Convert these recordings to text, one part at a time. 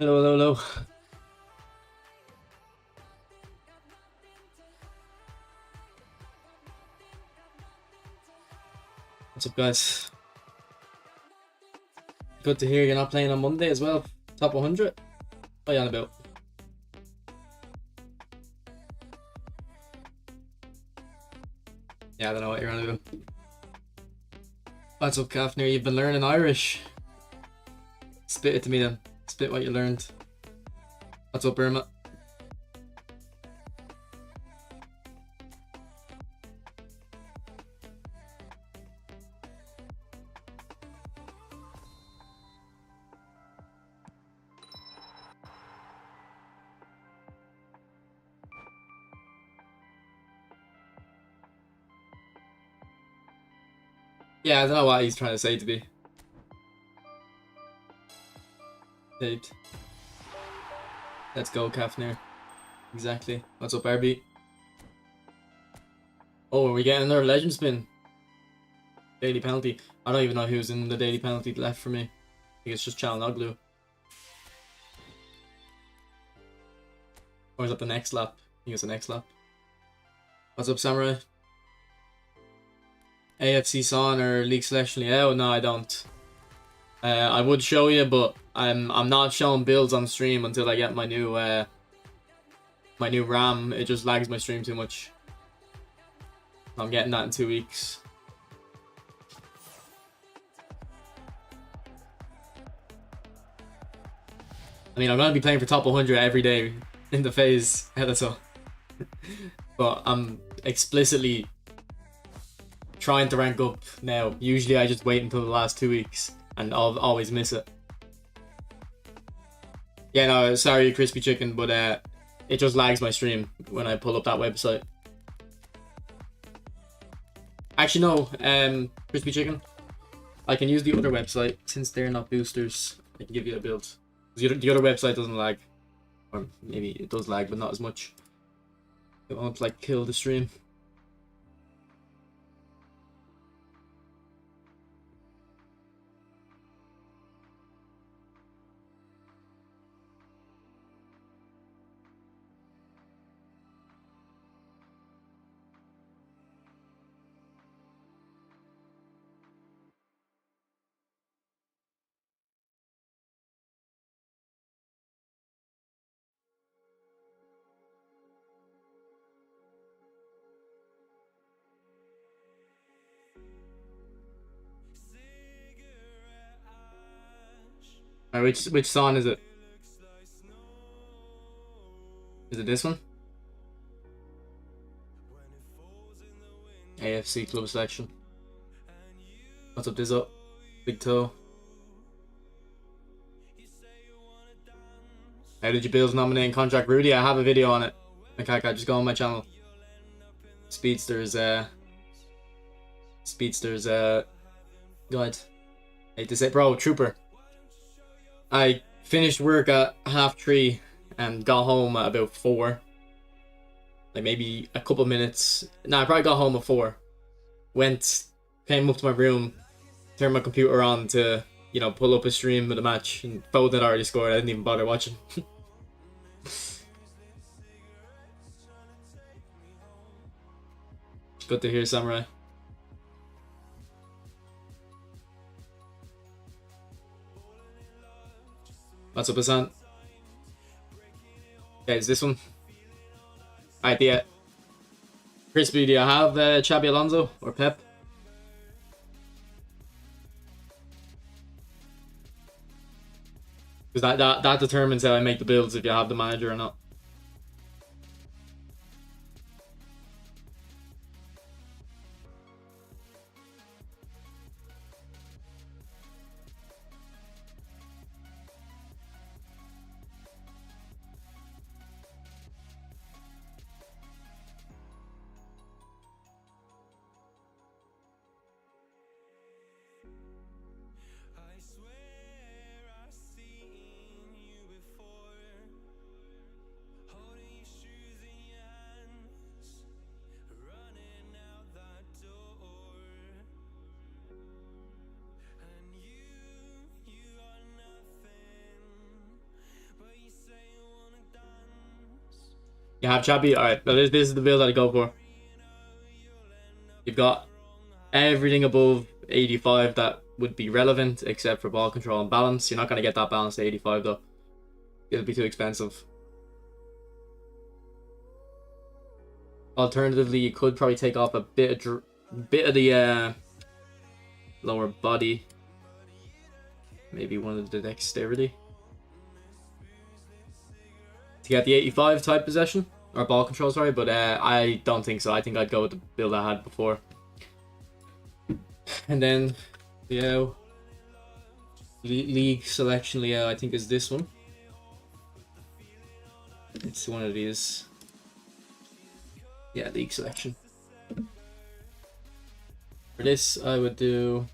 Hello, hello, hello. What's up, guys? Good to hear you're not playing on Monday as well. Top 100? What are you on about? Yeah, I don't know what you're on about. What's up, Kafnir? You've been learning Irish. Spit it to me then. Spit what you learned. What's up, Irma? Yeah, I don't know what he's trying to say to me. Taped. Let's go, Kafnir. Exactly. What's up, RB? Oh, are we getting another legend spin? Daily penalty. I don't even know who's in the daily penalty left for me. I think it's just Calhanoglu. Or is that the next lap? I think it's the next lap. What's up, Samurai? AFC Son or League Selection? Oh no, I don't. I would show you, but I'm not showing builds on stream until I get my new RAM. It just lags my stream too much. I'm getting that in 2 weeks. I mean, I'm gonna be playing for top 100 every day in the phase editor, but I'm explicitly trying to rank up now. Usually, I just wait until the last 2 weeks, and I'll always miss it. Yeah, no, sorry, Crispy Chicken, but it just lags my stream when I pull up that website. Actually, no, Crispy Chicken, I can use the other website since they're not boosters. I can give you a build. The other website doesn't lag, or maybe it does lag, but not as much. It won't like kill the stream. Alright, which song is it? Is it this one? AFC Club Selection. What's up, Dizzo? Big Toe. How did you build nominating contract Rudy? I have a video on it. Okay, just go on my channel. Speedsters guide. Hate to say, bro, Trooper. I finished work at 3:30 and got home at about 4. Like maybe a couple minutes. I probably got home at 4. Came up to my room, turned my computer on to, pull up a stream of the match, and Foden had already scored. I didn't even bother watching. Good to hear, Samurai. What's up, Hassan? Okay, is this one? Alright, yeah. Crispy, do you have Xabi Alonso or Pep? Because that determines how I make the builds, if you have the manager or not. You have Chappie? Alright, this is the build I'd go for. You've got everything above 85 that would be relevant except for ball control and balance. You're not going to get that balance to 85 though. It'll be too expensive. Alternatively, you could probably take off a bit of the lower body. Maybe one of the dexterity. To get the 85 type possession. Or ball control, sorry. But I don't think so. I think I'd go with the build I had before. And then, Liao. League selection Liao, I think is this one. It's one of these. Yeah, league selection. For this, I would do...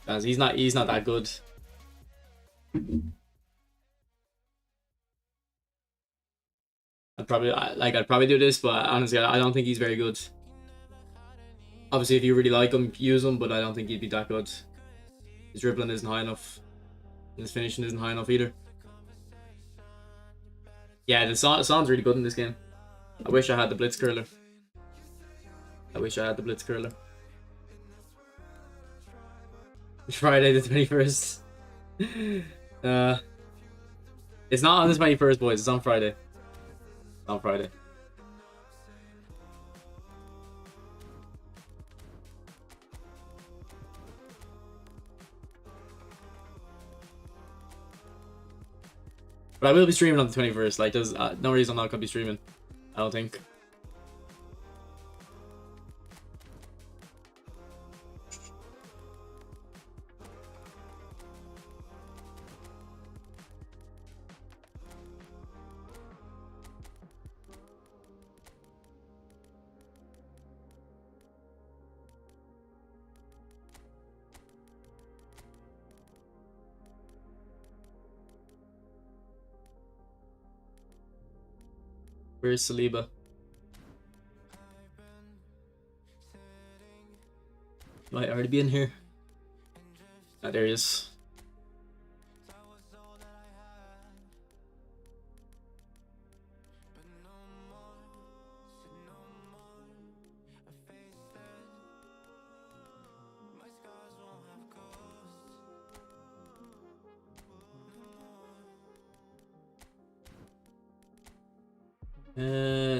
Guys, he's not that good. I'd probably do this, but honestly, I don't think he's very good. Obviously, if you really like him, use him, but I don't think he'd be that good. His dribbling isn't high enough, and his finishing isn't high enough either. Yeah, the sound's really good in this game. I wish I had the Blitz Curler. Friday the 21st. It's not on the 21st, boys. It's on Friday. On Friday. But I will be streaming on the 21st. Like, there's no reason I'm not gonna be streaming. I don't think. Where's Saliba? Might already be in here. Ah, there he is.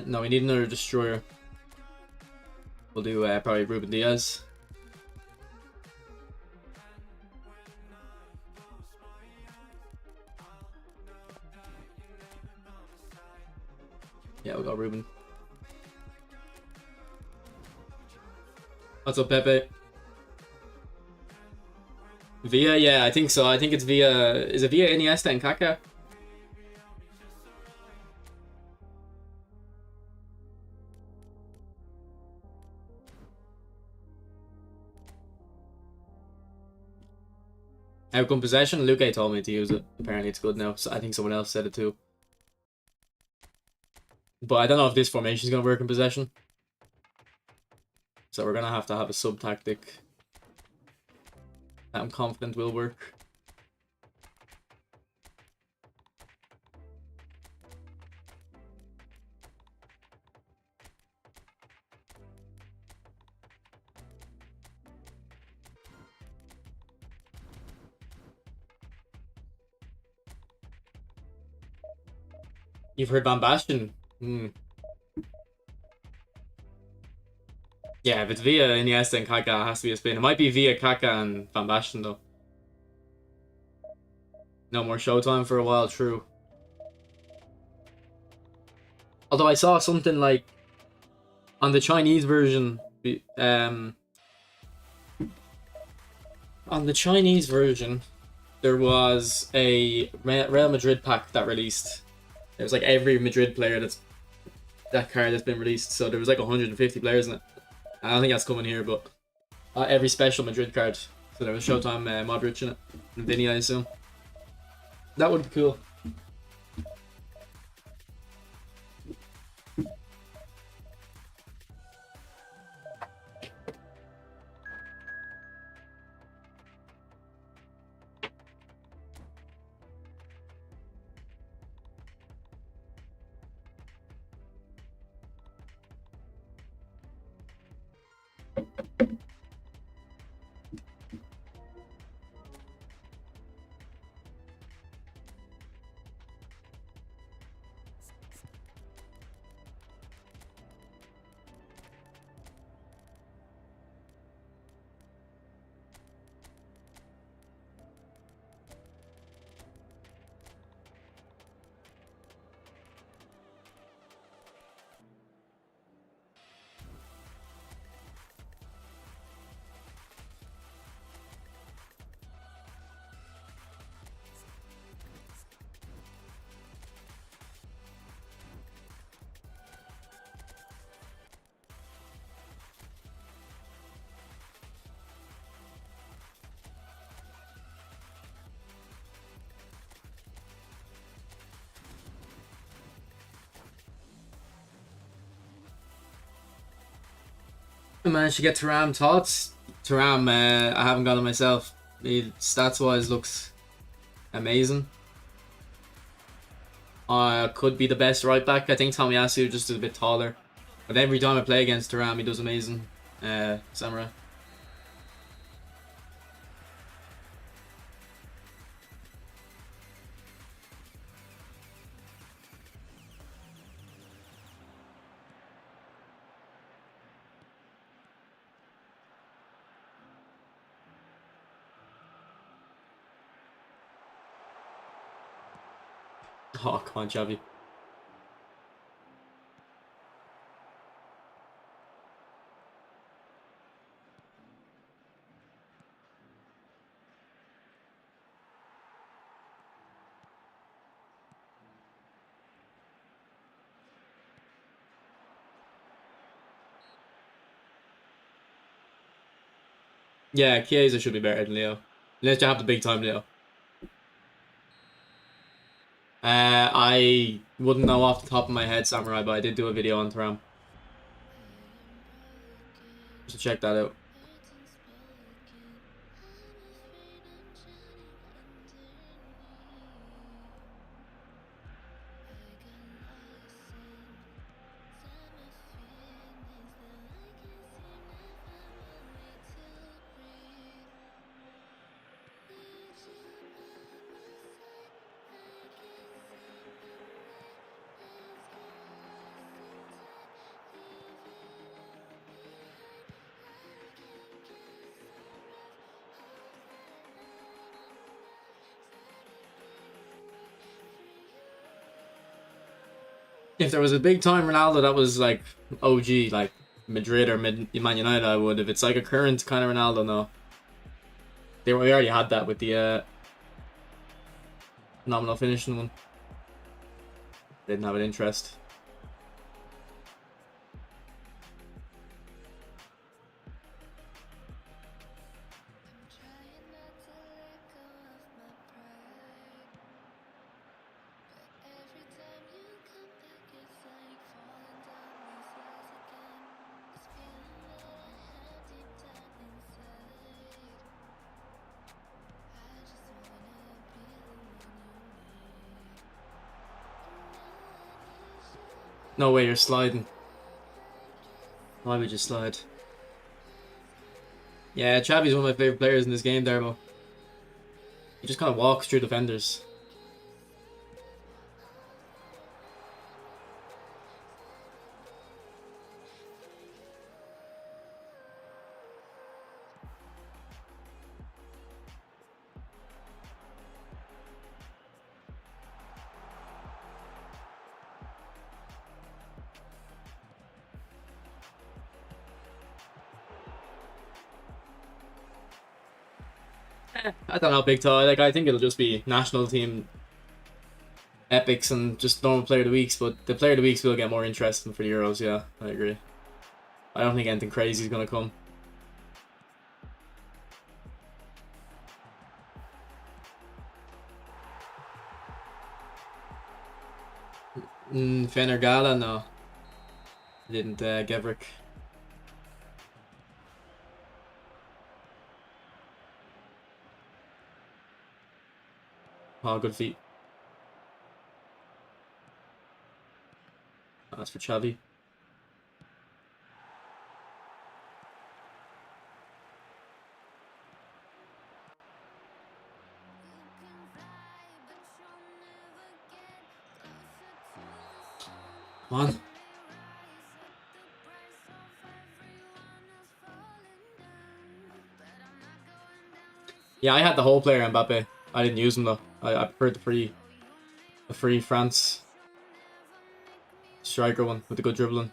No, we need another destroyer. We'll do probably Ruben Diaz. Yeah, we'll go Ruben. What's up, Pepe? Via, yeah, I think so. I think it's via. Is it via Iniesta and Kaká? Outcome possession. Luque told me to use it. Apparently, it's good now. So I think someone else said it too. But I don't know if this formation is gonna work in possession. So we're gonna have a sub tactic that I'm confident will work. You've heard Van Basten? Yeah, if it's via Iniesta and Kaká, it has to be a Spain. It might be via Kaká and Van Basten though. No more showtime for a while, true. Although I saw something like on the Chinese version, there was a Real Madrid pack that released. It was like every Madrid player that card that's been released. So there was like 150 players in it. I don't think that's coming here, but every special Madrid card. So there was Showtime, Modric in it, and Vinny, I assume. That would be cool. I managed to get Thuram. Thoughts? Thuram, I haven't got it myself. He, stats wise, looks amazing. Could be the best right back. I think Tomiyasu just is a bit taller. But every time I play against Thuram, he does amazing. Samurai. Oh, come on, Xavi. Yeah, Chiesa should be better than Leo. Unless you have the big time Leo. I wouldn't know off the top of my head, Samurai, but I did do a video on Thuram. So check that out. If there was a big time Ronaldo that was like OG, like Madrid or Man United, I would. If it's like a current kind of Ronaldo, no. We already had that with the nominal finishing one. Didn't have an interest. No way you're sliding. Why would you slide? Yeah, Xavi's one of my favorite players in this game, Derbo. He just kind of walks through defenders. I don't know, big tie. Like, I think it'll just be national team epics and just normal player of the weeks, but the player of the weeks will get more interesting for the Euros. Yeah, I agree. I don't think anything crazy is gonna come. Fener Gala, no. Didn't Gevrick. Oh, good feet. That's for Xavi. Come on. Yeah, I had the whole player Mbappe. I didn't use him though. I preferred the free France striker one with the good dribbling.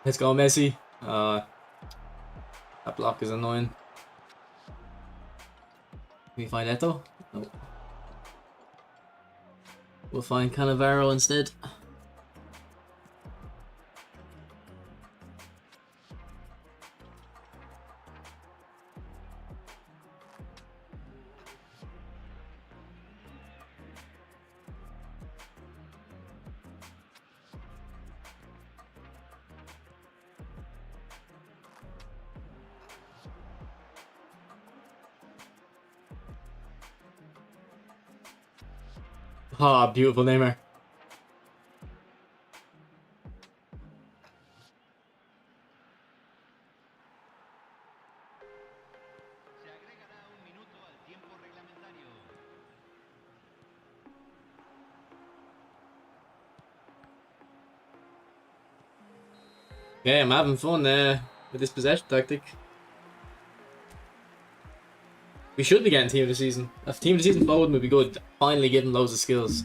Let's go, Messi. That block is annoying. Can we find Eto? No. We'll find Cannavaro instead. Ah, oh, beautiful Neymar. Yeah, I'm having fun with this possession tactic. We should be getting team of the season. If team of the season Foden would be good. Finally giving loads of skills.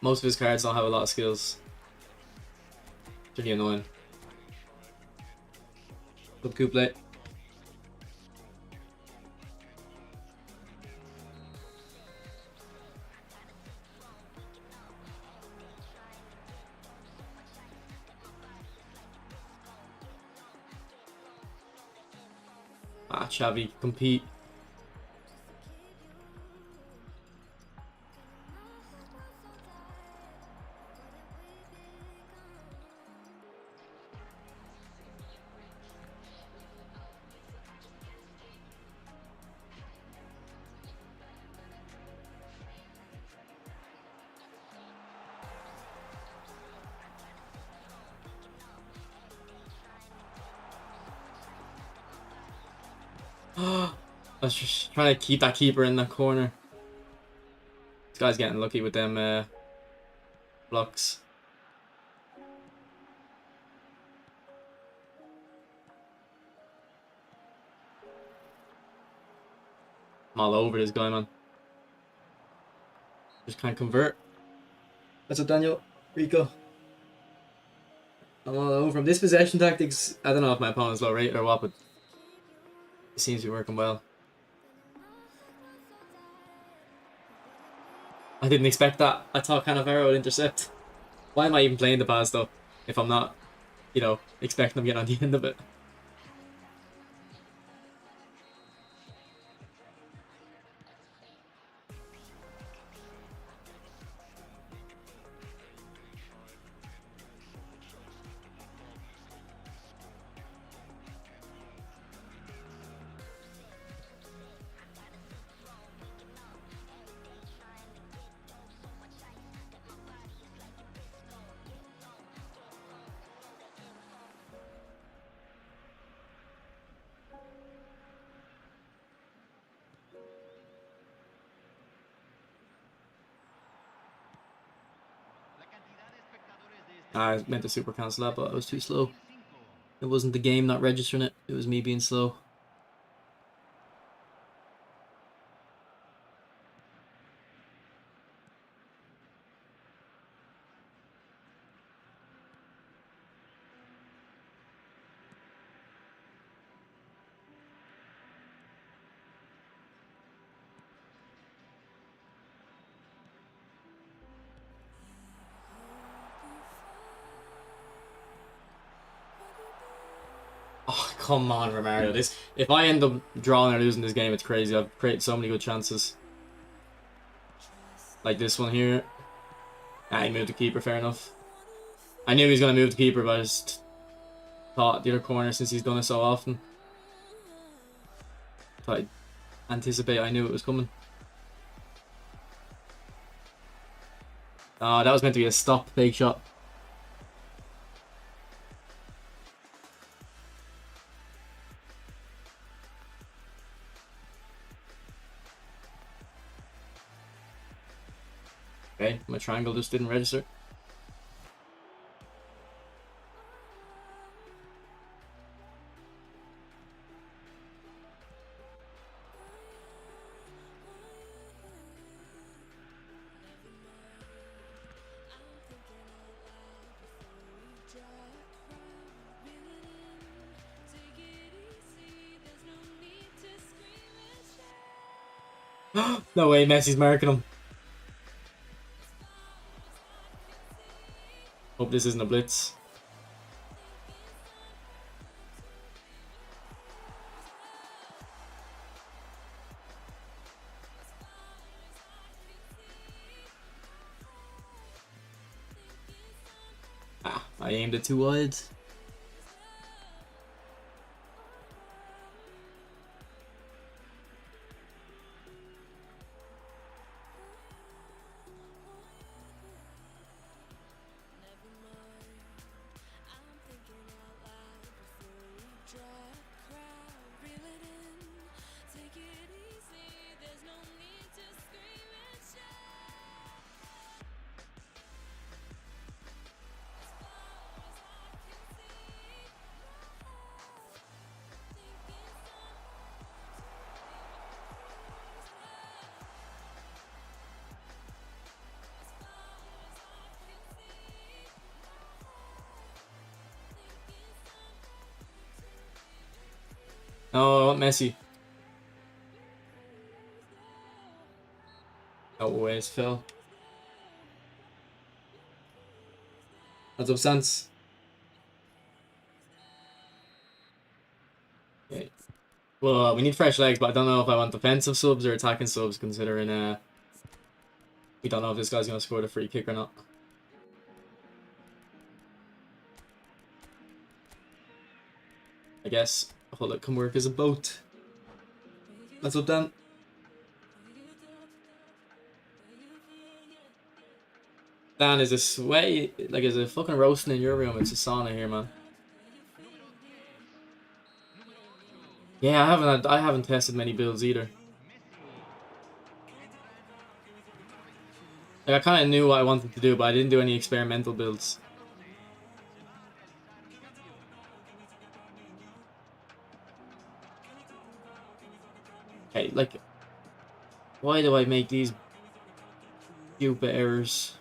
Most of his cards don't have a lot of skills. It's really annoying. Good coup play. Ah, Xavi, compete. I was just trying to keep that keeper in that corner. This guy's getting lucky with them blocks. I'm all over this guy, man. Just can't convert. That's what Daniel Rico. I'm all over him. This possession tactics, I don't know if my opponent's low rate or what, but it seems to be working well. I didn't expect that. I thought Cannavaro would intercept. Why am I even playing the pass though? If I'm not, you know, expecting them to get on the end of it. I meant to super cancel that, but I was too slow. It wasn't the game not registering it. It was me being slow. Oh, come on, Romario. This, if I end up drawing or losing this game, it's crazy. I've created so many good chances. Like this one here. Ah, he moved the keeper, fair enough. I knew he was going to move the keeper, but I just thought the other corner since he's done it so often. Thought I'd anticipate, I knew it was coming. Oh, that was meant to be a stop, fake shot. Okay, my triangle just didn't register. No way, Messi's marking him. Hope this isn't a blitz. Ah, I aimed it too wide. Oh, I want Messi. Always Phil. What's up, Sans? Okay. Well, we need fresh legs, but I don't know if I want defensive subs or attacking subs, considering we don't know if this guy's gonna score the free kick or not. I guess Hullet can work as a boat. What's up, Dan? Dan, is this way like is it fucking roasting in your room? It's a sauna here, man. Yeah, I haven't tested many builds either. Like, I kind of knew what I wanted to do, but I didn't do any experimental builds. Okay, like, why do I make these stupid errors?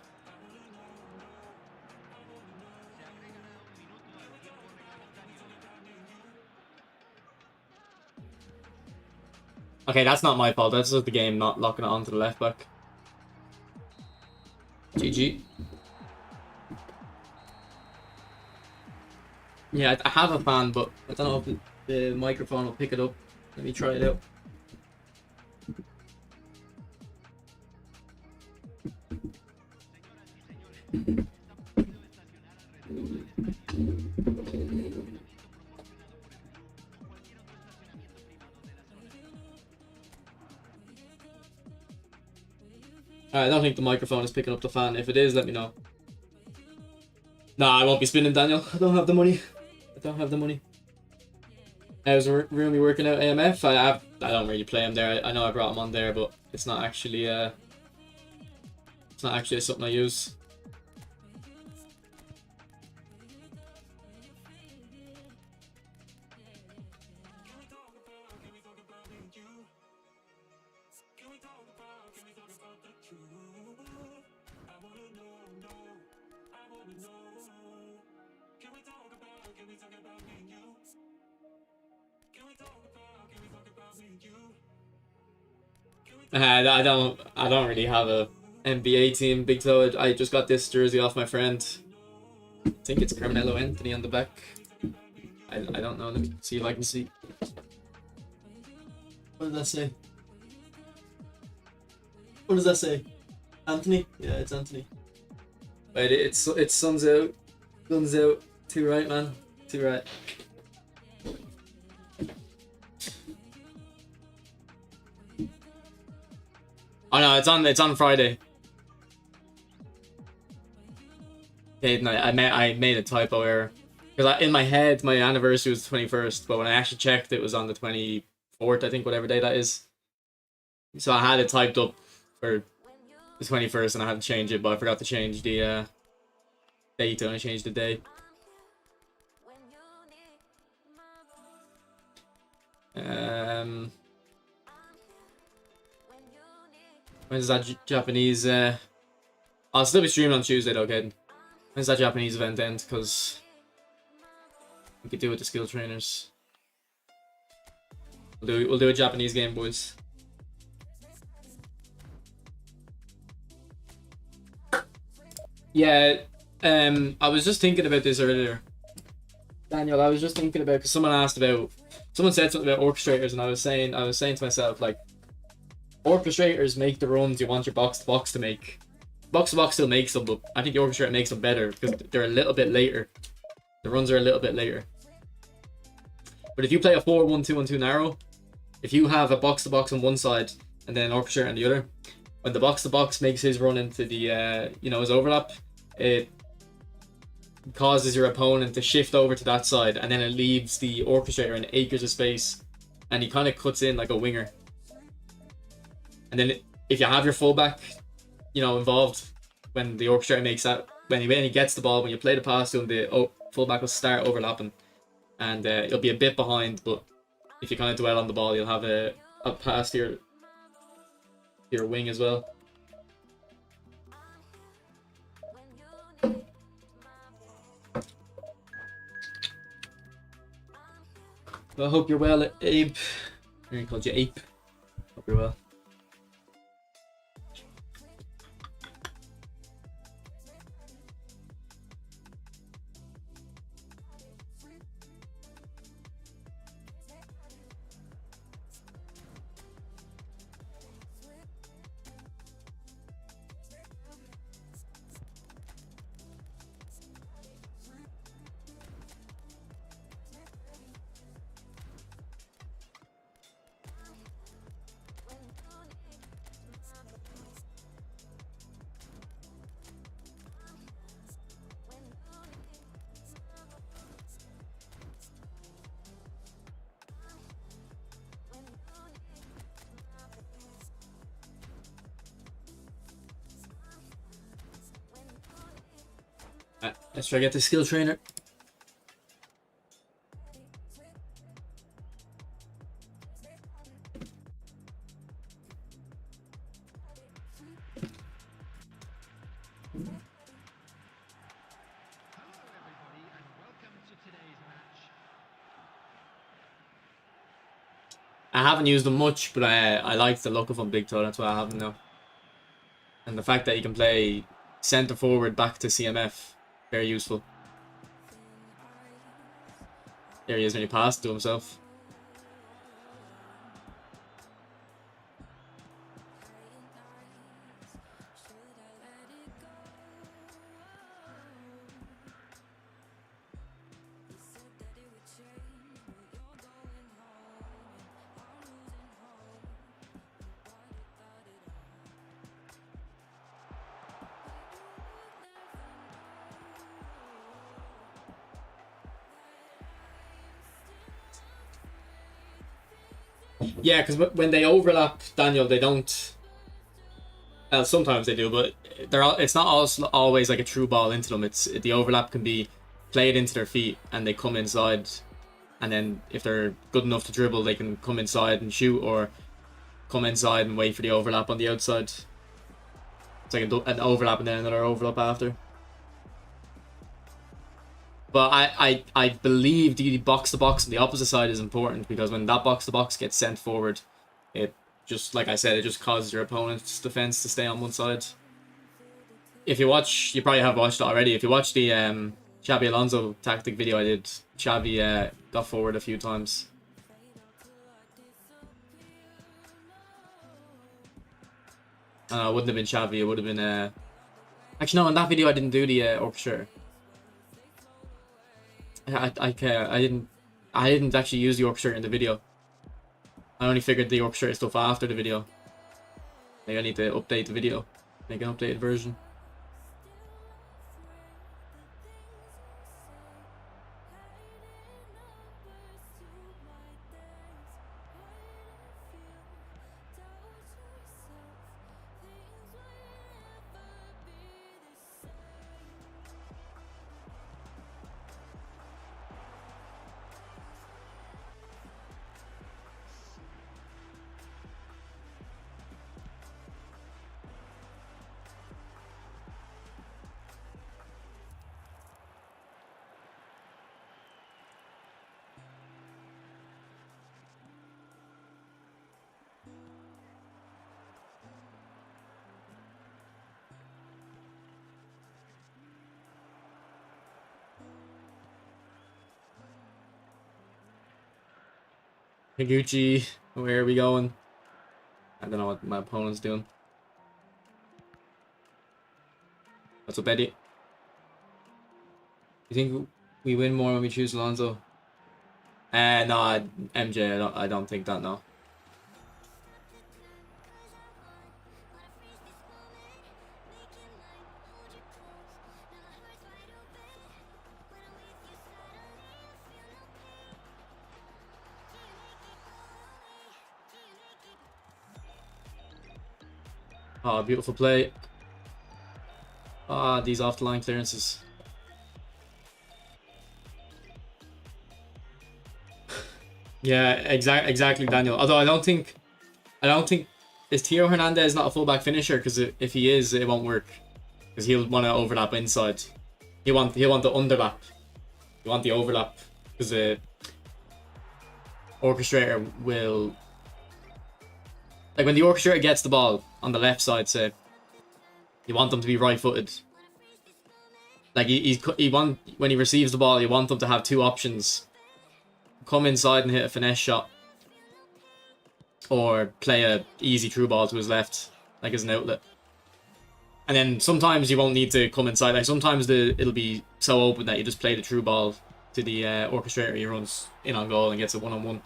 Okay, that's not my fault. That's just the game not locking it onto the left back. GG. Yeah, I have a fan, but I don't know if the microphone will pick it up. Let me try it out. I don't think the microphone is picking up the fan. If it is, let me know. Nah, I won't be spinning, Daniel. I don't have the money. I don't have the money. I was really working out AMF. I don't really play him there. I know I brought him on there, but it's not actually something I use. I don't really have a NBA team, Big Toe. I just got this jersey off my friend. I think it's Carmelo Anthony on the back. I don't know. Let me see if I can see. What does that say? What does that say? Anthony? Yeah, it's Anthony. Wait, it's sun's out. Guns out. Too right, man. Too right. Oh no, it's on Friday. Okay, no, I made a typo error because in my head my anniversary was the 21st, but when I actually checked, it was on the 24th. I think whatever day that is. So I had it typed up for the 21st, and I had to change it, but I forgot to change the date. I only changed the day. When's that Japanese? I'll still be streaming on Tuesday though, kid. When's that Japanese event end? Because we could do it with the skill trainers. We'll do a Japanese game, boys. Yeah, I was just thinking about this earlier, Daniel. I was just thinking about, because someone said something about orchestrators, and I was saying to myself, like, orchestrators make the runs you want your box to box to make. Box to box still makes them, but I think the orchestrator makes them better because they're a little bit later. The runs are a little bit later. But if you play a 4-1-2-1-2 narrow, if you have a box to box on one side and then an orchestrator on the other, when the box to box makes his run into the his overlap, it causes your opponent to shift over to that side, and then it leaves the orchestrator in acres of space, and he kind of cuts in like a winger. And then if you have your fullback, involved when the orchestrator makes that, when he gets the ball, when you play the pass to him, the fullback will start overlapping, and you'll be a bit behind. But if you kind of dwell on the ball, you'll have a pass to your wing as well. Well, I hope you're well, Abe. I called you Ape. Hope you're well. Let's try to get the skill trainer. I haven't used them much, but I like the look of them big toe. That's why I have them now. And the fact that you can play centre forward back to CMF, very useful. There he is when he passed to himself. Yeah, because when they overlap, Daniel, they don't. Well, sometimes they do, but it's not always like a true ball into them. It's the overlap can be played into their feet, and they come inside, and then if they're good enough to dribble, they can come inside and shoot, or come inside and wait for the overlap on the outside. It's like an overlap and then another overlap after. But I believe the box to box on the opposite side is important, because when that box to box gets sent forward, it just, like I said, it just causes your opponent's defense to stay on one side. If you watch, you probably have watched it already. If you watch the Xabi Alonso tactic video I did, Xavi got forward a few times. It wouldn't have been Xavi. It would have been actually no. In that video, I didn't do the orchestrator. I didn't actually use the orchestrator in the video. I only figured the orchestrator stuff after the video. Maybe I need to update the video, make an updated version. Higuchi, where are we going? I don't know what my opponent's doing. What's up, Eddie? You think we win more when we choose Alonso? No, MJ, I don't think that, no. Oh, beautiful play. Ah, these off-the-line clearances. Yeah, exactly, Daniel. Although I don't think is Theo Hernandez not a fullback finisher? Because if he is, it won't work. Because he'll want to overlap inside. He'll want the underlap. You want the overlap because the orchestrator will, like, when the orchestrator gets the ball on the left side, say, you want them to be right-footed. Like when he receives the ball, you want them to have two options: come inside and hit a finesse shot, or play a easy through ball to his left, like as an outlet. And then sometimes you won't need to come inside. Like sometimes it'll be so open that you just play the through ball to the orchestrator. He runs in on goal and gets a one-on-one.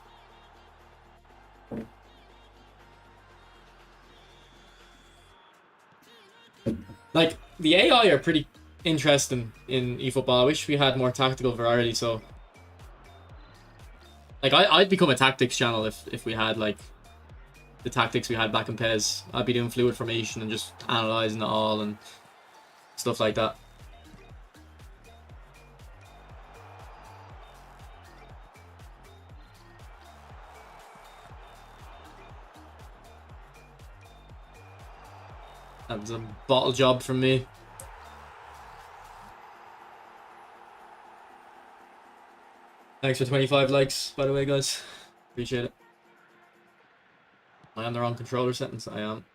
Like the AI are pretty interesting in eFootball. I wish we had more tactical variety. So, like, I'd become a tactics channel if we had like the tactics we had back in PES. I'd be doing fluid formation and just analyzing it all and stuff like that. That was a bottle job from me. Thanks for 25 likes, by the way, guys. Appreciate it. I am the wrong controller settings. I am.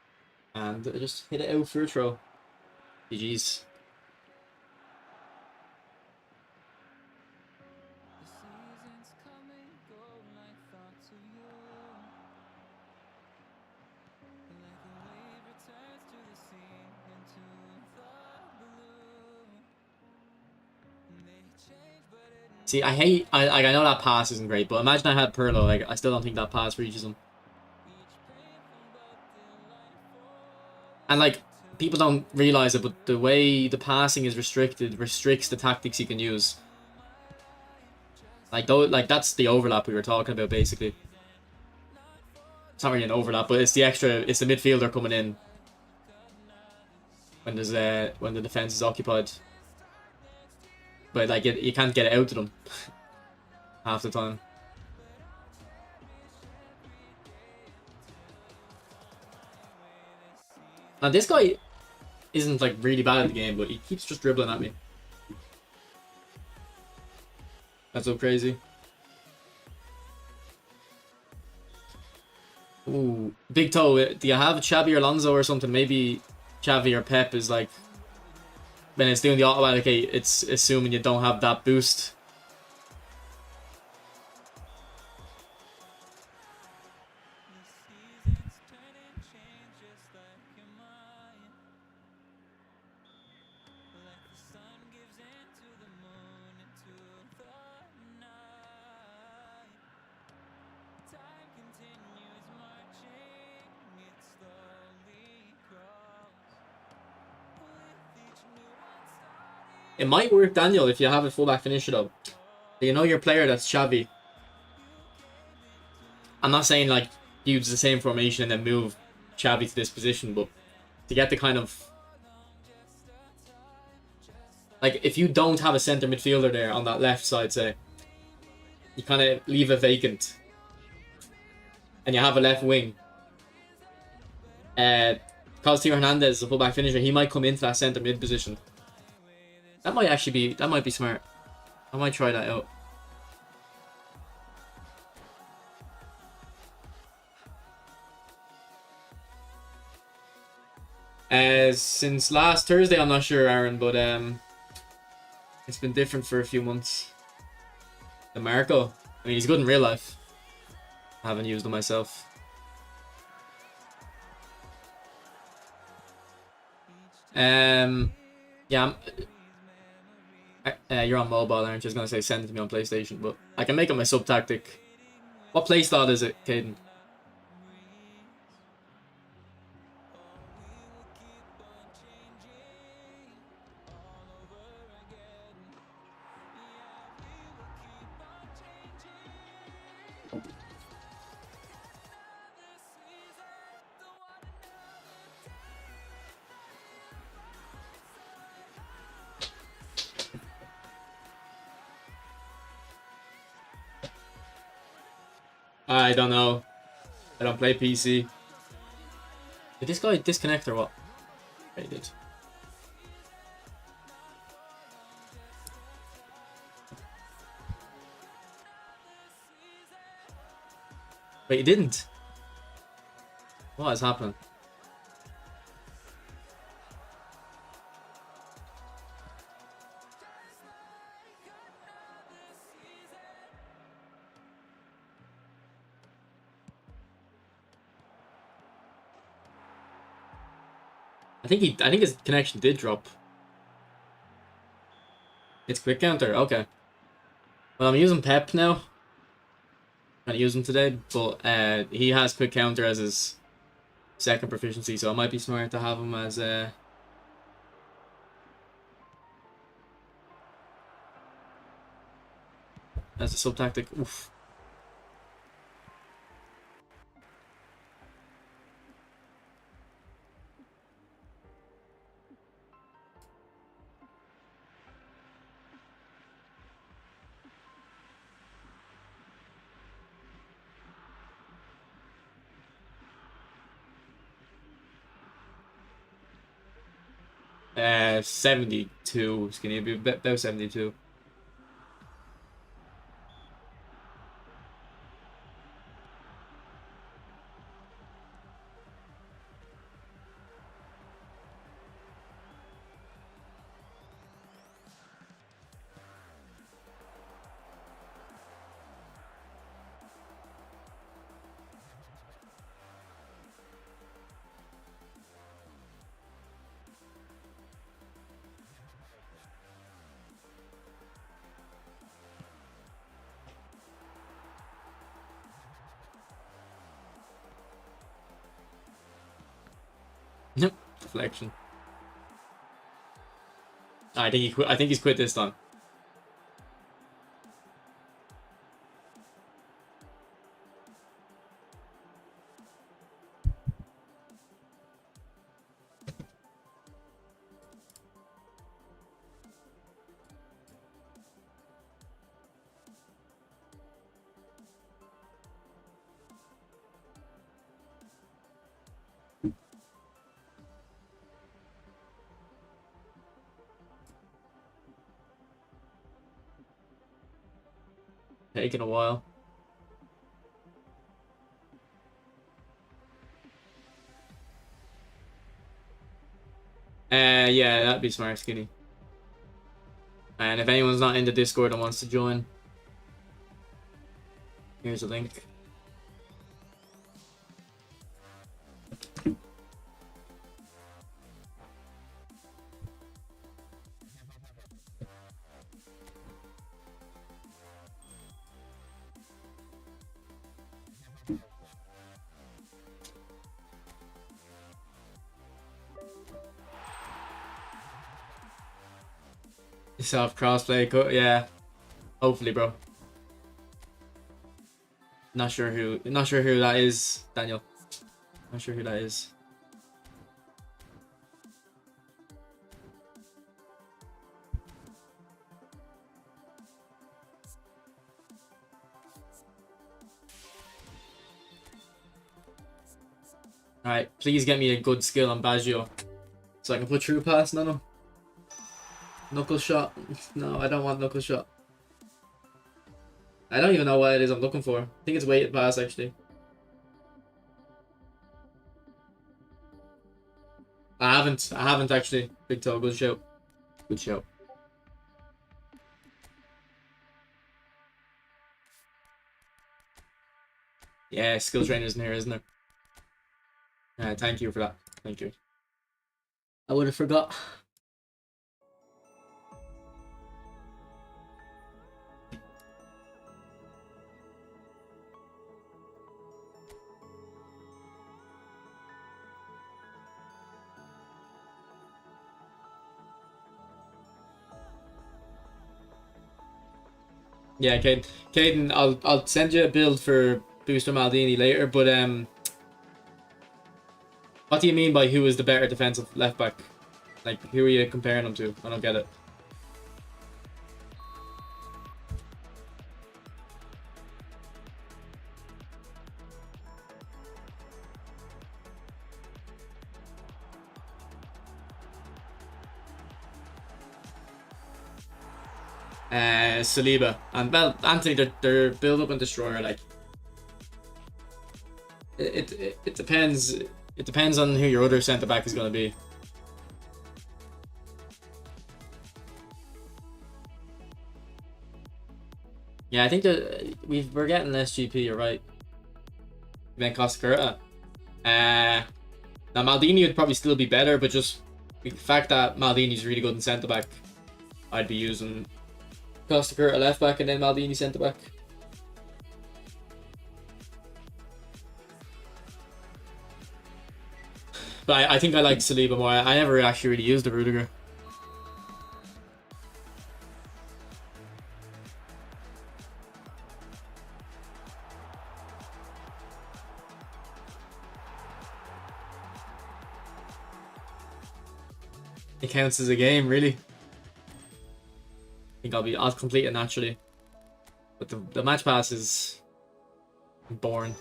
And I just hit it out for a throw. GG's. See, I know that pass isn't great, but imagine I had Pirlo. Like, I still don't think that pass reaches him. And, like, people don't realize it, but the way the passing is restricted restricts the tactics you can use. Like, that's the overlap we were talking about, basically. It's not really an overlap, but it's the midfielder coming in when when the defense is occupied. But, like, you can't get it out to them half the time. Now, this guy isn't, like, really bad at the game, but he keeps just dribbling at me. That's so crazy. Ooh, Big Toe, do you have Xavi or Alonso or something? Maybe Xavi or Pep is, like, when it's doing the automatic, it's assuming you don't have that boost. It might work, Daniel, if you have a fullback finisher, though. You know your player that's Xavi. I'm not saying, like, use the same formation and then move Xavi to this position, but to get the kind of... Like, if you don't have a centre midfielder there on that left side, say, you kind of leave it vacant. And you have a left wing. Because Theo Hernandez is a fullback finisher, he might come into that centre mid position. That might be smart. I might try that out. Since last Thursday, I'm not sure, Aaron, but it's been different for a few months. DeMarco, I mean, he's good in real life. I haven't used them myself. Yeah, you're on mobile, aren't you? I was gonna say send it to me on PlayStation, but I can make it my sub tactic. What playstyle is it, Caden? I don't know. I don't play PC. Did this guy disconnect or what? Okay, he did. Wait, he didn't. What has happened? I think his connection did drop. It's quick counter, okay. Well, I'm using Pep now. I'm gonna use him today, but he has quick counter as his second proficiency, so it might be smart to have him as a sub tactic. Oof. Uh, 72. It's gonna be about 72. Yep, deflection. I think he quit. I think he's quit this time. Taking a while. Yeah, that'd be smart, Skinny. And if anyone's not in the Discord and wants to join, here's a link. Self crossplay, yeah. Hopefully, bro. Not sure who that is, Daniel. Not sure who that is. Alright, please get me a good skill on Baggio. So I can put true pass on him. Knuckle shot. No, I don't want knuckle shot. I don't even know what it is I'm looking for. I think it's weighted pass, actually. I haven't actually. Big toe, good shout. Good shout. Yeah, skill trainers in here, isn't there? Thank you for that. Thank you. I would have forgot. Yeah, Caden, I'll send you a build for Booster Maldini later, but what do you mean by who is the better defensive left back? Like, who are you comparing them to? I don't get it. Saliba and well, Anthony, they're build up and destroyer. Like, it depends. It depends on who your other centre back is going to be. Yeah, I think that we're getting less GP. You're right. Ben Costa Curta. Now Maldini would probably still be better, but just the fact that Maldini's really good in centre back, I'd be using Costa Curta left back and then Maldini centre back. But I think I like Saliba more. I never actually really used the Rudiger. It counts as a game, really. I think I'll complete it naturally. But the match pass is boring.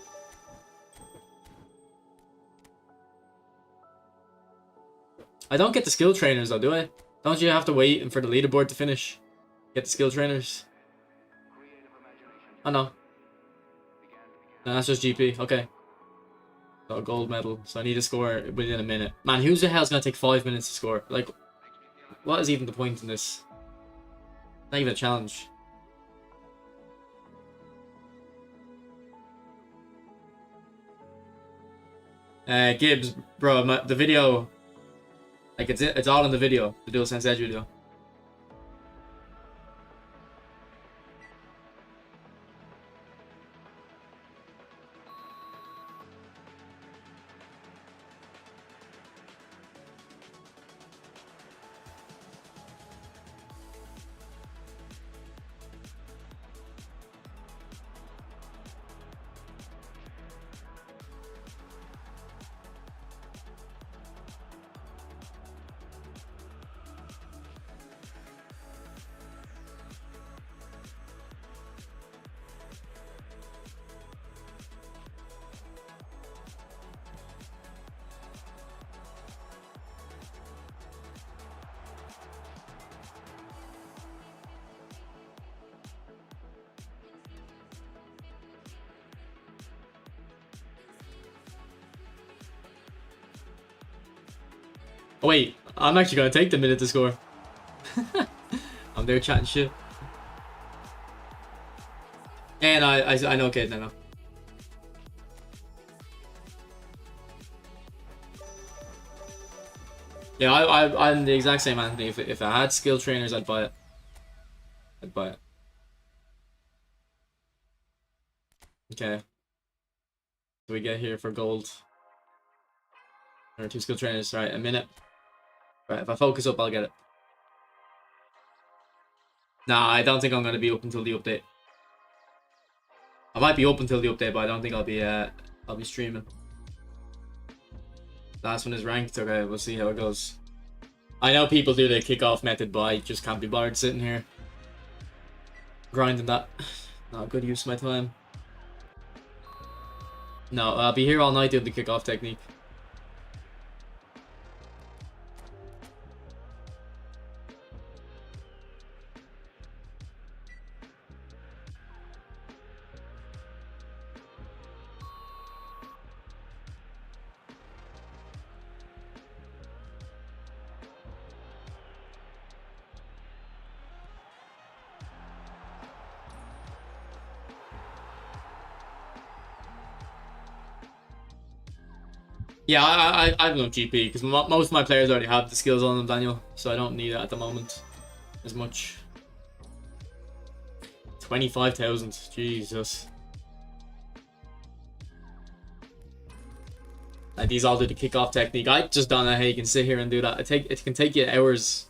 I don't get the skill trainers though, do I? Don't you have to wait for the leaderboard to finish? Get the skill trainers? Oh no. No, that's just GP. Okay. So a gold medal. So I need to score within a minute. Man, who the hell's gonna take 5 minutes to score? Like, what is even the point in this? Not even a challenge. Gibbs, bro, the video, like it's all in the video, the DualSense Edge video. Oh wait, I'm actually gonna take the minute to score. I'm there chatting shit. And I know Kate now. Yeah, I'm the exact same, Anthony. If I had skill trainers, I'd buy it. I'd buy it. Okay. So we get here for gold. There are 2 skill trainers. Right, a minute. Right, if I focus up, I'll get it. Nah, I don't think I'm gonna be up until the update. I might be up until the update, but I don't think I'll be streaming. Last one is ranked. Okay, we'll see how it goes. I know people do the kickoff method, but I just can't be bothered sitting here grinding that. Not a good use of my time. No, I'll be here all night doing the kickoff technique. Yeah, I have no GP because most of my players already have the skills on them, Daniel. So I don't need it at the moment as much. 25,000, Jesus. Like these all do the kickoff technique. I just don't know how you can sit here and do that. It can take you hours.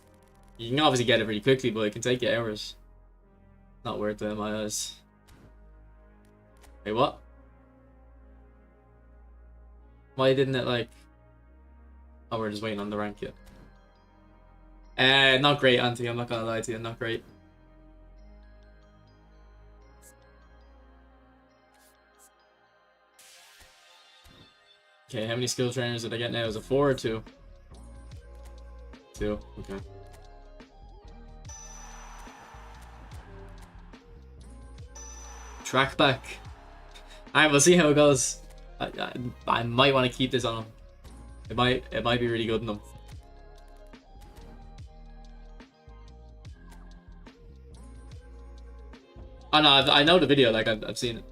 You can obviously get it really quickly, but it can take you hours. Not worth it in my eyes. Wait, what? Why didn't it like... Oh, we're just waiting on the rank yet. Not great, Auntie. I'm not gonna lie to you. Not great. Okay, how many skill trainers did I get now? Is it 4 or 2? 2, okay. Track back. Alright, we'll see how it goes. I might want to keep this on him. It might be really good in them. Oh no, I know the video, like I've seen it.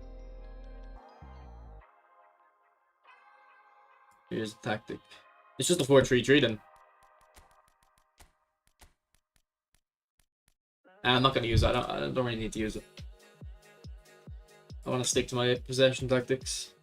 Here's the tactic. It's just a 4-3-3 then. I'm not gonna use that. I don't really need to use it. I want to stick to my possession tactics.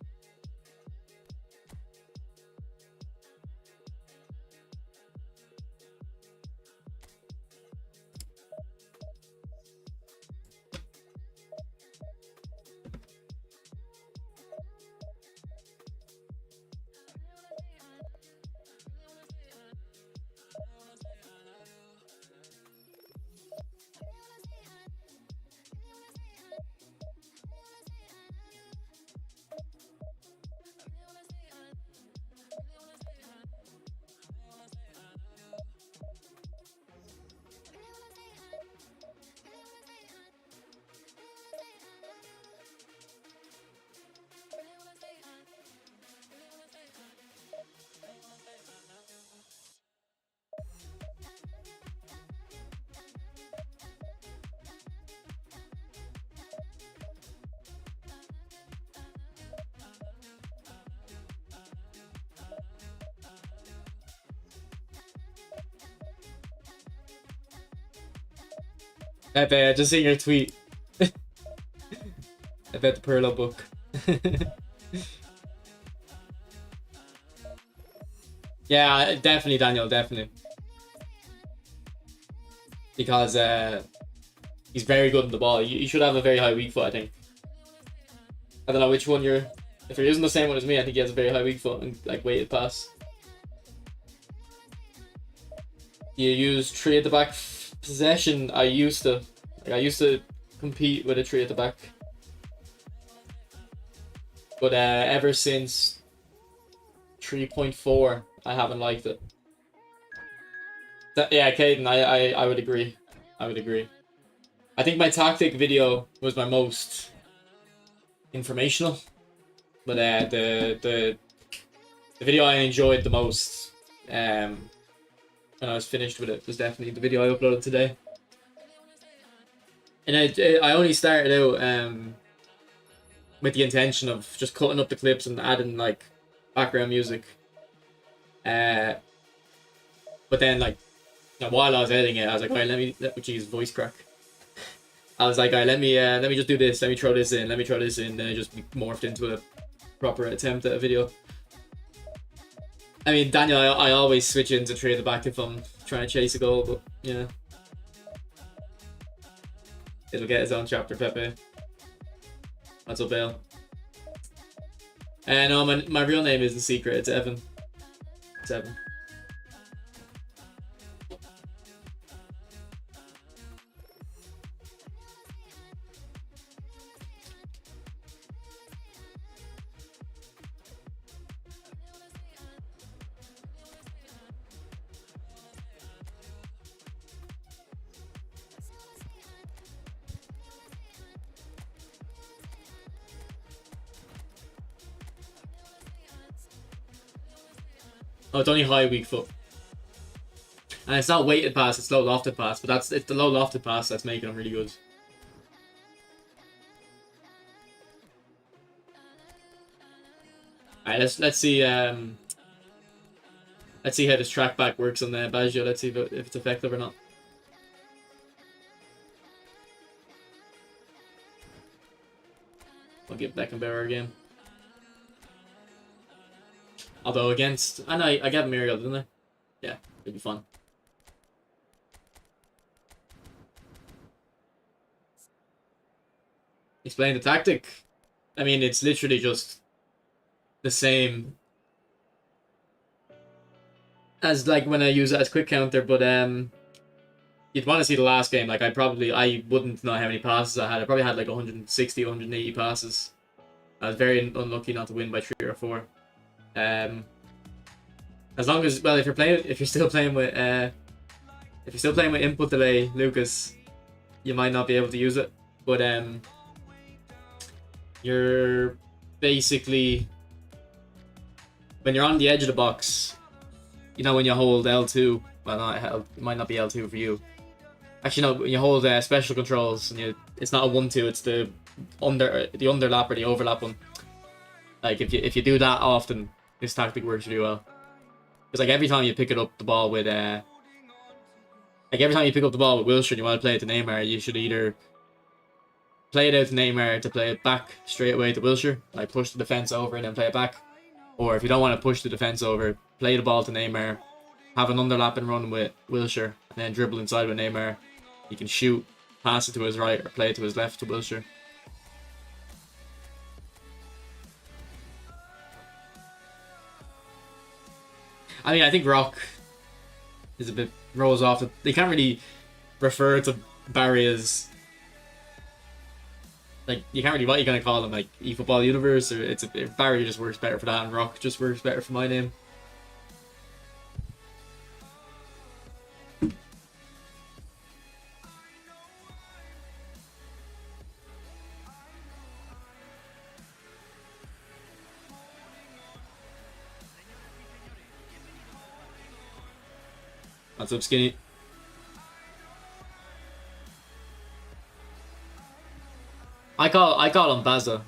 Pepe, I just seen your tweet. About the Perlo book. Yeah, definitely, Daniel, definitely. Because he's very good in the ball. You should have a very high weak foot, I think. I don't know which one you're... If you're using the same one as me, I think he has a very high weak foot and like weighted pass. You use 3 at the back possession. I used to compete with a 3 at the back. But ever since 3.4, I haven't liked it. Yeah, Caden, I would agree. I would agree. I think my tactic video was my most informational. But the video I enjoyed the most when I was finished with it was definitely the video I uploaded today. And I only started out with the intention of just cutting up the clips and adding like background music. But then like while I was editing it, I was like, alright, jeez, voice crack. I was like, alright, let me just do this, let me throw this in, then it just morphed into a proper attempt at a video. I mean, Daniel, I always switch into 3 at the back if I'm trying to chase a goal, but yeah. It'll get its own chapter, Pepe. What's up, Bale? No, my real name isn't secret, it's Evan. It's Evan. Oh, it's only high weak foot. And it's not weighted pass, it's low lofted pass, but it's the low lofted pass that's making him really good. Alright, let's see Let's see how this track back works on the Baggio. Let's see if it's effective or not. I'll give Beckenbauer a game. Although against... I know, I got Muriel, didn't I? Yeah, it'd be fun. Explain the tactic. I mean, it's literally just the same as like when I use it as quick counter, but you'd want to see the last game. Like I wouldn't know how many passes I had. I probably had like 160, 180 passes. I was very unlucky not to win by 3 or 4. As long as, well, if you're still playing with input delay, Lucas, you might not be able to use it. But you're basically, when you're on the edge of the box, you know, when you hold L2, well, it might not be L2 for you. Actually, no, when you hold special controls, and it's not a 1-2, it's the underlap or the overlap one. Like if you do that often, this tactic works really well. Because like every time you pick up the ball with Wilshere and you want to play it to Neymar, you should either play it out to Neymar to play it back straight away to Wilshere, like push the defense over and then play it back. Or if you don't want to push the defense over, play the ball to Neymar, have an underlap and run with Wilshere, and then dribble inside with Neymar. You can shoot, pass it to his right, or play it to his left to Wilshere. I mean, I think Rock is a bit rolls off. They can't really refer to Barry as, like, you can't really, what are you gonna call him, like eFootball Universe, or Barry just works better for that, and Rock just works better for my name. What's up, Skinny? I call him Baza.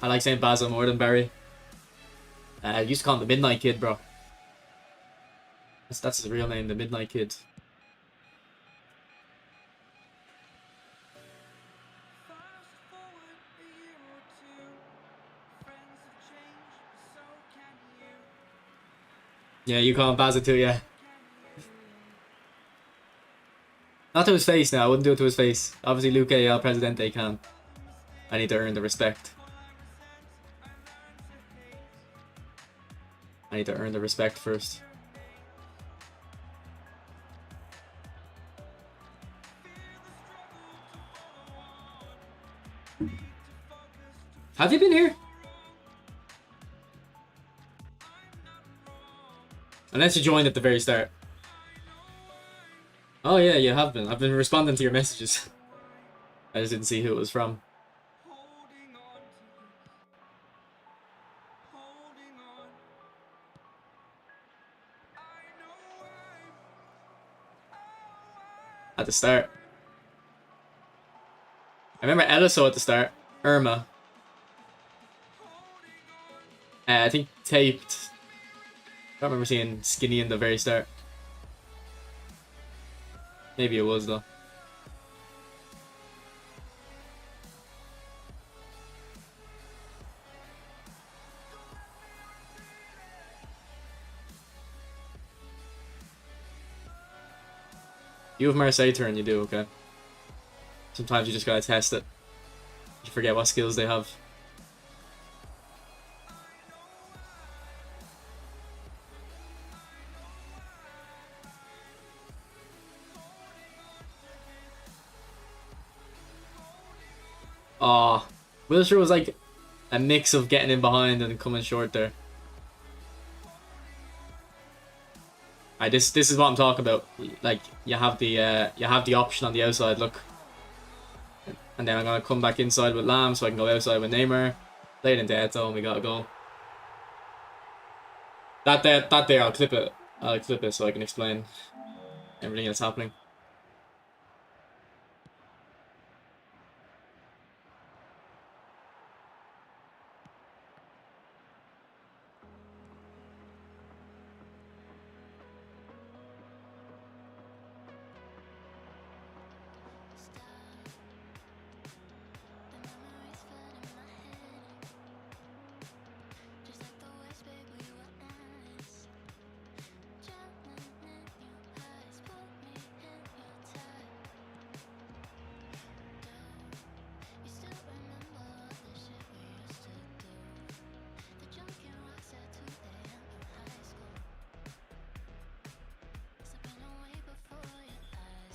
I like saying Baza more than Barry. I used to call him the Midnight Kid, bro. That's his real name, the Midnight Kid. Yeah, you call him Baza too, yeah. Not to his face now, I wouldn't do it to his face. Obviously Luque El Presidente can. I need to earn the respect. I need to earn the respect first. Have you been here? Unless you joined at the very start. Oh yeah, you have been. I've been responding to your messages. I just didn't see who it was from. At the start. I remember Eliso at the start. Irma. I think Taped. I don't remember seeing Skinny in the very start. Maybe it was though. You have Marseille turn, you do, okay. Sometimes you just gotta test it. You forget what skills they have. Oh, Wilshere was like a mix of getting in behind and coming short there. This is what I'm talking about. Like you have the option on the outside. Look, and then I'm gonna come back inside with Lamb so I can go outside with Neymar. Play it in dead zone. We got a goal. That there. I'll clip it. I'll clip it so I can explain everything that's happening.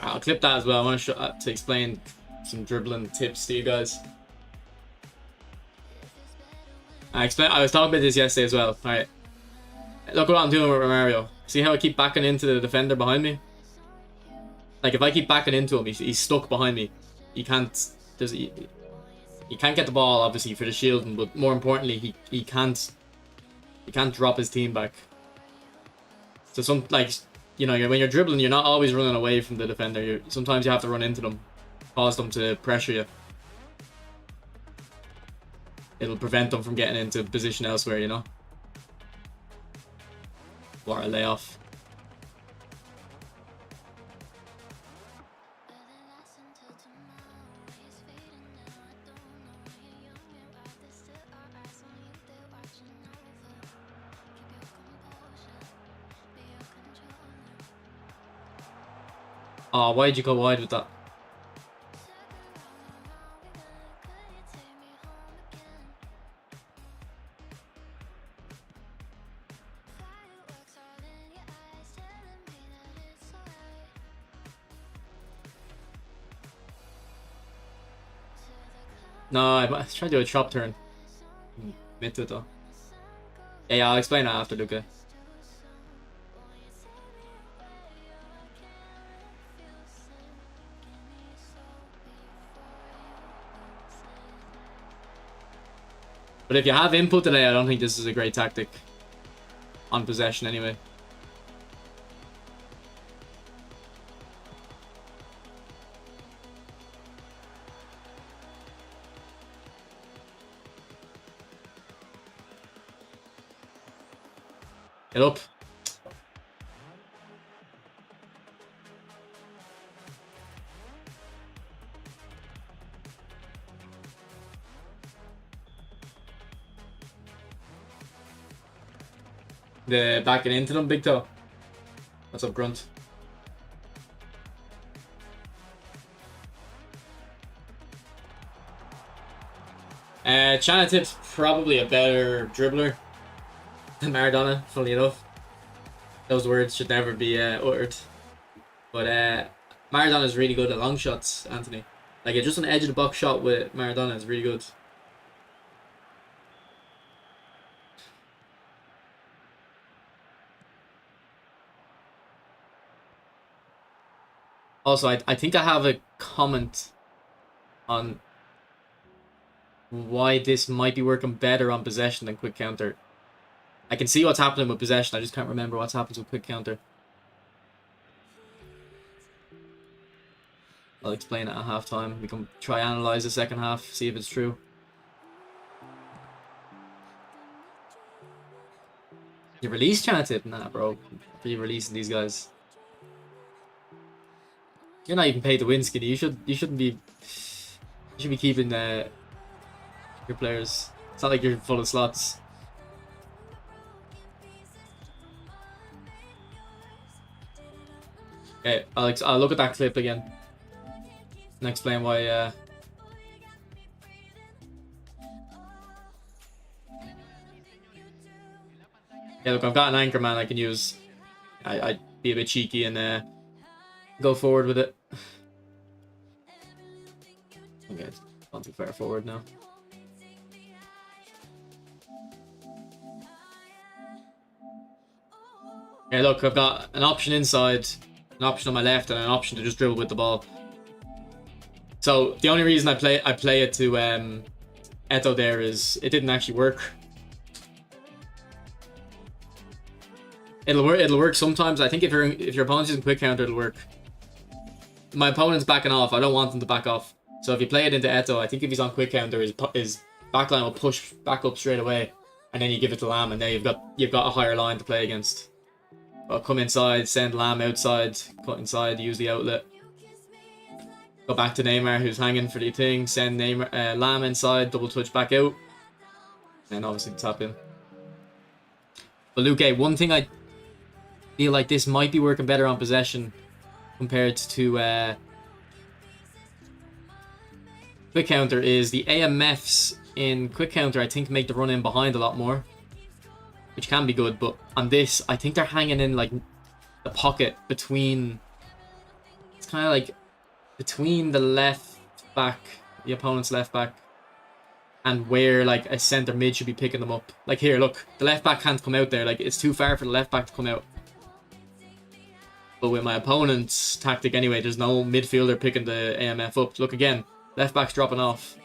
I'll clip that as well. I want to show, to explain some dribbling tips to you guys. I was talking about this yesterday as well. Alright. Look what I'm doing with Romario. See how I keep backing into the defender behind me? Like, if I keep backing into him, he's stuck behind me. He can't... He can't get the ball, obviously, for the shielding, but more importantly, he can't drop his team back. So some, like, you know, when you're dribbling, you're not always running away from the defender. Sometimes you have to run into them, cause them to pressure you. It'll prevent them from getting into position elsewhere, you know? Or a layoff. Oh, why'd you go wide with that? No, I trying to do a chop turn. Mid it though. Yeah, I'll explain that after, Luca. But if you have input today, I don't think this is a great tactic. On possession, anyway. Get up. The backing into them, big toe. What's up, Grunt? Chanatip's probably a better dribbler than Maradona, funnily enough. Those words should never be uttered. But Maradona's really good at long shots, Anthony. Like, just an edge of the box shot with Maradona is really good. Also, I think I have a comment on why this might be working better on possession than quick counter. I can see what's happening with possession, I just can't remember what's happened with quick counter. I'll explain it at halftime. We can try analyze the second half, see if it's true. You release Chanatip? Nah, bro. Are you releasing these guys? You're not even paid to win, Skinny. You shouldn't be. You should be keeping your players. It's not like you're full of slots. Okay, I'll look at that clip again and explain why. Yeah, look, I've got an anchor man I can use. I'd be a bit cheeky and go forward with it. Okay, it's gone too far forward now. Okay, look, I've got an option inside, an option on my left, and an option to just dribble with the ball. So the only reason I play it to Eto'o there is it didn't actually work. It'll work sometimes. I think if your opponent's using quick counter, it'll work. My opponent's backing off. I don't want them to back off. So if you play it into Eto'o, I think if he's on quick counter, his backline will push back up straight away, and then you give it to Lam, and then you've got a higher line to play against. I'll come inside, send Lam outside, cut inside, use the outlet. Go back to Neymar, who's hanging for the thing. Send Lam inside, double touch back out, and obviously tap in. But Luque, one thing I feel like this might be working better on possession compared to quick counter is the AMFs in quick counter. I think make the run in behind a lot more, which can be good. But on this, I think they're hanging in like the pocket between It's kind of like between the left back, the opponent's left back, and where like a centre mid should be picking them up. Like here, look, the left back can't come out there. Like it's too far for the left back to come out. But with my opponent's tactic anyway, there's no midfielder picking the AMF up. Look again, left back's dropping off.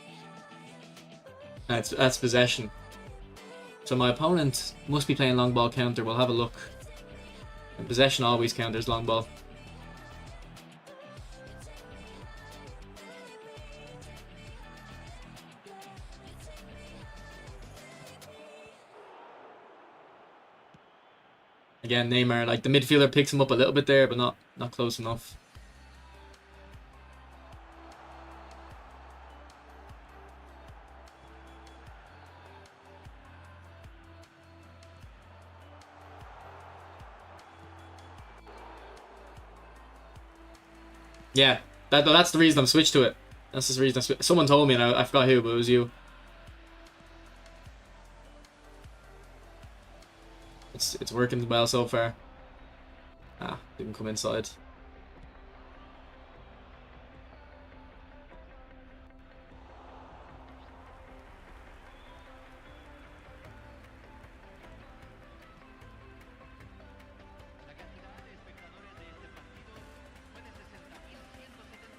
That's possession. So my opponent must be playing long ball counter. We'll have a look. And possession always counters long ball. Again, Neymar, like the midfielder picks him up a little bit there, but not close enough. Yeah, that's the reason I'm switched to it. That's the reason I switched. Someone told me, and I forgot who, but it was you. It's working well so far. Ah, didn't come inside.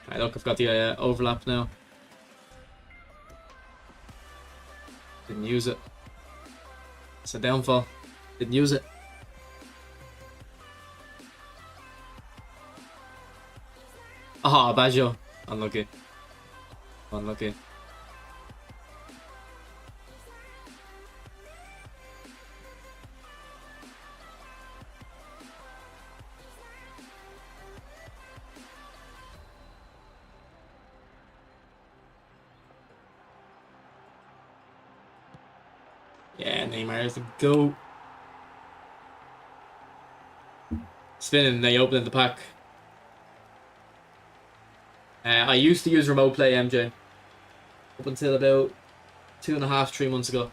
Alright, look, I've got the overlap now. Didn't use it. It's a downfall. Didn't use it. Ah, Baggio. Unlucky. Unlucky. Yeah, Neymar is the GOAT. Spinning, they open the pack. I used to use remote play MJ up until about 2.5, 3 months ago.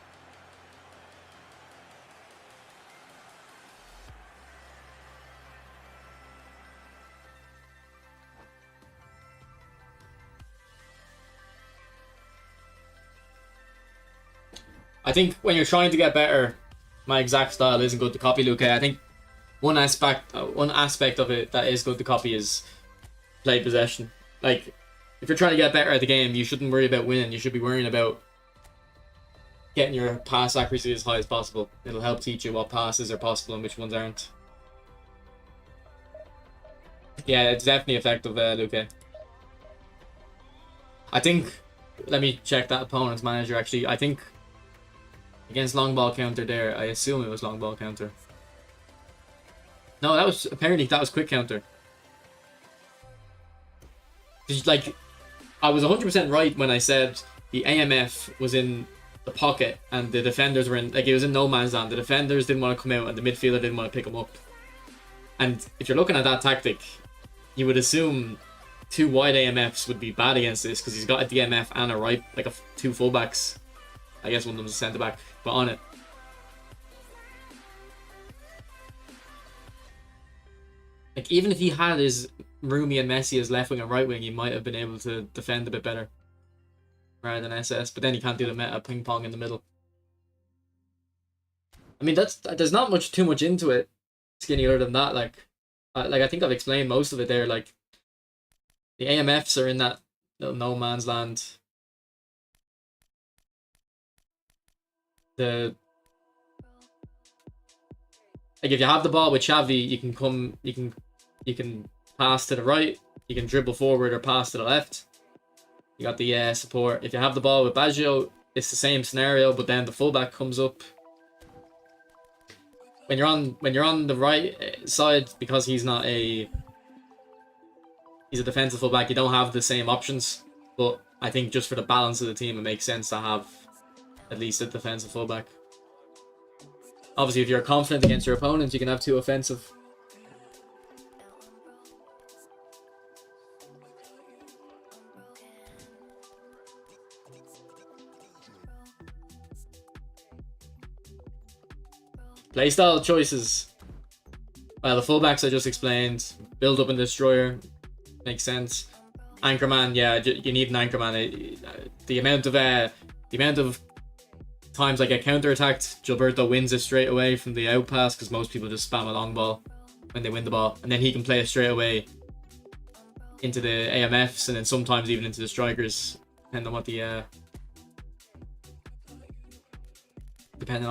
I think when you're trying to get better, my exact style isn't good to copy, Luke. I think one aspect of it that is good to copy is play possession. Like, if you're trying to get better at the game, you shouldn't worry about winning. You should be worrying about getting your pass accuracy as high as possible. It'll help teach you what passes are possible and which ones aren't. Yeah, it's definitely effective, Luke. I think, let me check that opponent's manager actually. I think against long ball counter there, I assume it was long ball counter. No, that was quick counter. Like, I was 100% right when I said the AMF was in the pocket and the defenders were in, like, it was in no man's land. The defenders didn't want to come out and the midfielder didn't want to pick him up. And if you're looking at that tactic, you would assume 2 wide AMFs would be bad against this because he's got a DMF and a right, like 2 fullbacks. I guess one of them's a centre back, but on it. Like, even if he had his Rumi and Messi as left wing and right wing, he might have been able to defend a bit better rather than SS. But then he can't do the meta ping pong in the middle. I mean, there's not too much into it, Skinny, other than that. Like I think I've explained most of it there. Like, the AMFs are in that little no man's land. Like, if you have the ball with Xavi, you can pass to the right, you can dribble forward or pass to the left. You got the support. If you have the ball with Baggio, it's the same scenario, but then the fullback comes up. When you're on the right side, because he's a defensive fullback, you don't have the same options. But I think just for the balance of the team, it makes sense to have at least a defensive fullback. Obviously, if you're confident against your opponents, you can have 2 offensive. Playstyle choices. Well, the fullbacks I just explained. Build up and destroyer. Makes sense. Anchorman, yeah, you need an Anchorman. The amount of times I get counterattacked, Gilberto wins it straight away from the out pass because most people just spam a long ball when they win the ball, and then he can play it straight away into the AMFs, and then sometimes even into the strikers, depending on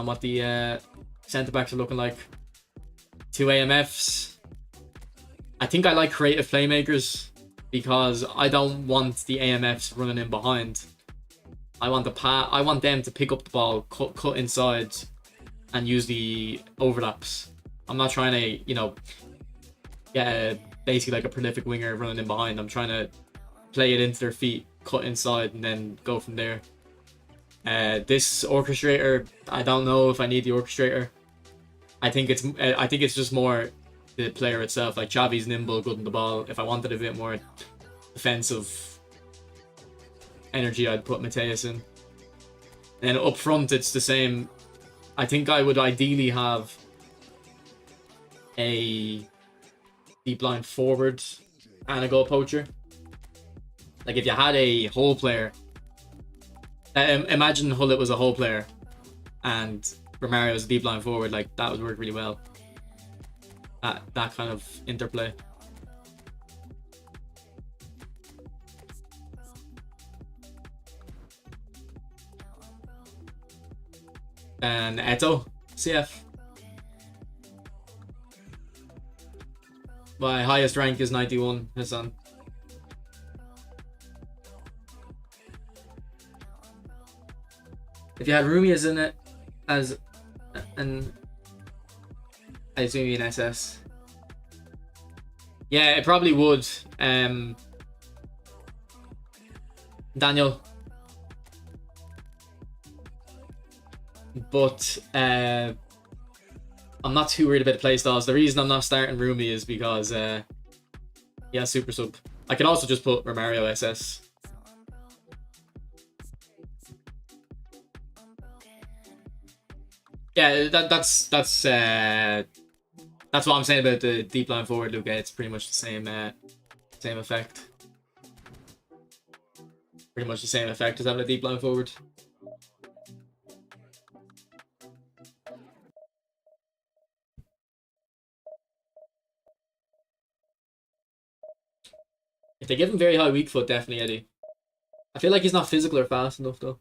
what the centre backs are looking like. 2 AMFs. I think I like creative playmakers because I don't want the AMFs running in behind. I want them to pick up the ball, cut inside, and use the overlaps. I'm not trying to, get basically like a prolific winger running in behind. I'm trying to play it into their feet, cut inside, and then go from there. This orchestrator, I don't know if I need the orchestrator. I think it's just more the player itself. Like Xavi's nimble, good on the ball. If I wanted a bit more defensive energy, I'd put Mateus in. And up front, it's the same. I think I would ideally have a deep line forward and a goal poacher. Like if you had a whole player, imagine Hullet was a whole player and Romario was a deep line forward, like that would work really well. That kind of interplay. And Eto, CF. My highest rank is 91, Hassan. If you had Rumi as in it, as an, I assume you mean SS. Yeah, it probably would. Daniel. But I'm not too worried about the playstyles. The reason I'm not starting Rumi is because yeah, super sub. I can also just put Romario SS. Yeah, that's what I'm saying about the deep line forward, Luca. It's pretty much the same effect. Pretty much the same effect as having a deep line forward. If they give him very high weak foot, definitely Eddie. I feel like he's not physical or fast enough though.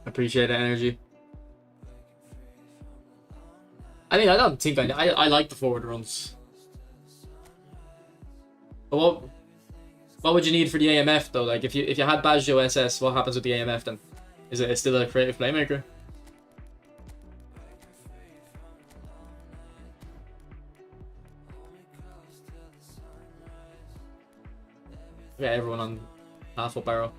Appreciate the energy. I mean, I don't think I like the forward runs. But what would you need for the AMF though? Like if you had Baggio SS, what happens with the AMF then? Is it still a creative playmaker? Yeah, everyone on half up arrow.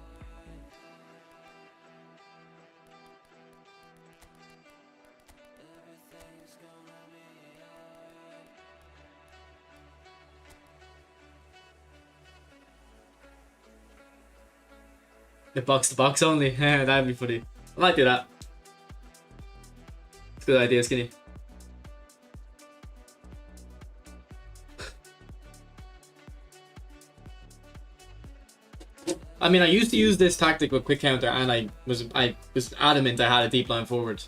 The box to box only. That'd be funny. I might do that. It's a good idea, Skinny. I mean, I used to use this tactic with quick counter, and I was adamant I had a deep line forward.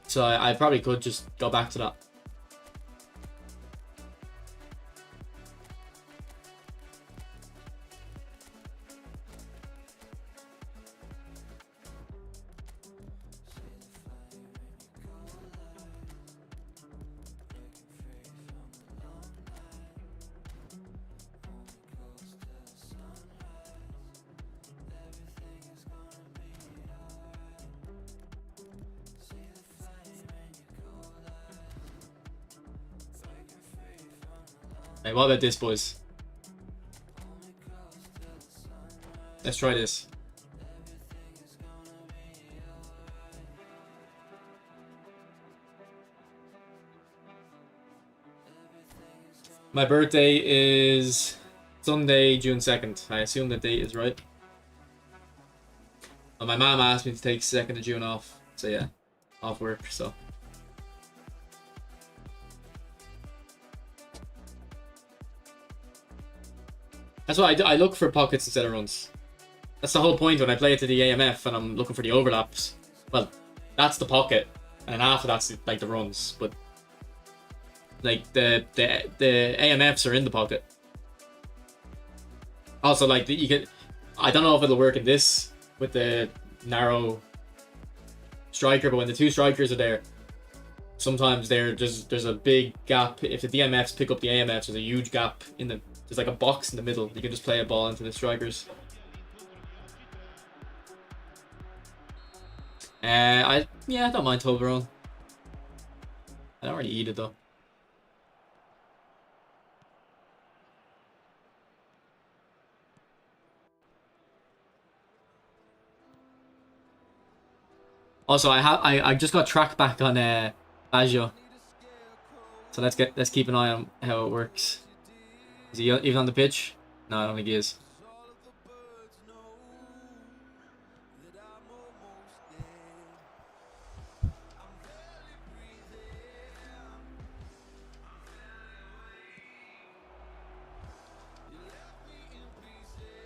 So I probably could just go back to that. Hey, what about this, boys? Let's try this. My birthday is Sunday, June 2nd. I assume the date is right. But my mom asked me to take 2nd of June off. So yeah, off work, so. That's why I look for pockets instead of runs. That's the whole point when I play it to the AMF and I'm looking for the overlaps. Well, that's the pocket, and after that's like the runs. But like the AMFs are in the pocket. Also, like you can, I don't know if it'll work in this with the narrow striker, but when the two strikers are there, sometimes there's a big gap. If the DMFs pick up the AMFs, there's a huge gap in the. There's like a box in the middle. You can just play a ball into the strikers. I don't mind Toblerone. I don't really eat it though. Also, I just got track back on Baggio. So let's keep an eye on how it works. Is he even on the pitch? No, I don't think he is.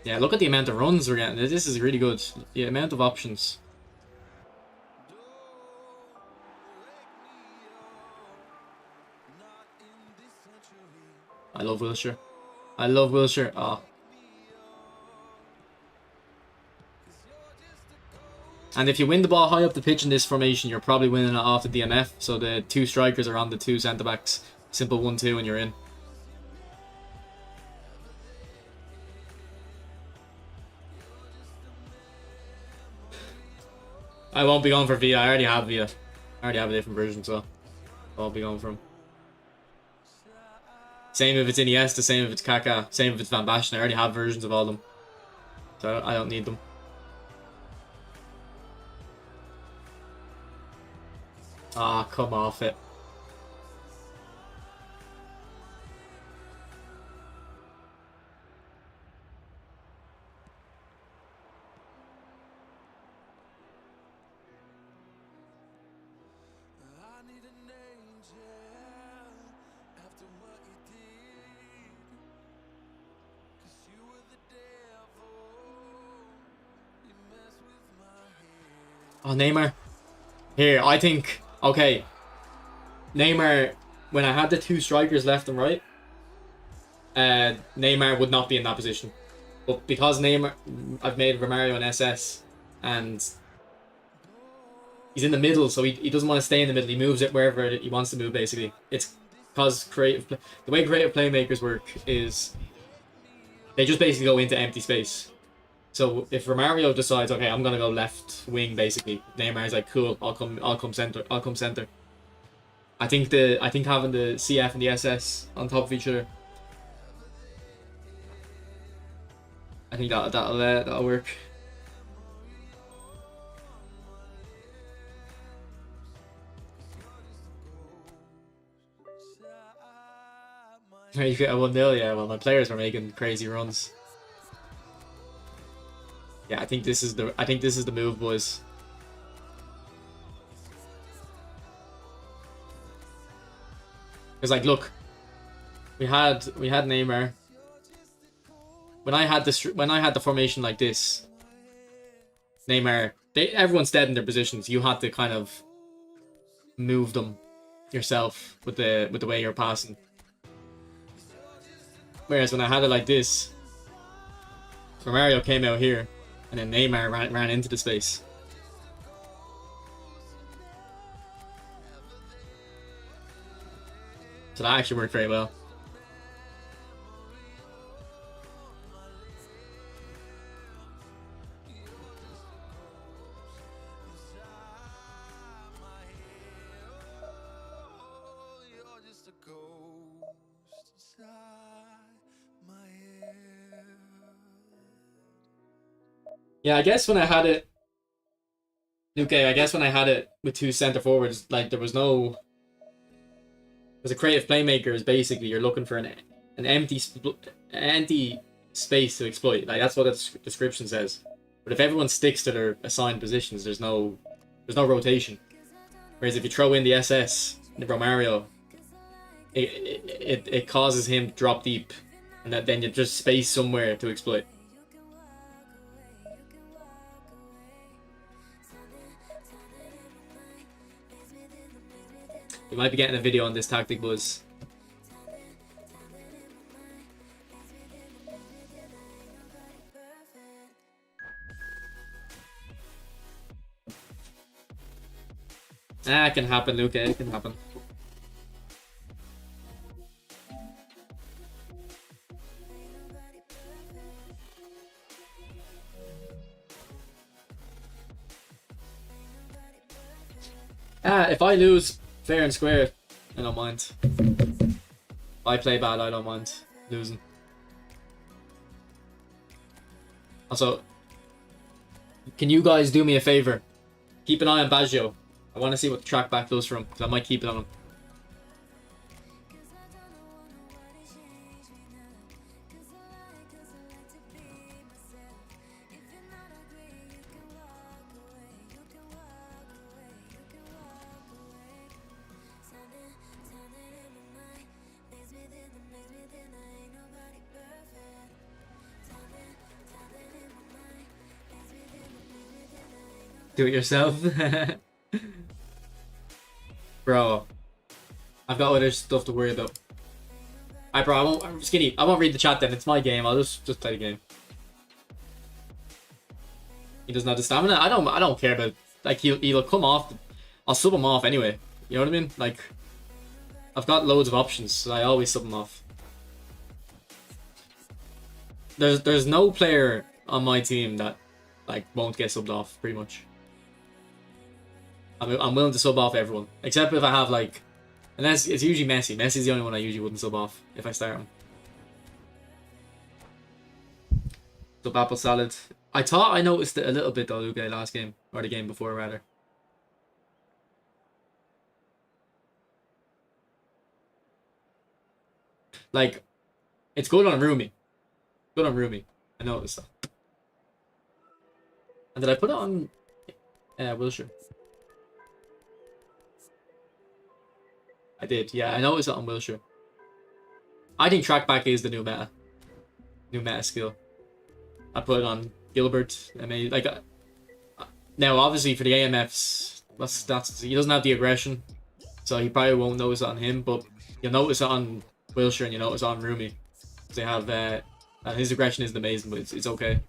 Yeah, look at the amount of runs we're getting. This is really good. The amount of options. I love Wilshere. I love Wilshere. Oh. And if you win the ball high up the pitch in this formation, you're probably winning it off the DMF. So the two strikers are on the two centre backs. Simple 1-2 and you're in. I won't be going for Villa. I already have Villa. I already have a different version, so I'll be going for him. Same if it's Iniesta, same if it's Kaká, same if it's Van Basten. I already have versions of all of them. So I don't need them. Ah, come off it. Oh, Neymar. Here, I think... Okay. Neymar, when I had the two strikers left and right, Neymar would not be in that position. But because Neymar... I've made Romario an SS, and he's in the middle, so he doesn't want to stay in the middle. He moves it wherever he wants to move, basically. It's because the way creative playmakers work is they just basically go into empty space. So if Romario decides, okay, I'm gonna go left wing, basically, Neymar's like, cool, I'll come center. I think having the CF and the SS on top of each other, I think that'll work. You get a 1-0, yeah. Well, my players were making crazy runs. Yeah, I think this is the move, boys. Because like, look, we had Neymar. When I had the formation like this, Neymar, everyone's dead in their positions. You had to kind of move them yourself with the way you're passing. Whereas when I had it like this, Romario came out here, and then Neymar ran into the space. So that actually worked very well. Yeah, I guess when I had it, okay, I guess when I had it with two centre forwards, like there was a creative playmaker is basically you're looking for an empty space to exploit. Like that's what the description says. But if everyone sticks to their assigned positions, there's no rotation. Whereas if you throw in the SS, the Romario, it causes him to drop deep, and then you just space somewhere to exploit. You might be getting a video on this tactic, boys. It can happen, Luca. It can happen. If I lose fair and square, I don't mind. If I play bad, I don't mind losing. Also, can you guys do me a favor? Keep an eye on Baggio. I want to see what the track back does for him, because I might keep it on him. Do it yourself. Bro, I've got other stuff to worry about. Alright, bro, I'm skinny. I won't read the chat then. It's my game. I'll just play the game. He doesn't have the stamina. I don't care about, like, he'll come off. I'll sub him off anyway. You know what I mean? Like, I've got loads of options, so I always sub him off. There's no player on my team that, like, won't get subbed off, pretty much. I'm willing to sub off everyone, except if I have, like, unless it's usually Messi. Messi's the only one I usually wouldn't sub off if I start him. Sub apple salad. I thought I noticed it a little bit though, Luke, last game, or the game before rather. Like, it's good on Rumi. Good on Rumi. I noticed that. And did I put it on Wilshere? I did, yeah, I noticed it on Wilshere. I think trackback is the new meta skill. I put it on Gilbert. I mean, like, now obviously for the AMFs, he doesn't have the aggression, so he probably won't notice it on him. But you'll notice it on Wilshere and you notice it on Rumi. They have his aggression isn't amazing, but it's okay.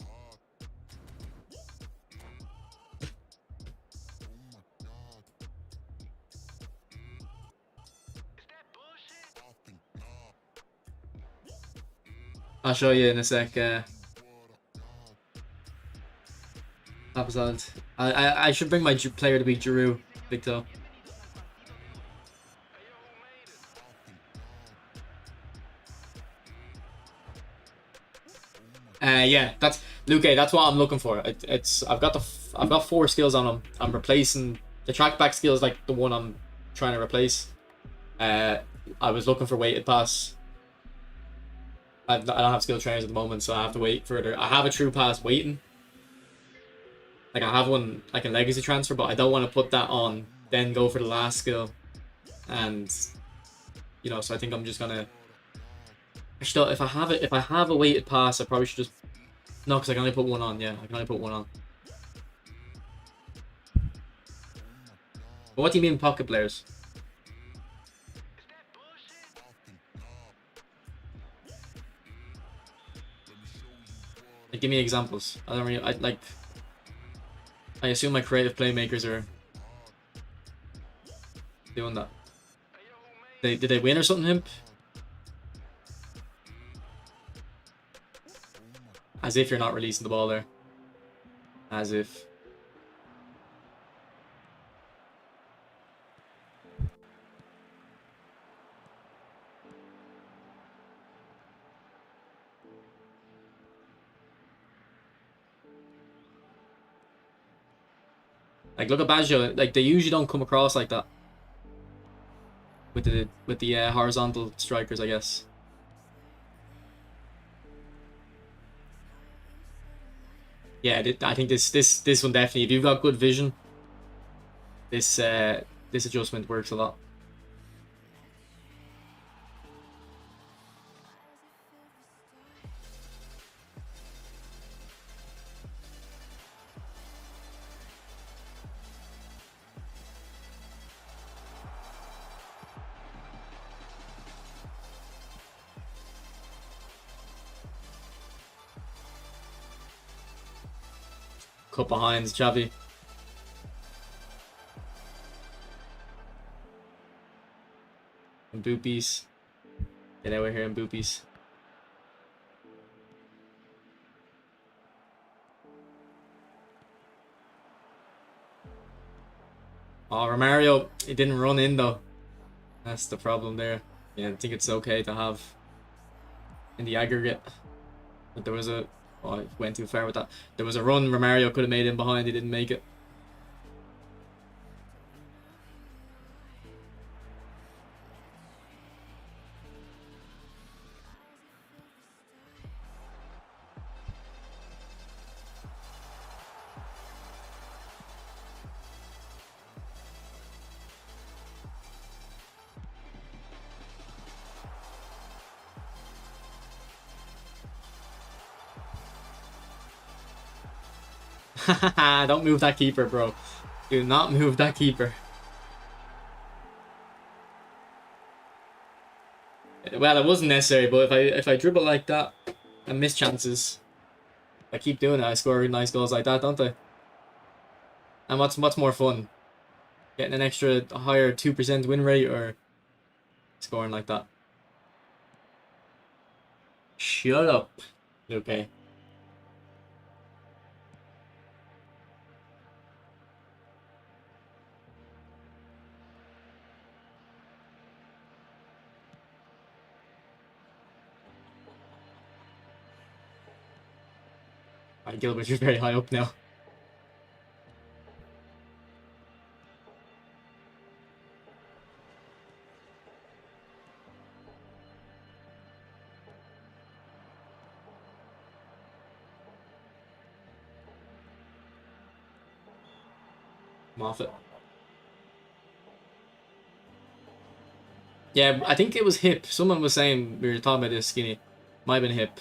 I'll show you in a sec. Episode. I should bring my player to be Giroud, big toe. Yeah, that's Luke. That's what I'm looking for. I've got 4 skills on him. I'm replacing the trackback skill is like the one I'm trying to replace. I was looking for weighted pass. I don't have skill trainers at the moment, so I have to wait further. I have a true pass waiting. Like, I have one like a legacy transfer, but I don't want to put that on, then go for the last skill. And, you know, so I think I'm just gonna... Actually, if I have a weighted pass, I probably should just... No, because I can only put one on, yeah. I can only put one on. But what do you mean pocket players? Like, give me examples. I don't really... I assume my creative playmakers are doing that. Did they win or something, Himp? As if you're not releasing the ball there. As if. Like, look at Baggio. Like, they usually don't come across like that. With the horizontal strikers, I guess. Yeah, I think this one definitely. If you've got good vision, this adjustment works a lot. Cut behind Xavi. And boopies. Get out of here and boopies. Oh, Romario, he didn't run in though. That's the problem there. Yeah, I think it's okay to have in the aggregate. But there was a... Oh, I went too far with that. There was a run Romario could have made in behind. He didn't make it. Don't move that keeper, bro. Do not move that keeper. Well, it wasn't necessary, but if I dribble like that and miss chances, I keep doing it. I score nice goals like that, don't I? And what's more fun? Getting an extra higher 2% win rate or scoring like that? Shut up. Okay. Gilbert, you're very high up now. Moffat. Yeah, I think it was hip. Someone was saying, we were talking about this skinny. Might have been hip.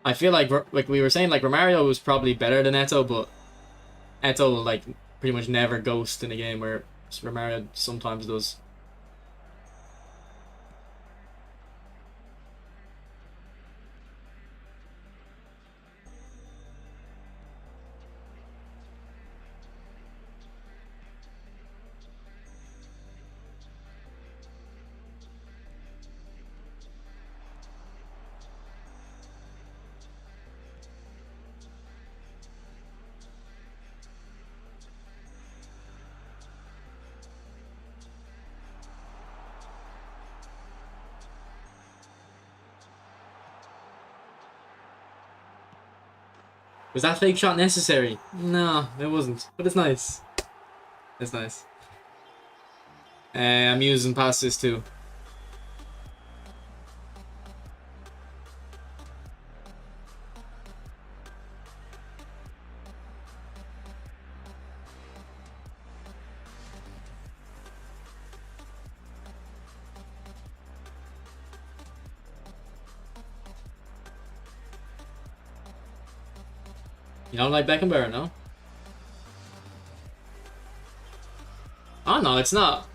I feel like we were saying, like, Romario was probably better than Eto, but Eto, like, pretty much never ghosts in a game, where Romario sometimes does. Was that fake shot necessary? No, it wasn't. But it's nice. It's nice. I'm using passes too. You don't like Beckenbauer, no? Oh no, it's not.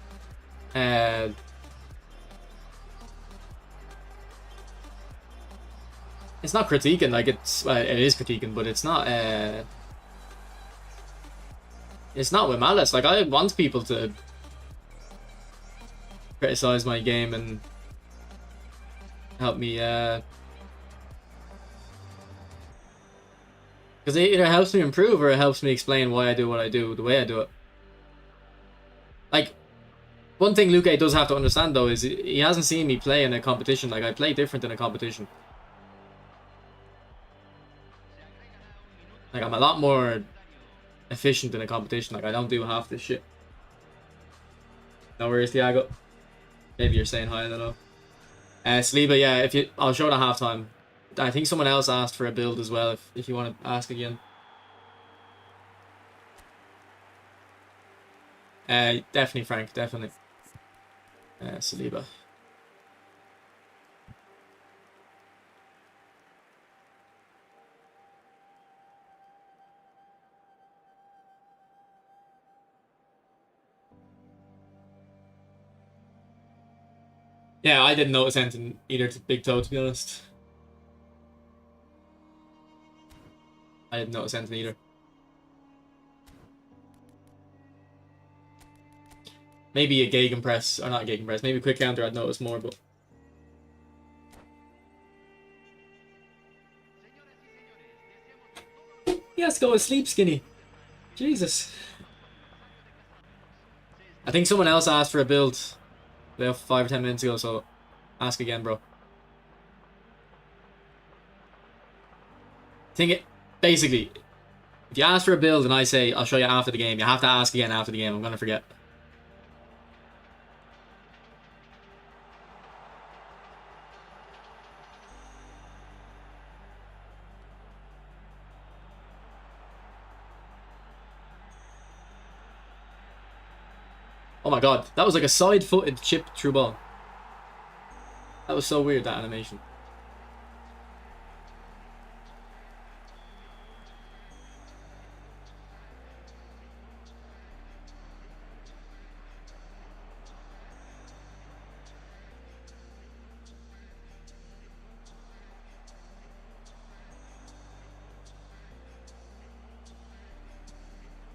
It's not critiquing. Like it is critiquing, but it's not. It's not with malice. Like I want people to criticize my game and help me. Because it either helps me improve or it helps me explain why I do what I do, the way I do it. Like, one thing Luque does have to understand, though, is he hasn't seen me play in a competition. Like, I play different in a competition. Like, I'm a lot more efficient in a competition. Like, I don't do half this shit. No worries, Thiago. Maybe you're saying hi, I don't know. Saliba, yeah, I'll show the halftime I think someone else asked for a build as well, if you want to ask again. Definitely, Frank, definitely. Saliba. Yeah, I didn't notice anything either to Big Toe, to be honest. I didn't notice anything either. Maybe a Gegenpress, or not a Gegenpress, maybe quick counter I'd notice more, but... He has to go to sleep, Skinny. Jesus. I think someone else asked for a build about 5 or 10 minutes ago, so ask again, bro. Basically, if you ask for a build and I say I'll show you after the game, you have to ask again after the game. I'm gonna forget. Oh my god, that was like a side-footed chip through ball. That was so weird, that animation.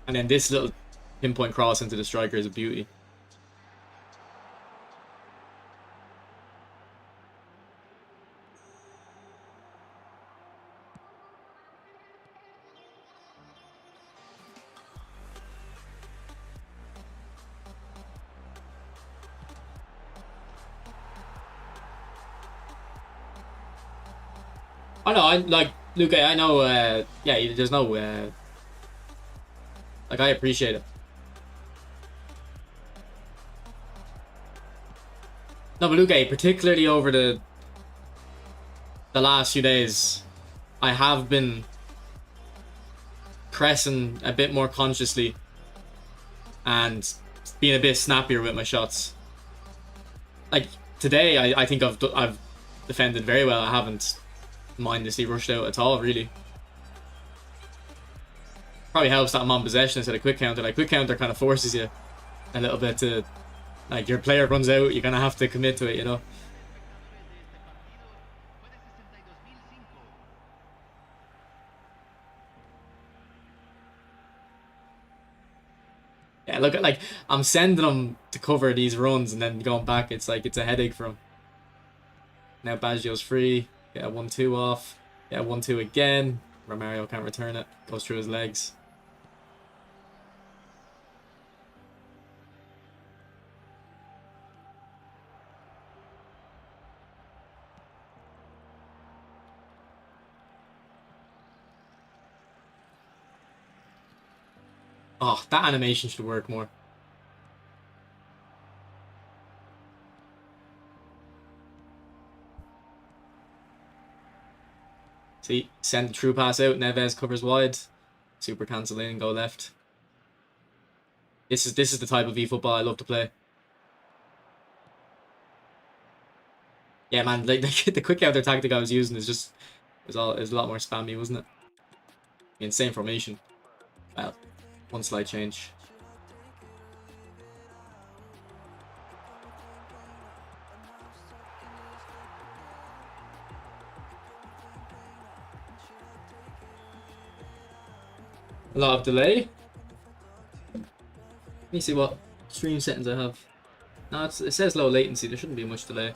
And then this little pinpoint cross into the striker is a beauty. I know, like, Luke, I know, yeah, there's no, like, I appreciate it. No, but Luke, particularly over the last few days, I have been pressing a bit more consciously and being a bit snappier with my shots. Like, today, I think I've defended very well. I haven't mindlessly rushed out at all, really. Probably helps that I'm on possession instead of quick counter. Like, quick counter kind of forces you a little bit to, like, your player runs out, you're gonna have to commit to it, you know? Yeah, look at, like, I'm sending him to cover these runs and then going back, it's like, it's a headache for him. Now Baggio's free, get a 1-2 off, get a 1-2 again. Romario can't return it, goes through his legs. Oh, that animation should work more. See, send the true pass out, Neves covers wide. Super cancel in, go left. This is the type of eFootball I love to play. Yeah, man, like the quick counter tactic I was using is a lot more spammy, wasn't it? Insane formation. Well, one slight change. A lot of delay. Let me see what stream settings I have. No, it says low latency. There shouldn't be much delay.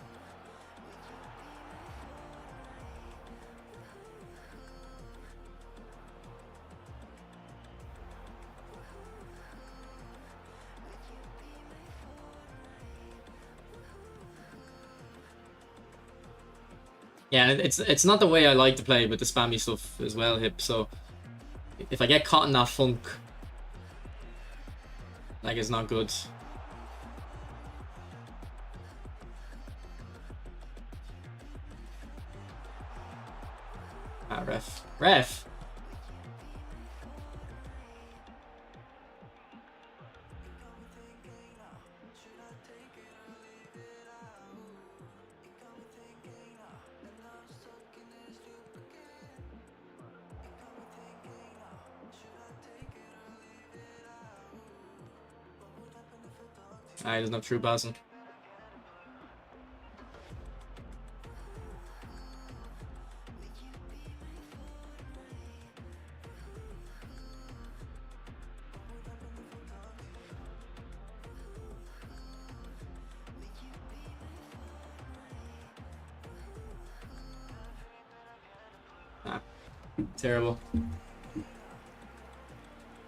Yeah, it's not the way I like to play with the spammy stuff as well, Hip. So if I get caught in that funk, like, it's not good. Ah, ref. Ref! Ah, he doesn't have true passing. Ah, terrible.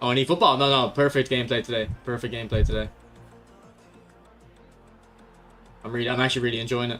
Oh, I need football. No, perfect gameplay today. Perfect gameplay today. I'm actually really enjoying it.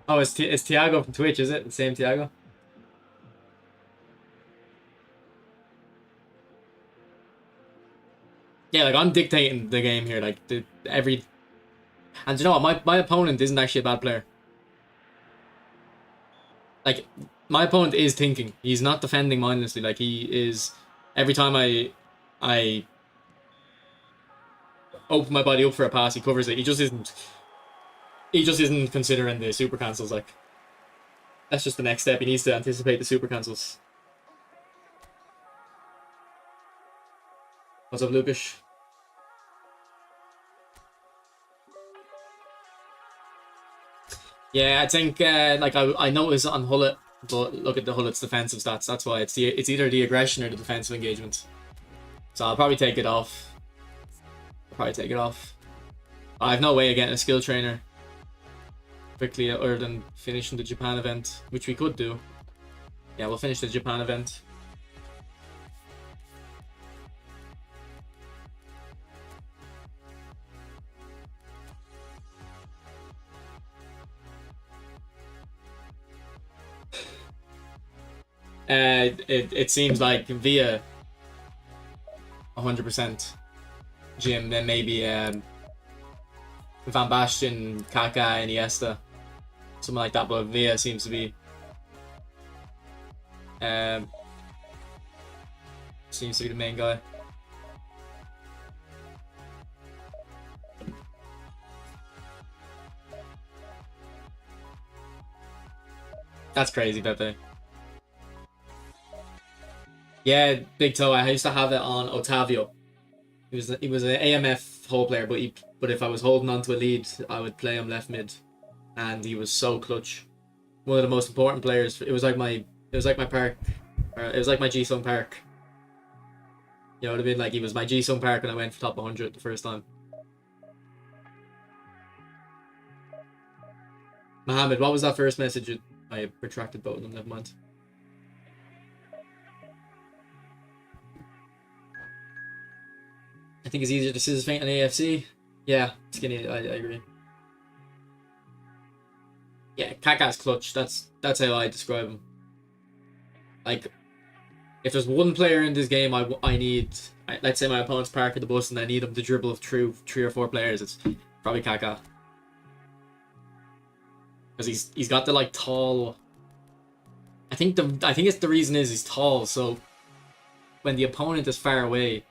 Oh, it's Thiago from Twitch, is it? The same Thiago? Yeah, like I'm dictating the game here. Like every, and you know what? My opponent isn't actually a bad player. Like my opponent is thinking. He's not defending mindlessly. Like he is. Every time I open my body up for a pass, he covers it. He just isn't. He just isn't considering the super cancels. Like that's just the next step. He needs to anticipate the super cancels. What's up, Lucas? Yeah, I think like I noticed on Hullet, but look at the Hullet's defensive stats. That's why it's either the aggression or the defensive engagement. So I'll probably take it off. I have no way of getting a skill trainer quickly other than finishing the Japan event, which we could do. Yeah, we'll finish the Japan event. It seems like via 100% Jim, then maybe Van Basten, Kaká, Iniesta, something like that. But Villa seems to be the main guy. That's crazy, Pepe. Yeah, Big Toe. I used to have it on Otavio. He was an AMF whole player, but if I was holding on to a lead, I would play him left mid, and he was so clutch. One of the most important players. It was like my Park, or it was like my Jisung Park. You know what I mean? Like he was my Jisung Park, and I went for top 100 the first time. Mohammed, what was that first message? I retracted both of them. Never mind. I think it's easier to scissors feint on AFC. Yeah, skinny. I agree. Yeah, Kaká's clutch. That's how I describe him. Like, if there's one player in this game I need, let's say my opponent's parking the bus and I need him to dribble through 3 or 4 players, it's probably Kaká. Because he's got the like tall. I think it's the reason is he's tall, so when the opponent is far away,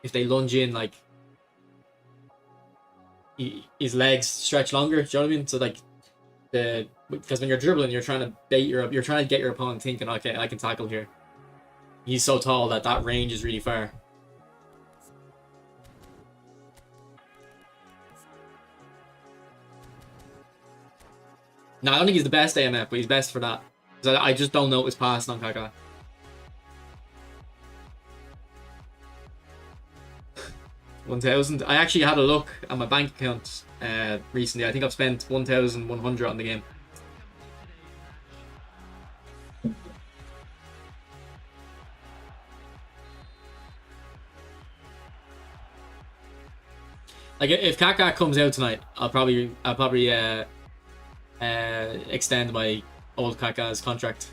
if they lunge in, like his legs stretch longer. Do you know what I mean? So like because when you're dribbling, you're trying to get your opponent thinking, okay, I can tackle here. He's so tall that range is really far. No, I don't think he's the best AMF, but he's best for that. Because I just don't know his passing on Kaká. 1,000. I actually had a look at my bank account recently. I think I've spent 1,100 on the game. Like if Kaká comes out tonight, I'll probably extend my old Kaká's contract.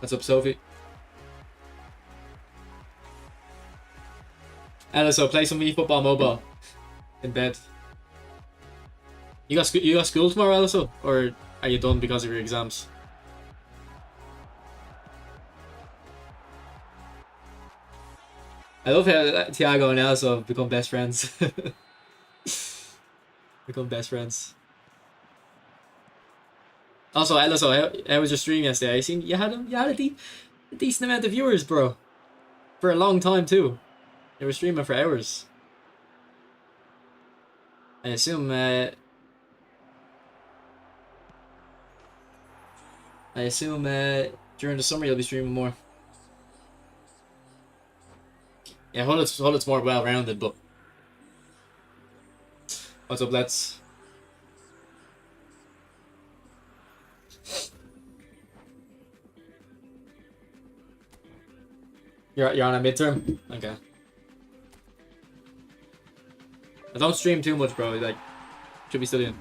What's up, Sophie? Ella, so play some eFootball Mobile in bed. You got school tomorrow, Elsa, or are you done because of your exams? I love how Thiago and Elsa have become best friends. Become best friends. Also, Elsa, how was your stream yesterday? I seen you had a decent amount of viewers, bro, for a long time too. You were streaming for hours. I assume. During the summer you'll be streaming more. Yeah, Hullet's more well-rounded, but what's up, let's. You're on a midterm? Okay. I don't stream too much, bro. Like, should be studying.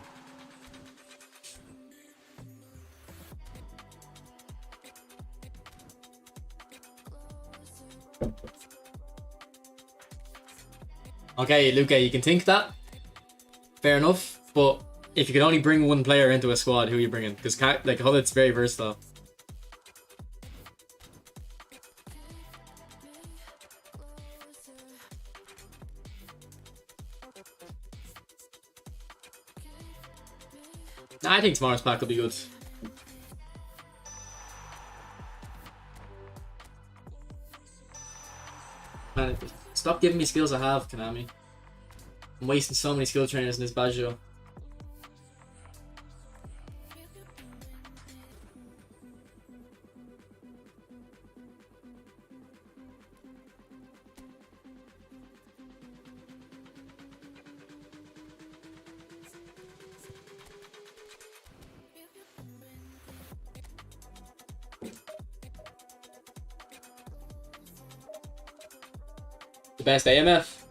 Okay, Luca, you can think that. Fair enough, but if you could only bring one player into a squad, who are you bringing? Because like Hullet's very versatile. I think tomorrow's pack will be good. Man, stop giving me skills I have, Konami. I'm wasting so many skill trainers in this Baggio. The best AMF?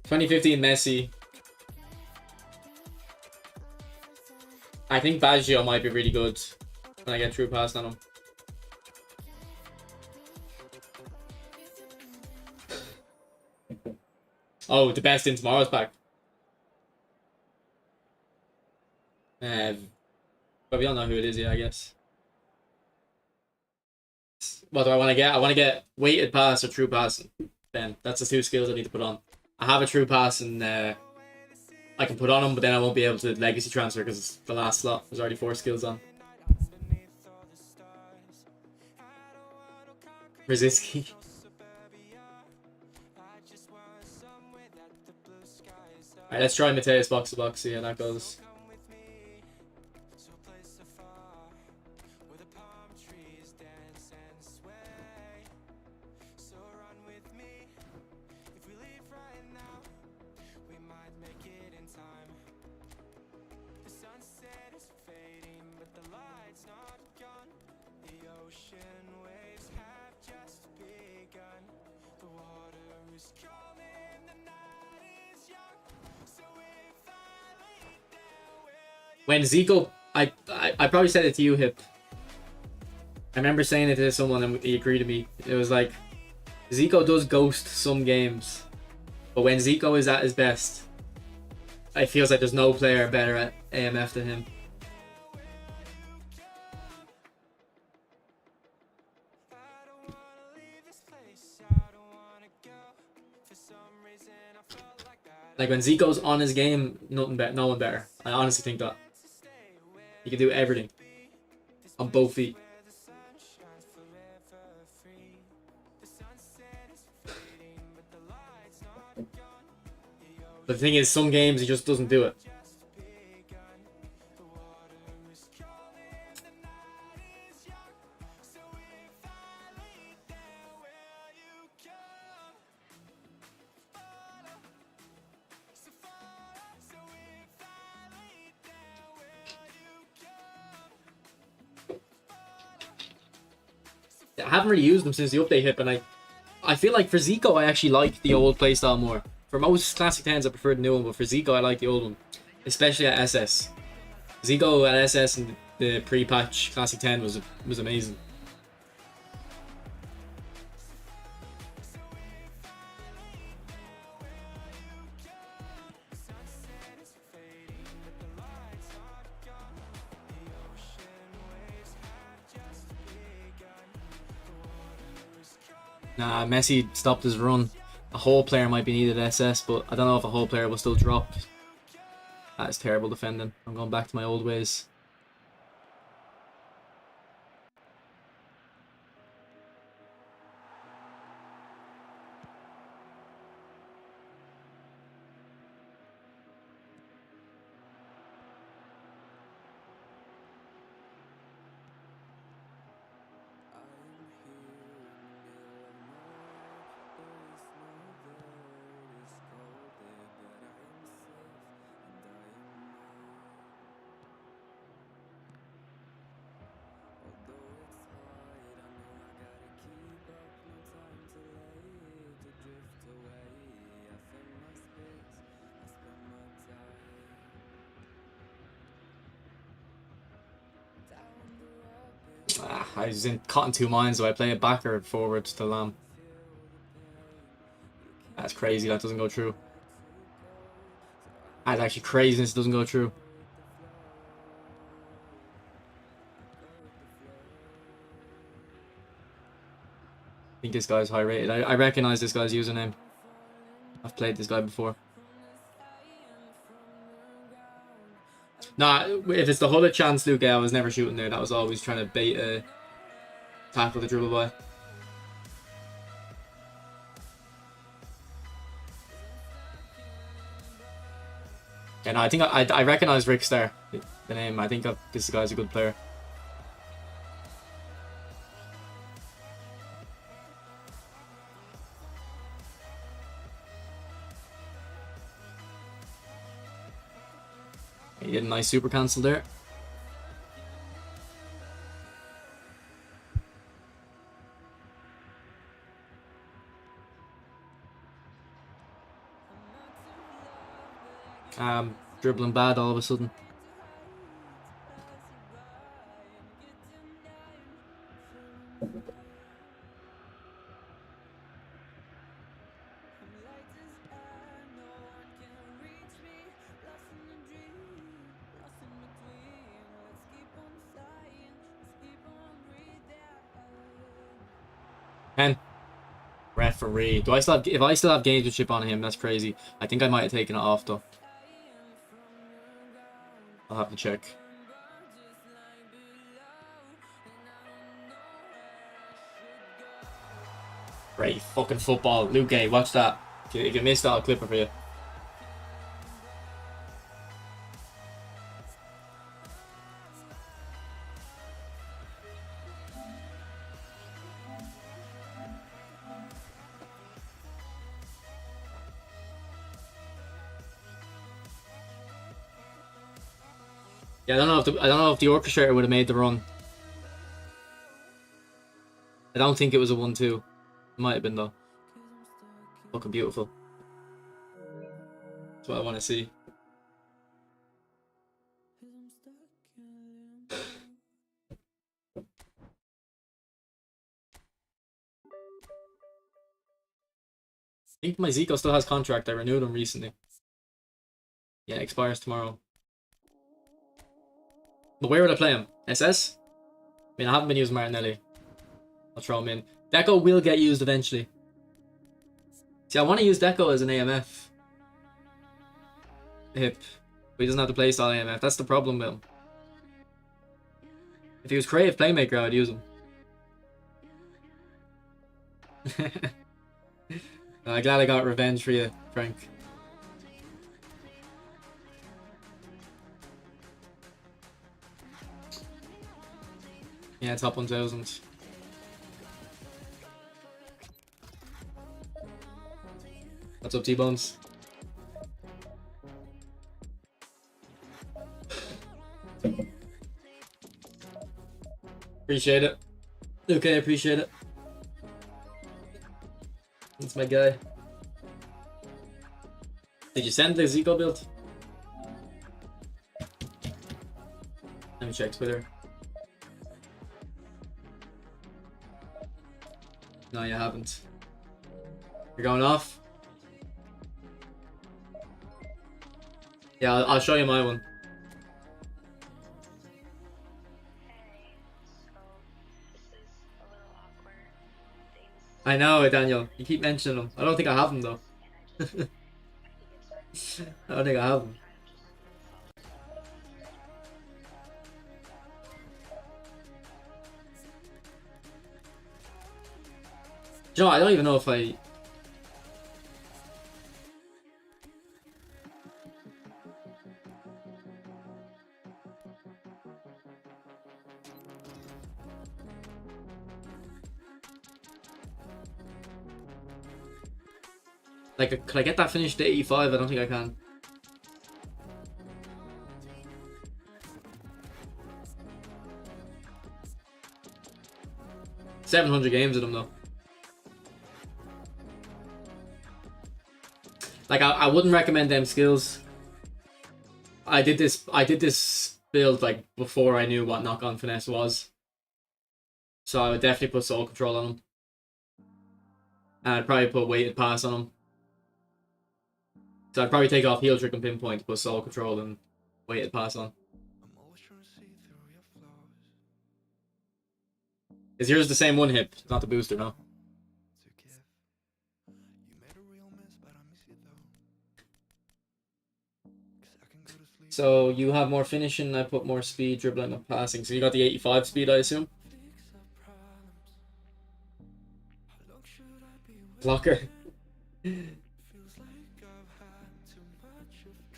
(2015) Messi. I think Baggio might be really good when I get through past on him. Oh, the best in tomorrow's pack. But we don't know who it is yet, I guess. What do I want to get? I want to get weighted pass or true passing. Then that's the two skills I need to put on. I have a true pass and I can put on him, but then I won't be able to legacy transfer because the last slot there's already 4 skills on. Brzezinski. Alright, let's try Mateus box to box, see how that goes. When Zico, I probably said it to you, Hip. I remember saying it to someone and he agreed to me. It was like, Zico does ghost some games, but when Zico is at his best, it feels like there's no player better at AMF than him. Like when Zico's on his game, no one better. I honestly think that. He can do everything on both feet. But the thing is, some games he just doesn't do it. I haven't really used them since the update hit, and I feel like for Zico, I actually like the old playstyle more. For most Classic 10s, I prefer the new one, but for Zico, I like the old one. Especially at SS. Zico at SS and the pre-patch Classic 10 was amazing. Nah, Messi stopped his run. A whole player might be needed SS, but I don't know if a whole player will still drop. That is terrible defending. I'm going back to my old ways. I was caught in two minds. Do I play it back or forward to Lam? That's crazy. That doesn't go through. That's actually craziness. Doesn't go through. I think this guy's high rated. I recognize this guy's username. I've played this guy before. Nah, if it's the Hullet chance, Luke, I was never shooting there. That was always trying to bait a tackle the dribble by. Yeah, no, I think I recognize Rick Star, the name. I think this guy's a good player. He did a nice super cancel there. Dribbling bad all of a sudden. Pen. Referee. Do I still have, if I still have gamesmanship on him, that's crazy. I think I might have taken it off though. I'll have to check. Great fucking football. Luke, watch that. If you missed that, I'll clip it for you. Yeah, I don't know if the orchestrator would have made the run. I don't think it was a 1-2. It might have been though. Fucking beautiful. That's what I want to see. I think my Zico still has contract. I renewed him recently. Yeah, it expires tomorrow. But where would I play him? SS? I mean, I haven't been using Martinelli. I'll throw him in. Deco will get used eventually. See, I want to use Deco as an AMF. Hip. But he doesn't have the playstyle AMF. That's the problem with him. If he was creative playmaker, I'd use him. I'm glad I got revenge for you, Frank. Yeah, top 1000. What's up, T-Bones? Appreciate it. Okay, appreciate it. my guy. Did you send the Zico build? Let me check Twitter. No, you haven't. You're going off? Yeah, I'll show you my one. I know, Daniel. You keep mentioning them. I don't think I have them though. I don't think I have them. You know, I don't even know if I... Like, can I get that finished to 85? I don't think I can. $700 games of them though. Like, I wouldn't recommend them skills. I did this build like before I knew what knock-on finesse was. So I would definitely put soul control on him. And I'd probably put weighted pass on him. So I'd probably take off heal trick and pinpoint, put soul control and weighted pass on. Is yours the same one hip, not the booster, no? So you have more finishing, I put more speed, dribbling and passing. So you got the 85 speed, I assume? Blocker.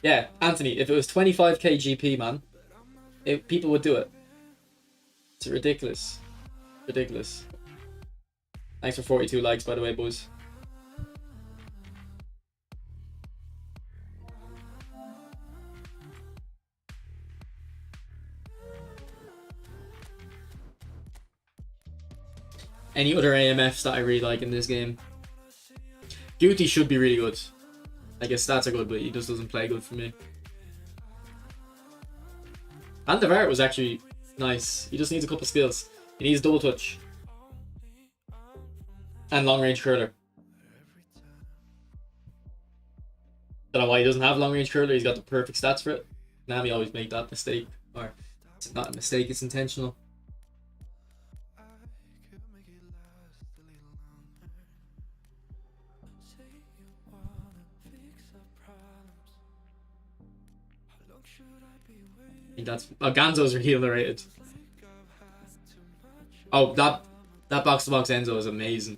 Yeah, Anthony, if it was 25k GP, man, people would do it. It's ridiculous. Ridiculous. Thanks for 42 likes, by the way, boys. Any other AMFs that I really like in this game? Guti should be really good. Like his stats are good, but he just doesn't play good for me. And the Vart was actually nice. He just needs a couple skills. He needs double touch. And long range curler. Don't know why he doesn't have long range curler. He's got the perfect stats for it. Nami always make that mistake. Or it's not a mistake, it's intentional. I think that's... Oh, Ganzo's are healer rated. Oh, that box-to-box Enzo is amazing.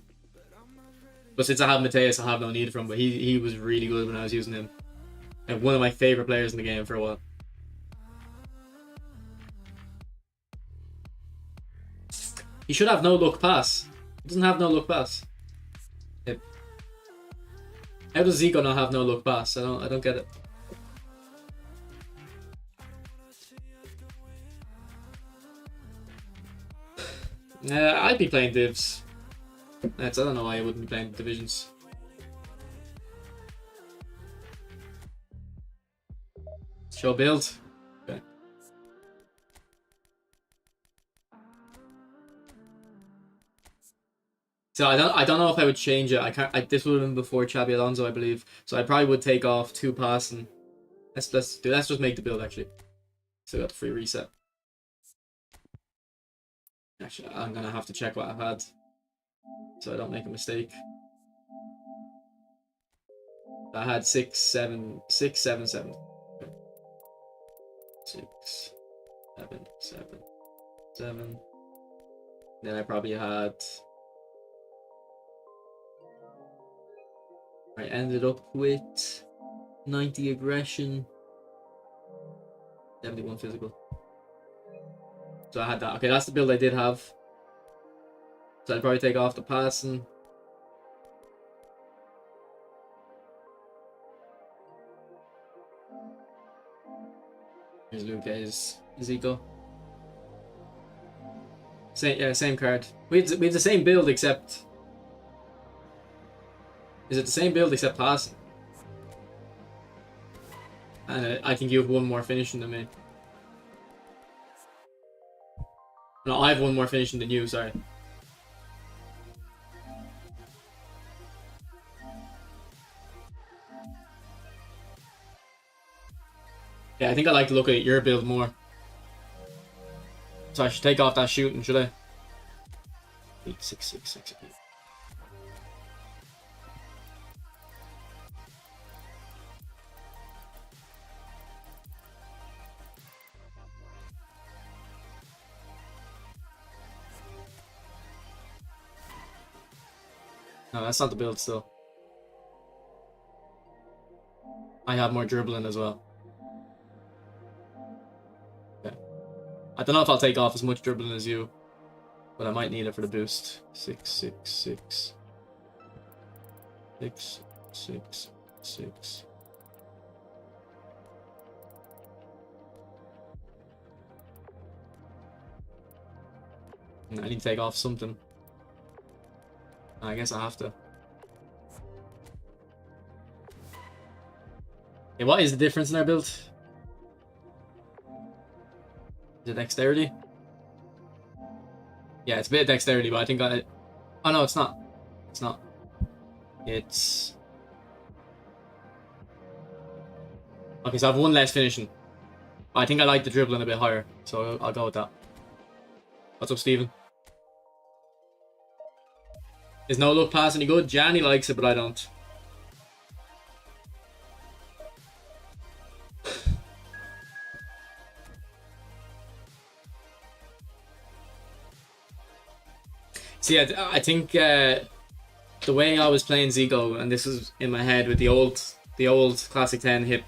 But since I have Mateus, I have no need for him. But he was really good when I was using him. And one of my favorite players in the game for a while. He should have no look pass. He doesn't have no look pass. How does Zico not have no look pass? I don't get it. I'd be playing divs. I don't know why I wouldn't be playing divisions. Show build. Okay. So I don't know if I would change it. This would have been before Xabi Alonso, I believe. So I probably would take off 2 pass and let's just make the build actually. So got the free reset. Actually, I'm gonna have to check what I've had so I don't make a mistake. I had 6, 7, 6, 7, 7. Okay. 6, 7, 7, 7. Then I probably had... I ended up with 90 aggression, 71 physical. So I had that. Okay, that's the build I did have. So I'd probably take off the passing. Here's Luke's Zico. Same card. We have the same build except Is it the same build except passing? And I think you have one more finishing than me. No, I have one more finishing than you, sorry. Yeah, I think I like to look at your build more. So I should take off that shooting, should I? 8, 6, 6, 6, 8. No, that's not the build still. I have more dribbling as well. Okay. I don't know if I'll take off as much dribbling as you, but I might need it for the boost. 6, 6, 6. 6, 6, 6. I need to take off something. I guess I have to. Yeah, what is the difference in our build? Is it dexterity? Yeah, it's a bit of dexterity, but I think I... Oh no, it's not. It's not. It's... Okay, so I have one less finishing. I think I like the dribbling a bit higher, so I'll go with that. What's up, Steven? Is no look pass any good? Gianni likes it, but I don't. See, I think the way I was playing Zico, and this was in my head with the old Classic 10 hip,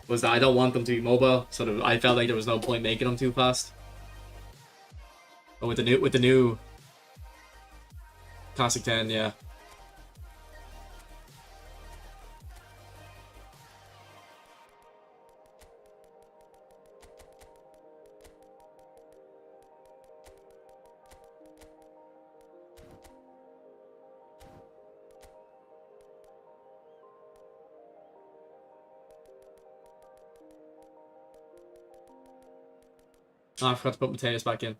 was that I don't want them to be mobile. Sort of, I felt like there was no point making them too fast. But with the new Classic 10, yeah. Oh, I forgot to put Mateus back in.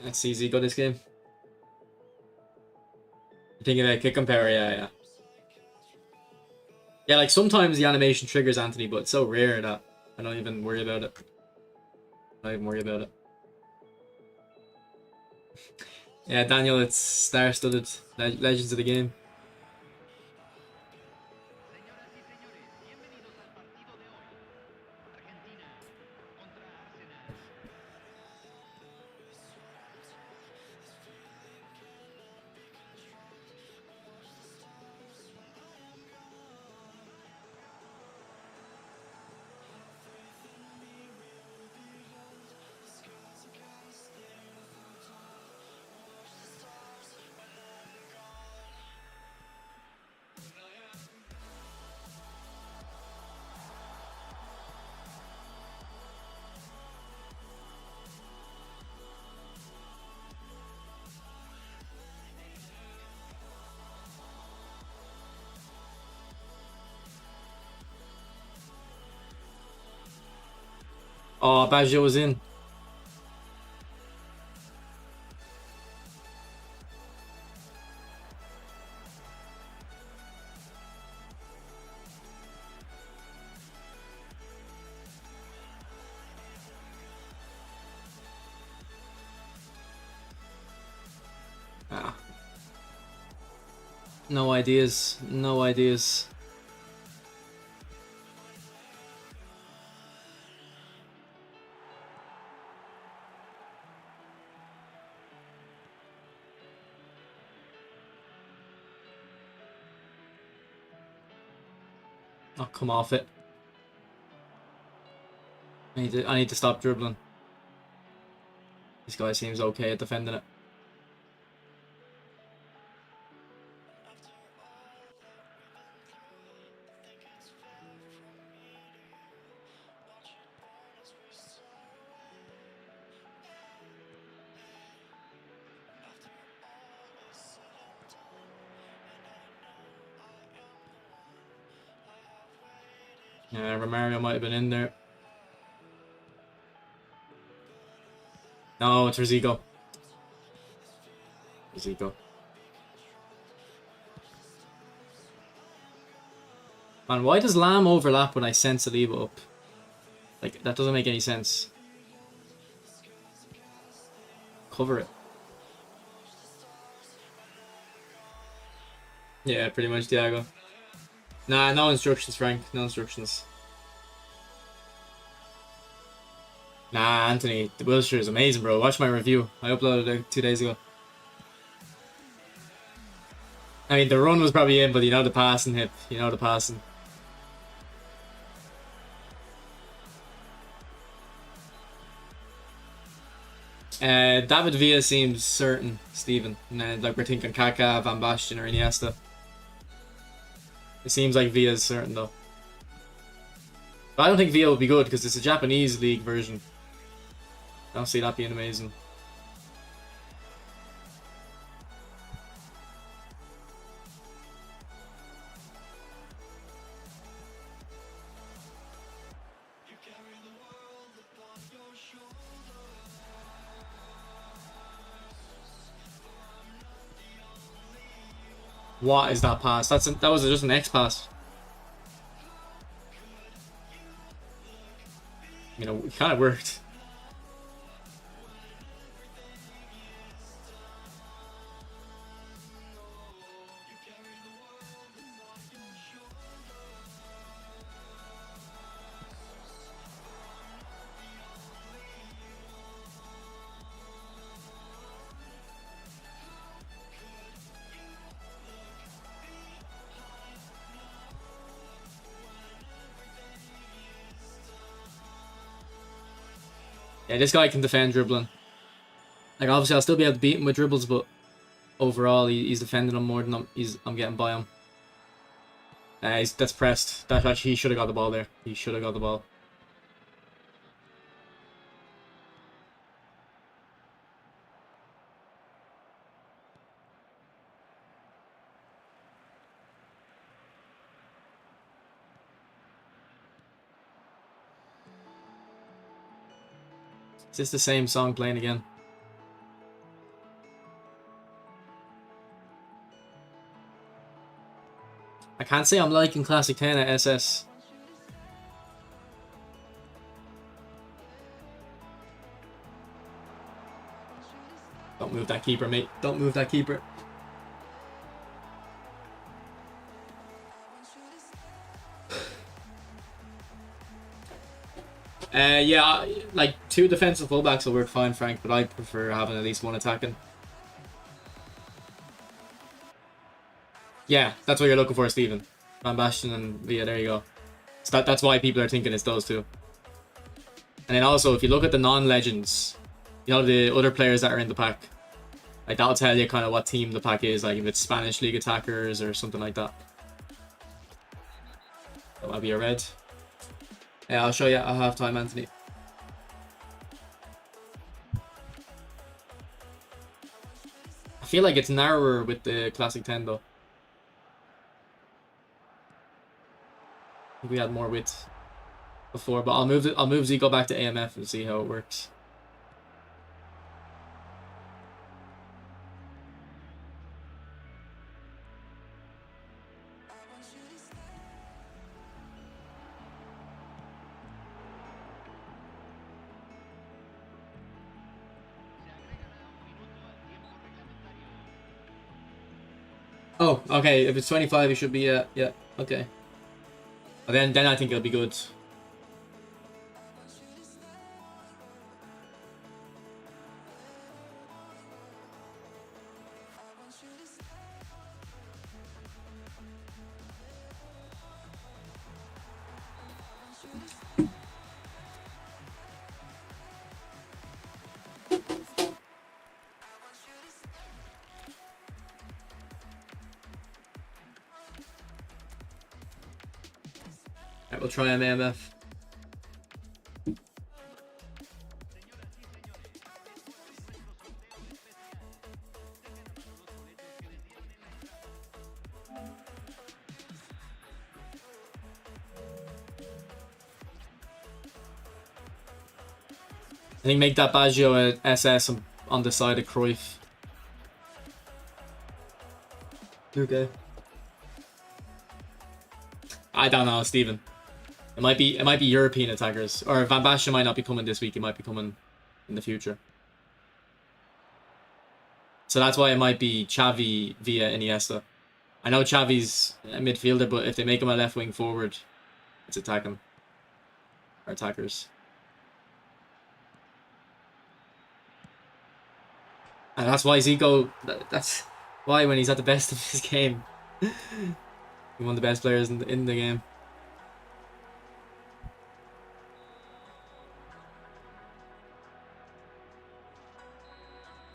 Let's see Zico this game. You're thinking about kick compare, yeah. Yeah, like sometimes the animation triggers Anthony, but it's so rare that I don't even worry about it. I don't even worry about it. Yeah, Daniel, it's star-studded. Legends of the game. Oh, Baggio was in. Ah. No ideas. No ideas. Oh, come off it. I need to stop dribbling. This guy seems okay at defending it. Yeah, Romario might have been in there. No, it's Rizico. Rizico. Man, why does Lamb overlap when I send Saliba up? Like, that doesn't make any sense. Cover it. Yeah, pretty much Thiago. Nah, no instructions, Frank. No instructions. Nah, Anthony, the Wilshire is amazing, bro. Watch my review. I uploaded it 2 days ago. I mean, the run was probably in, but you know the passing hip. You know the passing. David Villa seems certain, Stephen. Like we're thinking Kaká, Van Basten, or Iniesta. It seems like Villa's certain though. But I don't think Villa will be good because it's a Japanese league version. I don't see that being amazing. What is that pass? That was just an X pass. You know, it kind of worked. Yeah, this guy can defend dribbling. Like, obviously, I'll still be able to beat him with dribbles, but overall, he's defending him more than I'm getting by him. That's pressed. That actually, he should have got the ball there. He should have got the ball. Is this the same song playing again? I can't say I'm liking Classic 10 at SS. Don't move that keeper, mate. Don't move that keeper. Yeah, like 2 defensive fullbacks will work fine, Frank, but I prefer having at least 1 attacking. Yeah, that's what you're looking for, Stephen. Van Basten and Villa, there you go. So that's why people are thinking it's those 2. And then also, if you look at the non-legends, you know, the other players that are in the pack, like that'll tell you kind of what team the pack is, like if it's Spanish League attackers or something like that. That might be a red. Yeah, I'll show you at halftime, Anthony. I feel like it's narrower with the Classic 10 though. I think we had more width before, but I'll move Zico back to AMF and see how it works. Oh, okay. If it's 25, it should be yeah. Okay. But then I think it'll be good. Alright, we'll try MMF. I think make that Baggio a SS on the side of Cruyff. Okay. I don't know, Stephen. It might be European attackers, or Van Basten might not be coming this week. He might be coming in the future. So that's why it might be Xavi via Iniesta. I know Xavi's a midfielder, but if they make him a left wing forward, it's attacking. Or attackers. And that's why Zico. That's why when he's at the best of his game, he's one of the best players in the game.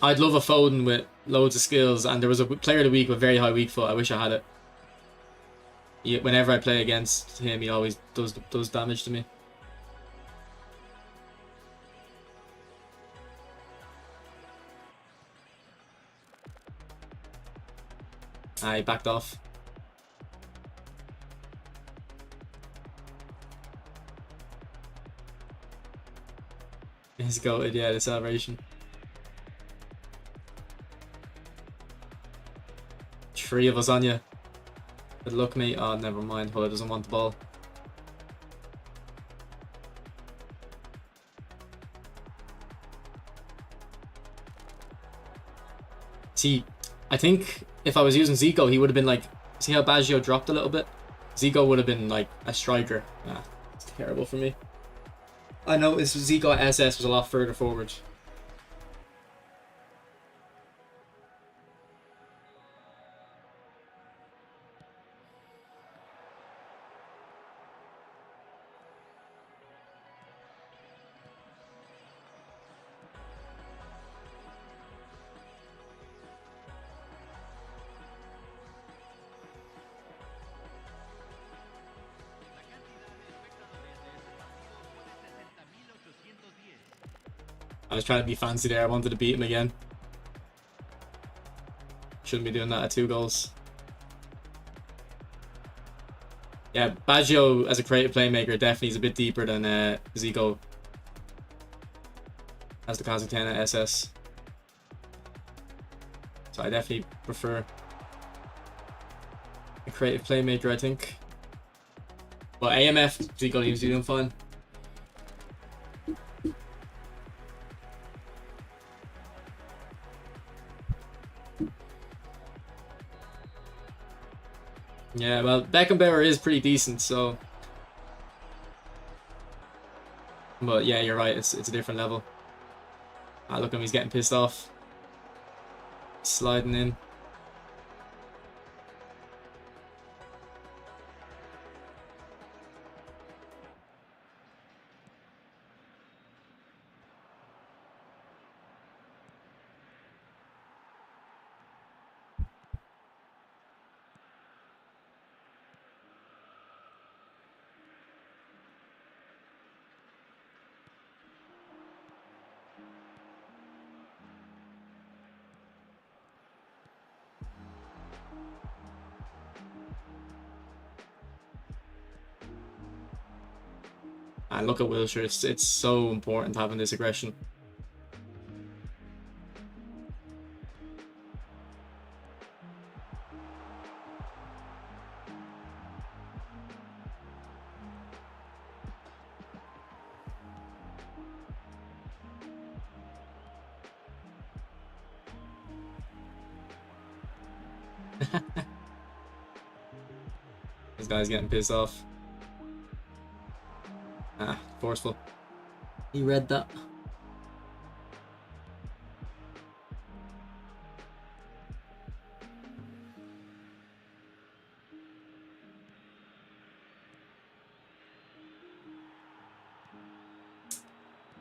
I'd love a Foden with loads of skills, and there was a player of the week with very high weak foot. I wish I had it. Whenever I play against him, he always does damage to me. I backed off. He's goated, yeah, the celebration. Three of us on you. Good luck, mate. Oh, never mind. Hulla doesn't want the ball. See, I think if I was using Zico, he would have been like... See how Baggio dropped a little bit? Zico would have been like a striker. Ah, it's terrible for me. I noticed Zico SS was a lot further forward. I was trying to be fancy there. I wanted to beat him again. Shouldn't be doing that at 2 goals. Yeah, Baggio as a creative playmaker definitely is a bit deeper than Zico as the Kazakhstan SS. So I definitely prefer a creative playmaker, I think. But AMF, Zico seems to be doing fine. Yeah, well, Beckenbauer is pretty decent, so... But yeah, you're right, it's a different level. Ah, look at him, he's getting pissed off. Sliding in. And look at Wilshere, it's so important having this aggression. This guy's getting pissed off. Ah, forceful. He read that.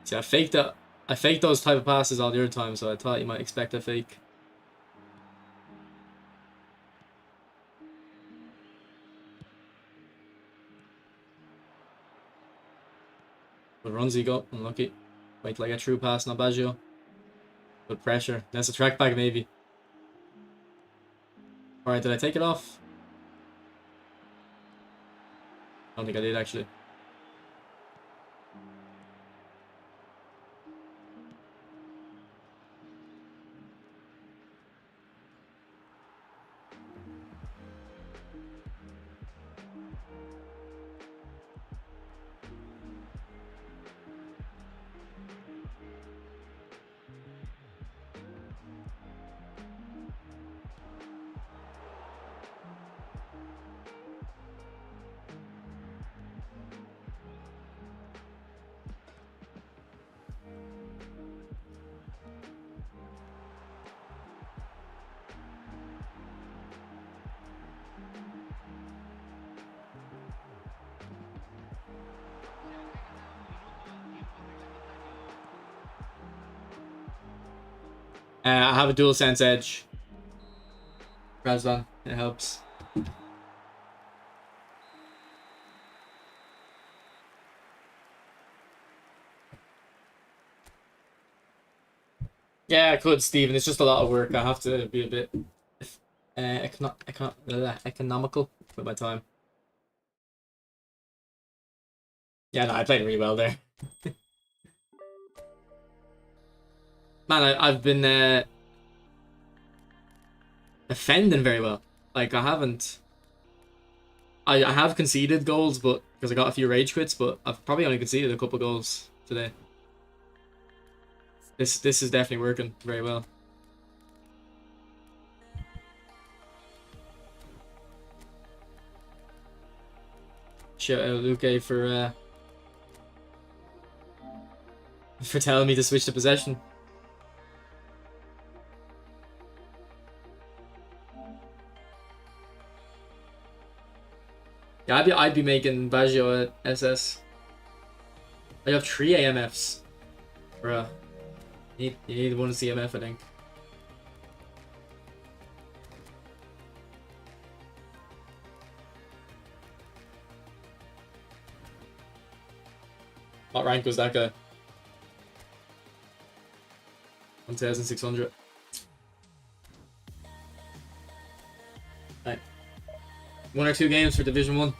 See, I faked that. I faked those type of passes all the other time, so I thought you might expect a fake. But runs he got, unlucky. Wait till I get through pass, not Baggio. Good pressure. That's a track back maybe. Alright, did I take it off? I don't think I did actually. I have a DualSense Edge. Razvan, it helps. Yeah, I could, Steven. It's just a lot of work. I have to be a bit economical with my time. Yeah, no, I played really well there. Man, I've been defending very well. Like, I haven't... I have conceded goals, but because I got a few rage quits, but I've probably only conceded a couple goals today. This is definitely working very well. Shout out Luque for telling me to switch to possession. Yeah, I'd be making Baggio at SS. I have 3 AMFs. Bruh. You need one CMF, I think. What rank was that guy? 1,600. Right. 1 or 2 games for Division 1.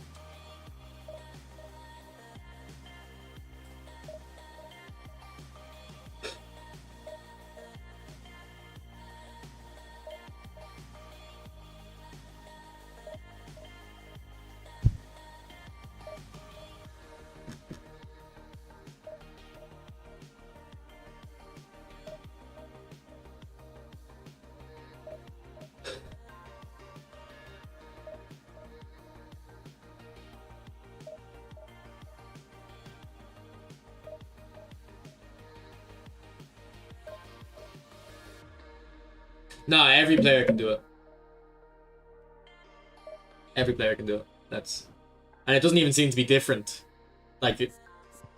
No, every player can do it. Every player can do it. And it doesn't even seem to be different. Like, you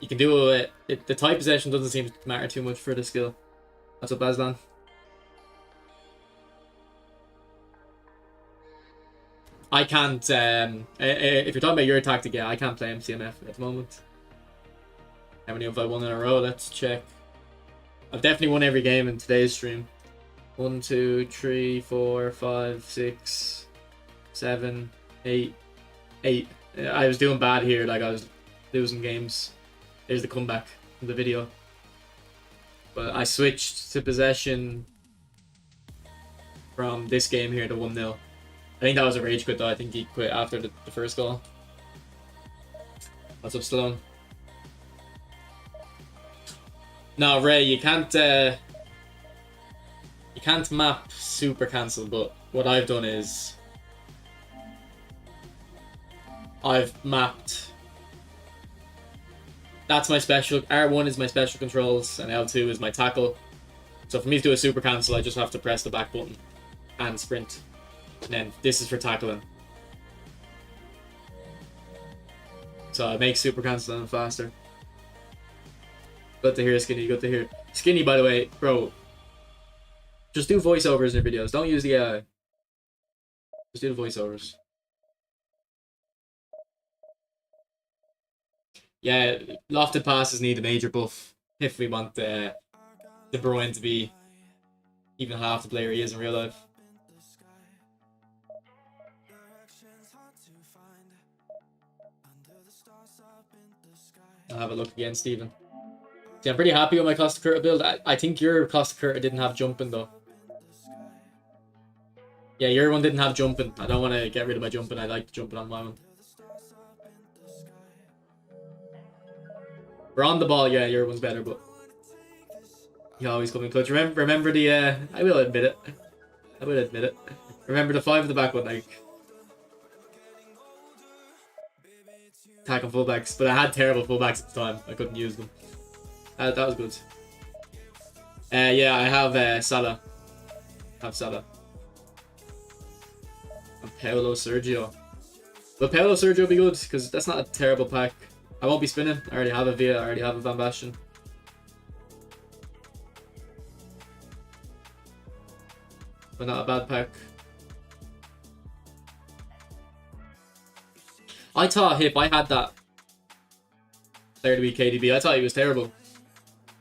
can do it. The tight possession doesn't seem to matter too much for the skill. That's what Bazlan. I can't. If you're talking about your tactic, yeah, I can't play MCMF at the moment. How many have I won in a row? Let's check. I've definitely won every game in today's stream. 1, 2, 3, 4, 5, 6, 7, 8. 8. I was doing bad here, like I was losing games. There's the comeback from the video. But I switched to possession from this game here to 1-0. I think that was a rage quit though. I think he quit after the first goal. What's up, Stallone? No, Ray, you can't map super cancel, but what I've done is I've mapped. That's my special. R1 is my special controls, and L2 is my tackle. So for me to do a super cancel, I just have to press the back button and sprint. And then this is for tackling. So it makes super canceling faster. Good to hear, Skinny. Good to hear. Skinny, by the way, bro. Just do voiceovers in your videos. Don't use the AI. Just do the voiceovers. Yeah, lofted passes need a major buff if we want De Bruyne to be even half the player he is in real life. I'll have a look again, Stephen. See, I'm pretty happy with my Costa Curta build. I think your Costa Curta didn't have jumping though. Yeah, your one didn't have jumping. I don't want to get rid of my jumping. I like jumping on my one. We're on the ball, yeah, your one's better, but you always come in clutch. Remember the I will admit it. I will admit it. Remember the 5 at the back one, like attacking fullbacks, but I had terrible fullbacks at the time. I couldn't use them. That was good. Yeah, I have Salah. Salah. And Paolo Sergio. Will Paolo Sergio be good? Because that's not a terrible pack. I won't be spinning. I already have a Villa. I already have a Van Basten. but not a bad pack. I thought if I had that player to be KDB, I thought he was terrible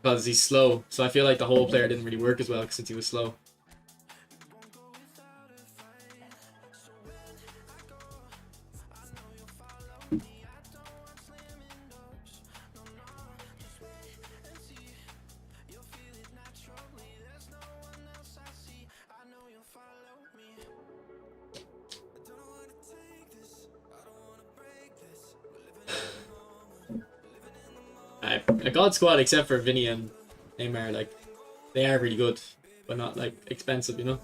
because he's slow. So I feel like the whole player didn't really work as well since he was slow. A god squad except for Vinny and Neymar, like they are really good, but not like expensive, you know.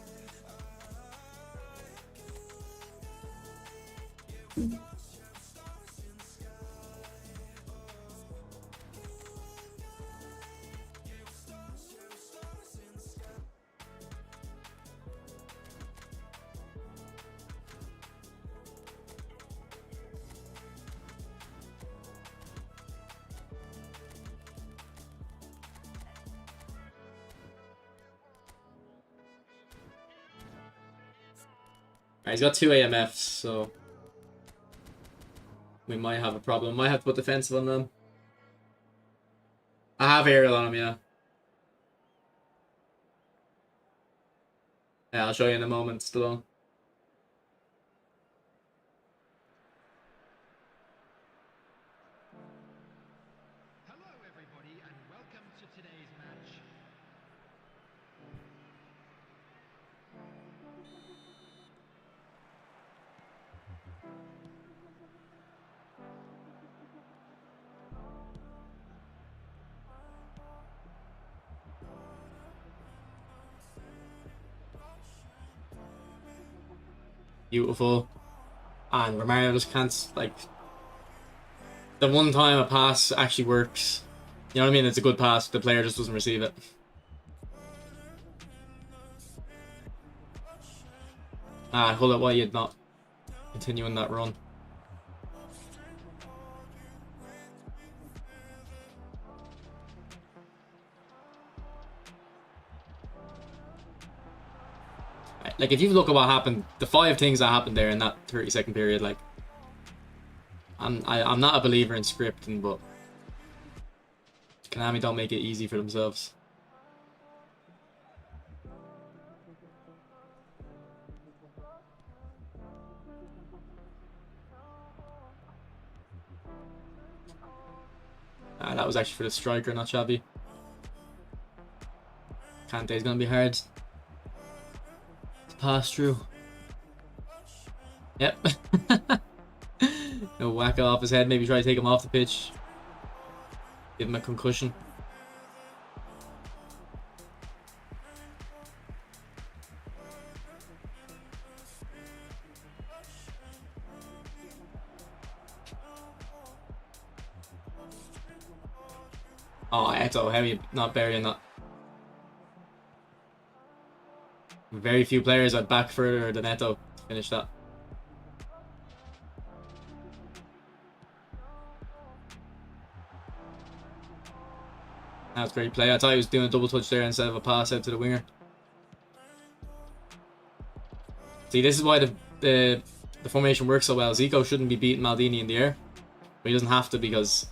He's got 2 AMFs, so we might have a problem. Might have to put defensive on them. I have aerial on him, yeah. Yeah, I'll show you in a moment, Stallone. Hello everybody and welcome to today's match. Beautiful. And Romario just can't, like, the one time a pass actually works. You know what I mean? It's a good pass, the player just doesn't receive it. Hold up, why you'd not continuing that run. Like, if you look at what happened, the 5 things that happened there in that 30-second period, like, I'm not a believer in scripting, but Konami don't make it easy for themselves. That was actually for the striker, not Xavi. Kante's gonna be hard to pass through. Yep. No, whack it off his head. Maybe try to take him off the pitch. Give him a concussion. Oh, Eto, how are you not burying that? Very few players are back further than Eto to finish that. That was great play. I thought he was doing a double touch there instead of a pass out to the winger. See, this is why the formation works so well. Zico shouldn't be beating Maldini in the air, but he doesn't have to because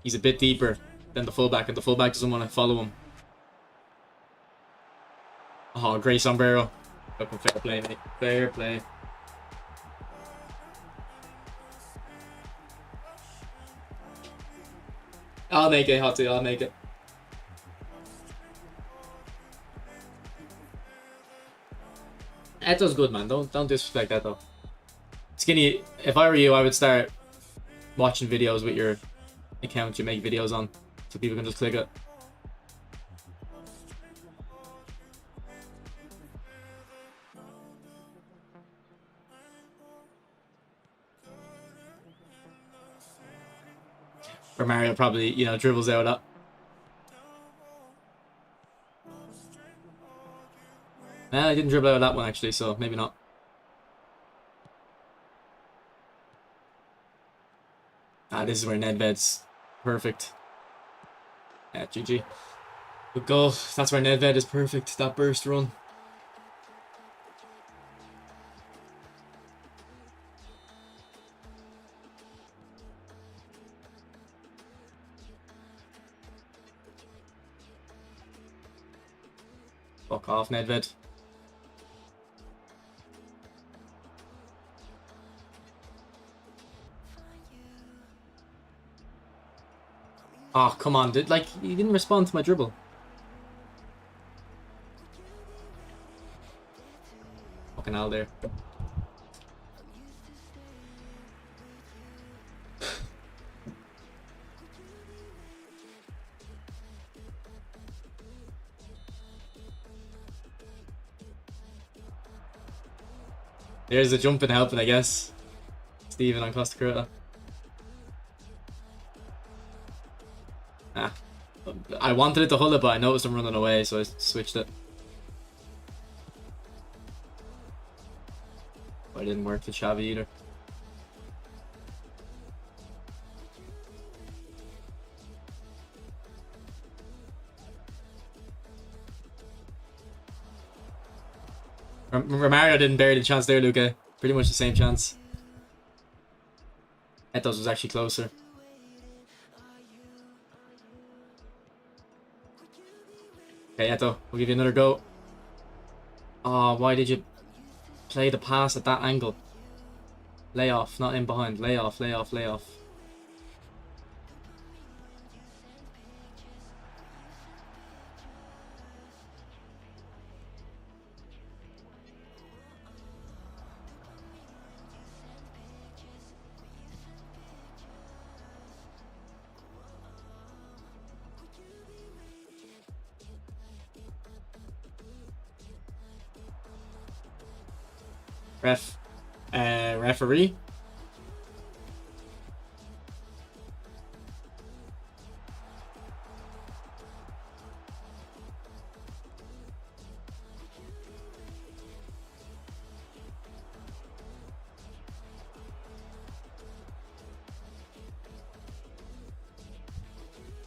he's a bit deeper than the fullback, and the fullback doesn't want to follow him. Oh, great sombrero. Fair play, mate. Fair play. I'll make it, Hotty. I'll make it. Eto's good, man. Don't disrespect Eto. Skinny, if I were you, I would start watching videos with your account you make videos on, so people can just click it. Or Mario probably, you know, dribbles out up. I didn't dribble out of that one actually, so maybe not. This is where Nedved's perfect. Yeah, GG. Good goal. That's where Nedved is perfect. That burst run. Fuck off, Nedved. Oh, come on, dude. Like, he didn't respond to my dribble. Fucking hell there. There's the jumping helping, I guess. Steven on Costa Curta. Ah. I wanted it to hull it, but I noticed him running away, so I switched it. But it didn't work for Xavi either. Romario didn't bury the chance there, Luca. Pretty much the same chance. Eto's was actually closer. Okay, Eto, we'll give you another go. Oh, why did you play the pass at that angle? Lay off, not in behind. Lay off, lay off, lay off. Referee.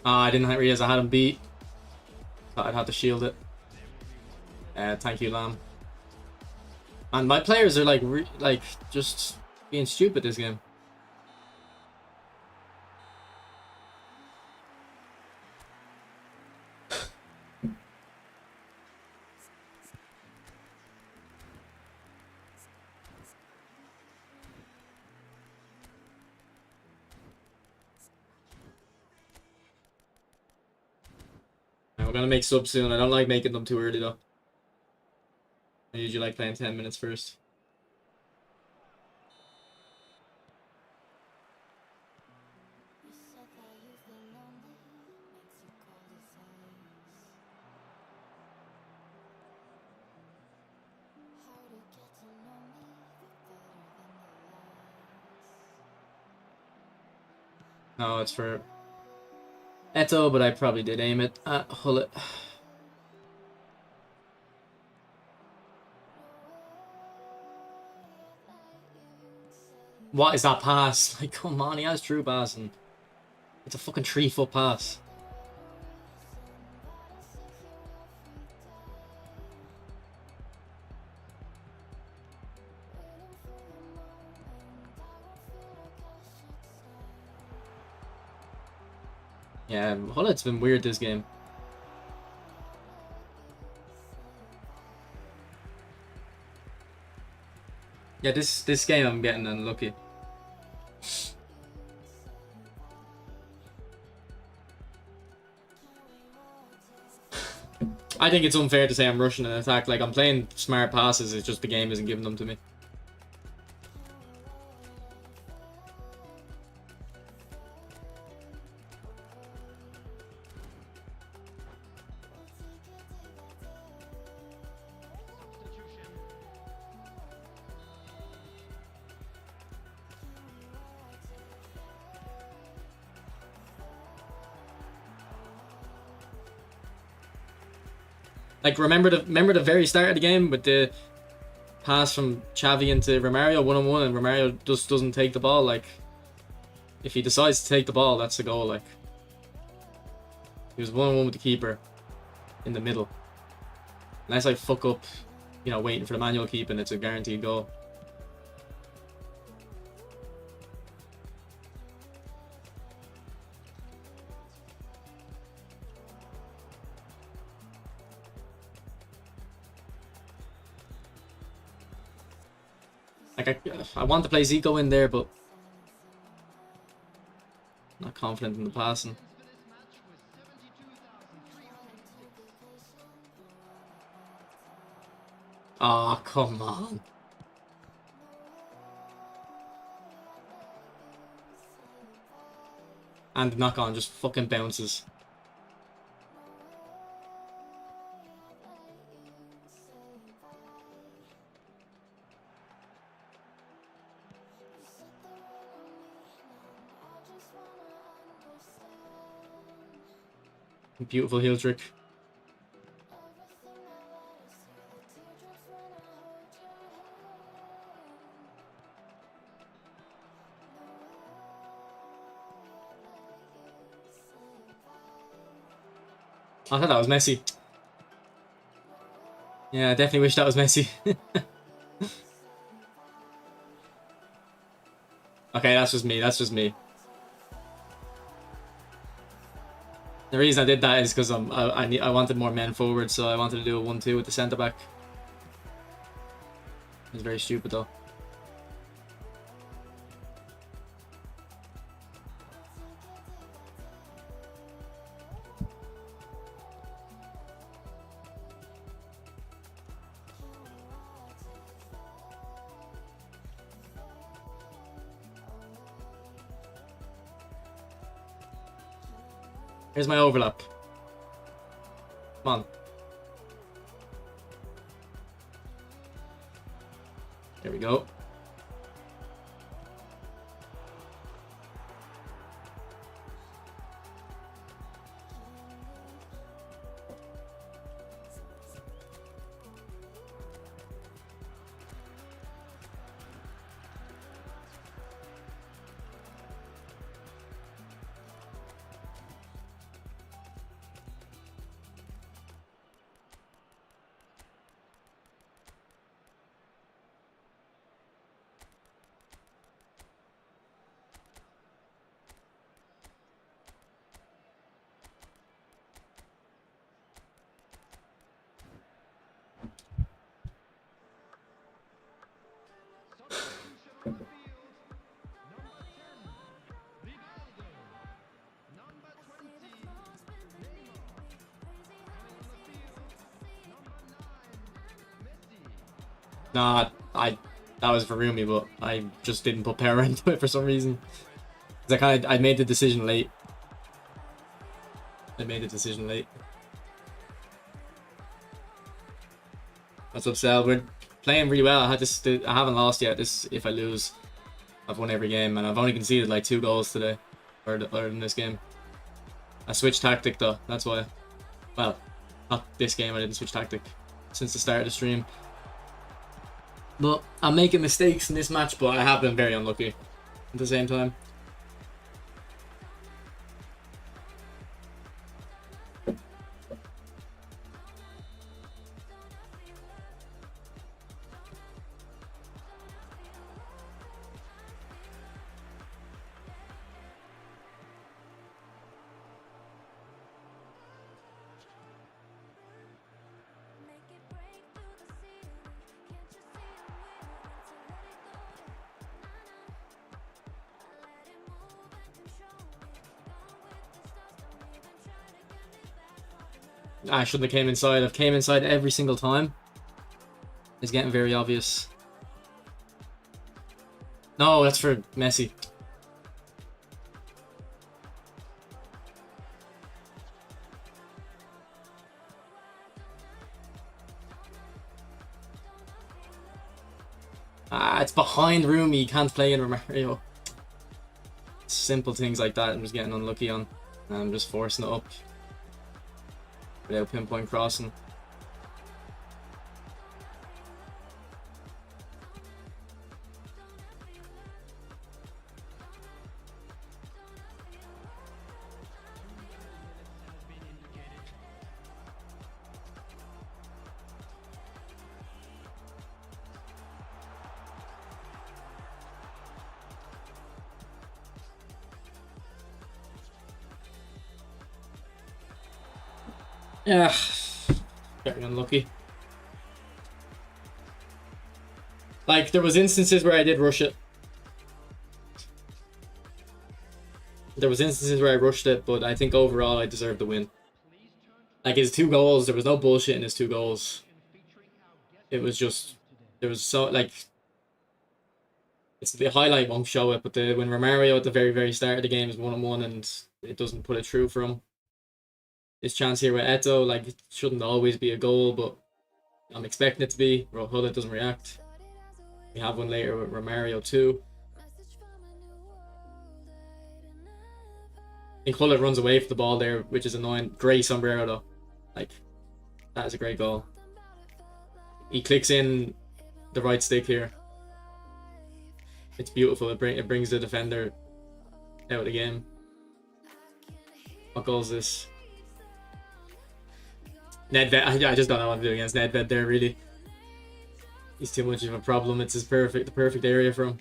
I didn't realize I had him beat. Thought I'd have to shield it. Thank you, Lamb. And my players are like, just being stupid this game. We're gonna make subs soon. I don't like making them too early though. I usually like playing 10 minutes first. No, it's for Eto, but I probably did aim it at Hullet. What is that pass? Like, come on, he has true passing. It's a fucking 3-foot pass. Yeah, Hullet's been weird this game. Yeah, this game I'm getting unlucky. I think it's unfair to say I'm rushing an attack. Like, I'm playing smart passes, it's just the game isn't giving them to me. Like, remember the very start of the game with the pass from Xavi into Romario 1-on-1, and Romario just doesn't take the ball. Like, if he decides to take the ball, that's a goal. Like, he was 1-on-1 with the keeper in the middle. Unless I fuck up, you know, waiting for the manual keeping, it's a guaranteed goal. Like, I want to play Zico in there, but not confident in the passing. For this match was 72,300. Oh, come on. And the knock on just fucking bounces. Beautiful heel trick. I thought that was Messi. Yeah, I definitely wish that was Messi. Okay, that's just me. That's just me. The reason I did that is because I wanted more men forward, so I wanted to do a 1-2 with the centre back. It was very stupid though. Here's my overlap. Come on. There we go. Substitution on the field. Number 10, Rivaldo. Number 20, Neymar. Coming on the field, number 9, Messi. Nah, that was for Rumi, but I just didn't put power into it for some reason. 'Cause I made the decision late. What's up, Sal? We're playing really well. I haven't lost yet. If I lose, I've won every game, and I've only conceded like 2 goals today, or in this game. I switched tactic though. That's why. Well, not this game. I didn't switch tactic since the start of the stream. But I'm making mistakes in this match, but I have been very unlucky at the same time. I shouldn't have came inside. I've came inside every single time. It's getting very obvious. No, that's for Messi. It's behind Rumi. He can't play in Romario. Simple things like that I'm just getting unlucky on. And I'm just forcing it up without pinpoint crossing. Yeah, very unlucky. Like, there was instances where I did rush it. There was instances where I rushed it, but I think overall I deserved the win. Like, his 2 goals, there was no bullshit in his 2 goals. It was just, there was so, like, it's the highlight won't show it, but when Romario at the very, very start of the game is 1-on-1 and it doesn't put it through for him. This chance here with Eto, like, it shouldn't always be a goal, but I'm expecting it to be. Hullet doesn't react. We have one later with Romario too. I think Hullet runs away from the ball there, which is annoying. Great sombrero though. Like, that is a great goal. He clicks in the right stick here. It's beautiful. It brings the defender out of the game. What goal is this? Nedved. I just don't know what to do against Nedved there, really. He's too much of a problem. It's the perfect area for him.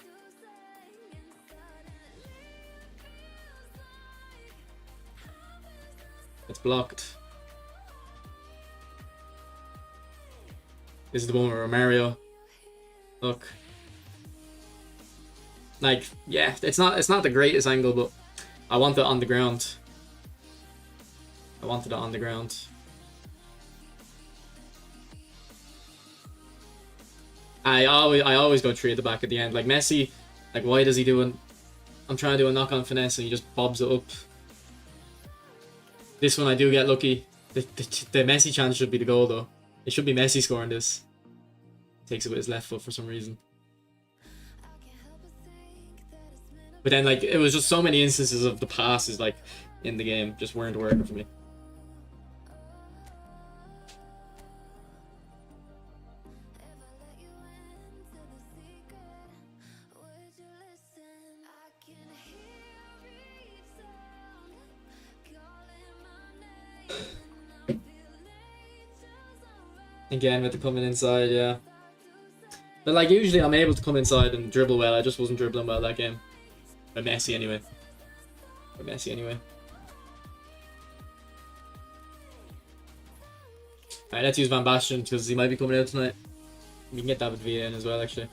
It's blocked. This is the one with Romario. Look. Like, yeah, it's not the greatest angle, but I want it on the ground. I wanted it on the ground. I always go 3 at the back at the end. Like Messi, like why does he do an? I'm trying to do a knock on finesse and he just bobs it up. This one I do get lucky. The Messi chance should be the goal though. It should be Messi scoring this. Takes it with his left foot for some reason. But then like it was just so many instances of the passes like in the game just weren't working for me. Again with the coming inside, yeah. But like usually I'm able to come inside and dribble well. I just wasn't dribbling well that game. By Messi anyway. Alright, let's use Van Basten because he might be coming out tonight. We can get David Villa in as well actually.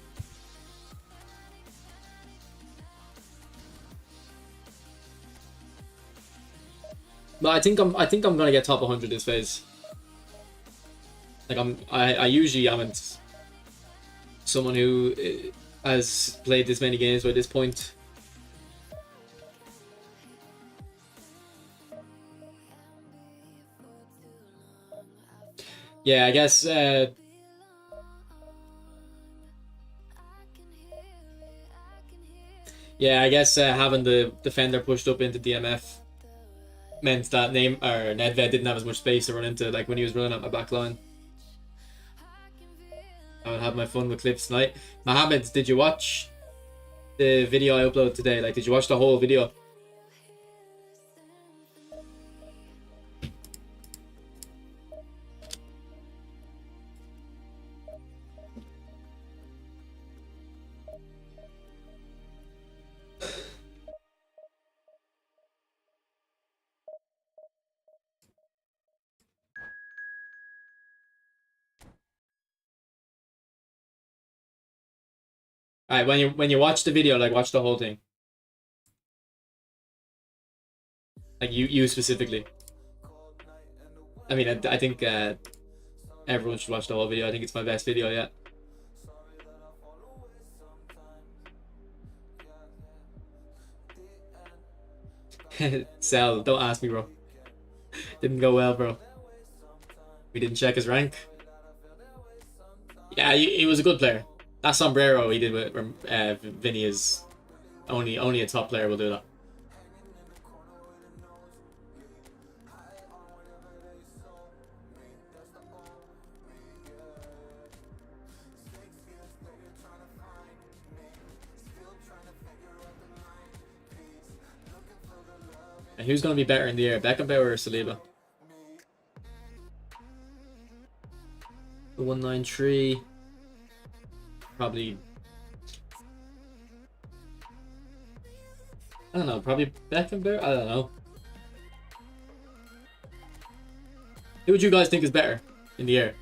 But I think I'm gonna get top 100 this phase. Like I usually haven't someone who has played this many games by this point. Yeah, I guess yeah, I guess having the defender pushed up into DMF meant that Nedved didn't have as much space to run into like when he was running at my back line. I would have my fun with clips tonight. Mohammed, did you watch the video I uploaded today? Like, did you watch the whole video? Alright, when you watch the video, like watch the whole thing. Like you specifically. I mean, I think everyone should watch the whole video. I think it's my best video yet. Sell, don't ask me, bro. Didn't go well, bro. We didn't check his rank. Yeah, he was a good player. That sombrero he did with Vinny is only a top player will do that. And who's going to be better in the air, Beckenbauer or Saliba? The 193. Probably. I don't know. Probably Beckenbauer. I don't know. Who would you guys think is better in the air?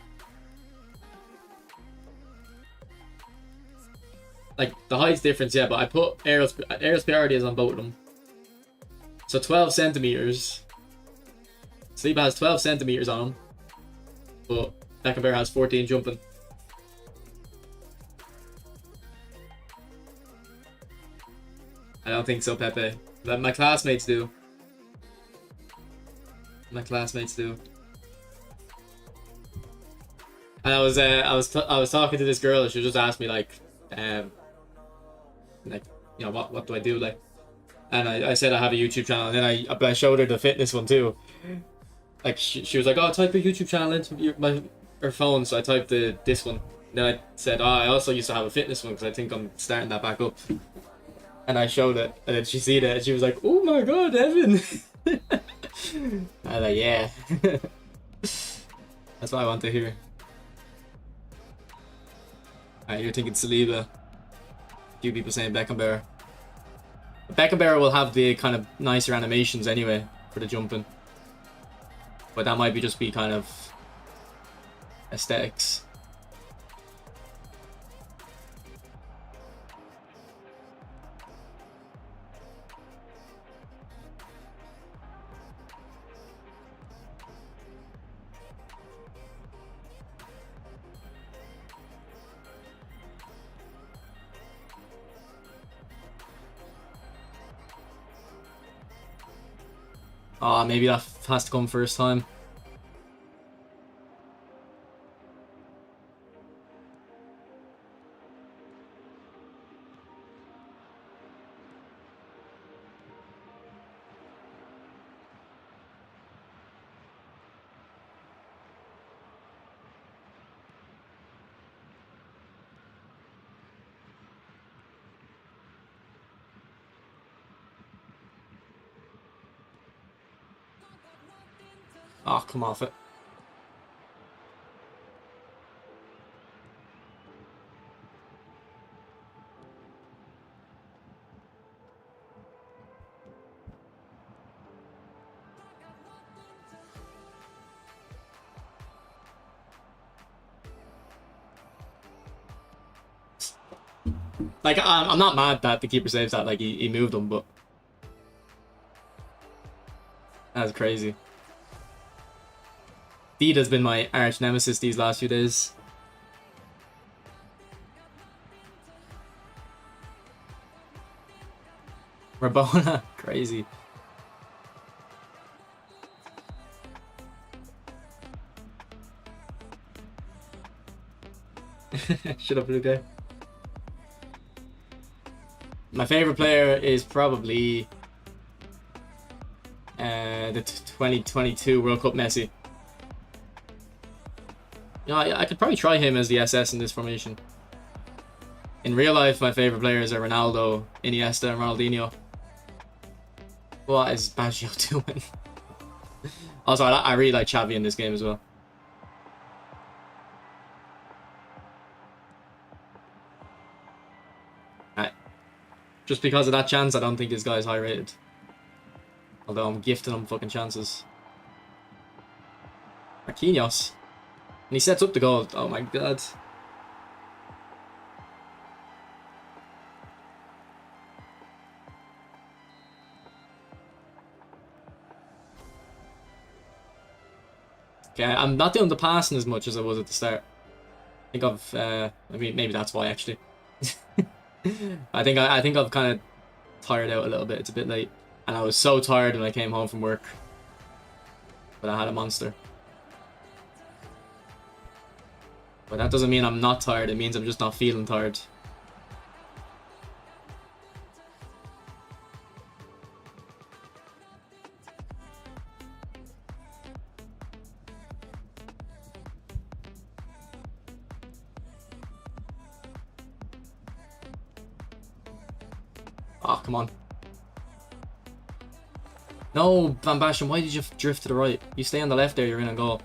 like the height's difference, yeah, but I put aerial superiority is on both of them. So 12 centimeters. Saliba has 12 centimeters on him, but Beckenbauer has 14 jumping. I don't think so, Pepe. But my classmates do. My classmates do. And I was talking to this girl, and she just asked me like, you know, what do I do, like, and I said I have a YouTube channel, and then I showed her the fitness one too. Like she was like, oh, type your YouTube channel into her phone, so I typed this one. And then I said, oh, I also used to have a fitness one because I think I'm starting that back up. And I showed it, and then she seen it, and she was like, oh my god, Evan. I was like, yeah. That's what I want to hear. Alright, you're thinking Saliba. A few people saying Beckenbauer. Beckenbauer will have the kind of nicer animations anyway for the jumping. But that might just be kind of aesthetics. Oh, maybe that has to come first time. Oh, come off it. Like, I'm not mad that the keeper saves that, like, he moved him, but that's crazy. Dida's been my arch nemesis these last few days. Rabona, crazy. Shut up, Luca. My favorite player is probably the 2022 World Cup Messi. You know, I could probably try him as the SS in this formation. In real life, my favorite players are Ronaldo, Iniesta, and Ronaldinho. What is Baggio doing? Also, I really like Xavi in this game as well. Alright. Just because of that chance, I don't think this guy's high rated. Although I'm gifting him fucking chances. Marquinhos. And he sets up the goal. Oh my god. Okay, I'm not doing the passing as much as I was at the start. I think I've, I mean, maybe that's why actually. I think I've kind of tired out a little bit. It's a bit late, and I was so tired when I came home from work. But I had a monster. But that doesn't mean I'm not tired. It means I'm just not feeling tired. Oh, come on. No, Van Basten, why did you drift to the right? You stay on the left there, you're in a goal.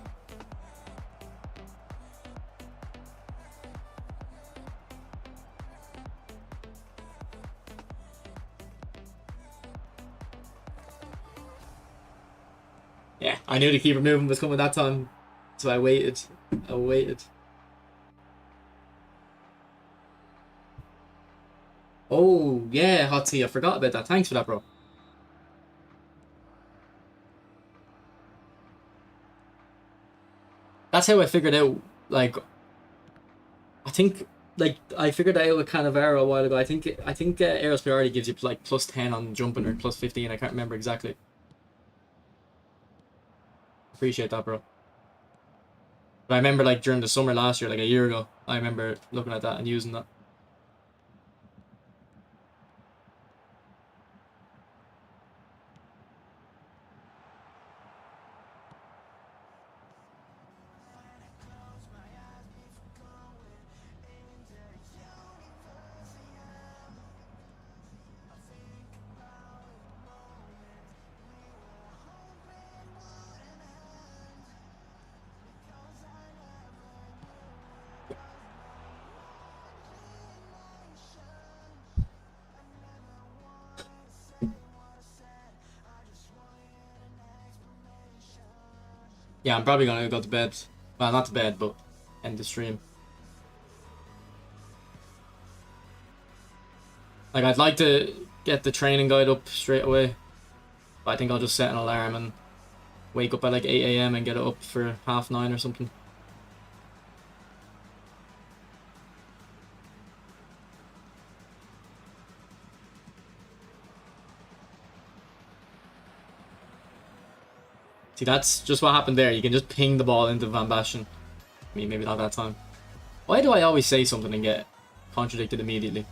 Yeah, I knew the keeper movement was coming that time, so I waited. I waited. Oh, yeah, hot tea. I forgot about that. Thanks for that, bro. That's how I figured out, like, I think, like, I figured that out with Cannavaro a while ago. I think Eros Priority gives you, like, plus 10 on jumping or plus 15. I can't remember exactly. Appreciate that, bro. But I remember, like, during the summer last year, like, a year ago, I remember looking at that and using that. Yeah, I'm probably gonna go to bed. Well, not to bed, but end the stream. Like, I'd like to get the training guide up straight away, but I think I'll just set an alarm and wake up at like 8 a.m. and get it up for 9:30 or something. See, that's just what happened there. You can just ping the ball into Van Basten. I mean, maybe not that time. Why do I always say something and get contradicted immediately?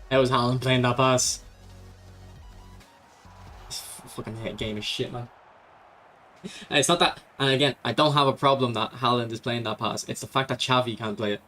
That was Haaland playing that pass. This fucking game is shit, man. And it's not that, and again, I don't have a problem that Haaland is playing that pass. It's the fact that Xavi can't play it.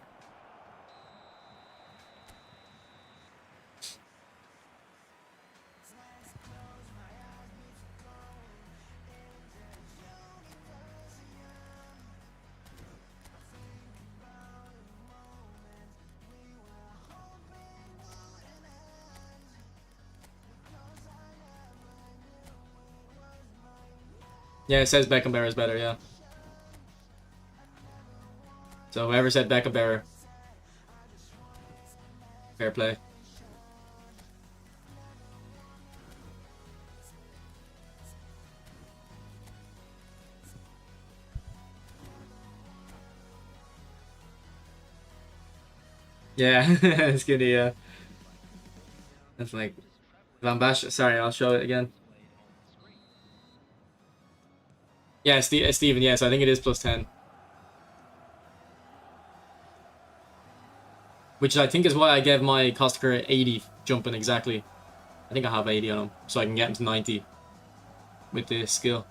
Yeah, it says Beckenbauer is better, yeah. So whoever said Beckenbauer, fair play. Yeah, it's good, yeah. That's like Van Basten. Sorry, I'll show it again. Yeah, Steven, yes, I think it is plus 10. Which I think is why I gave my Costaker 80 jumping exactly. I think I have 80 on him, so I can get him to 90 with the skill.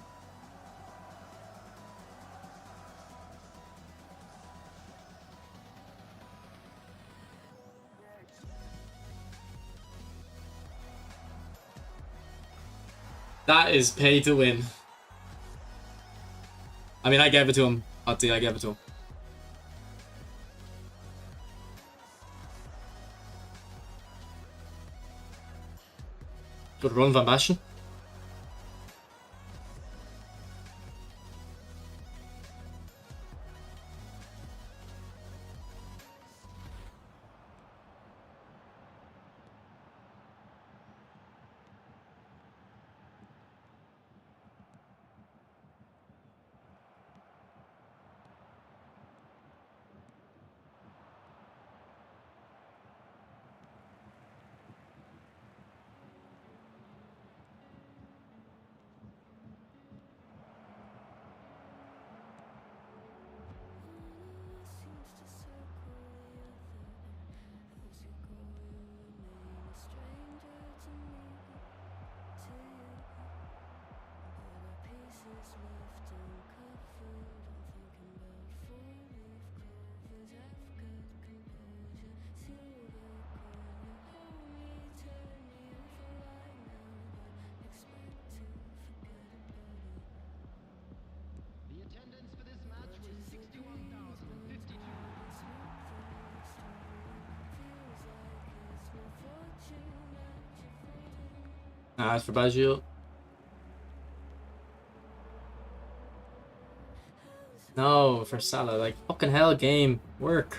That is pay to win. I mean, I gave it to him. I gave it to him. Good run, Van Basten. As for Baggio. No, for Salah. Like, fucking hell, game. Work.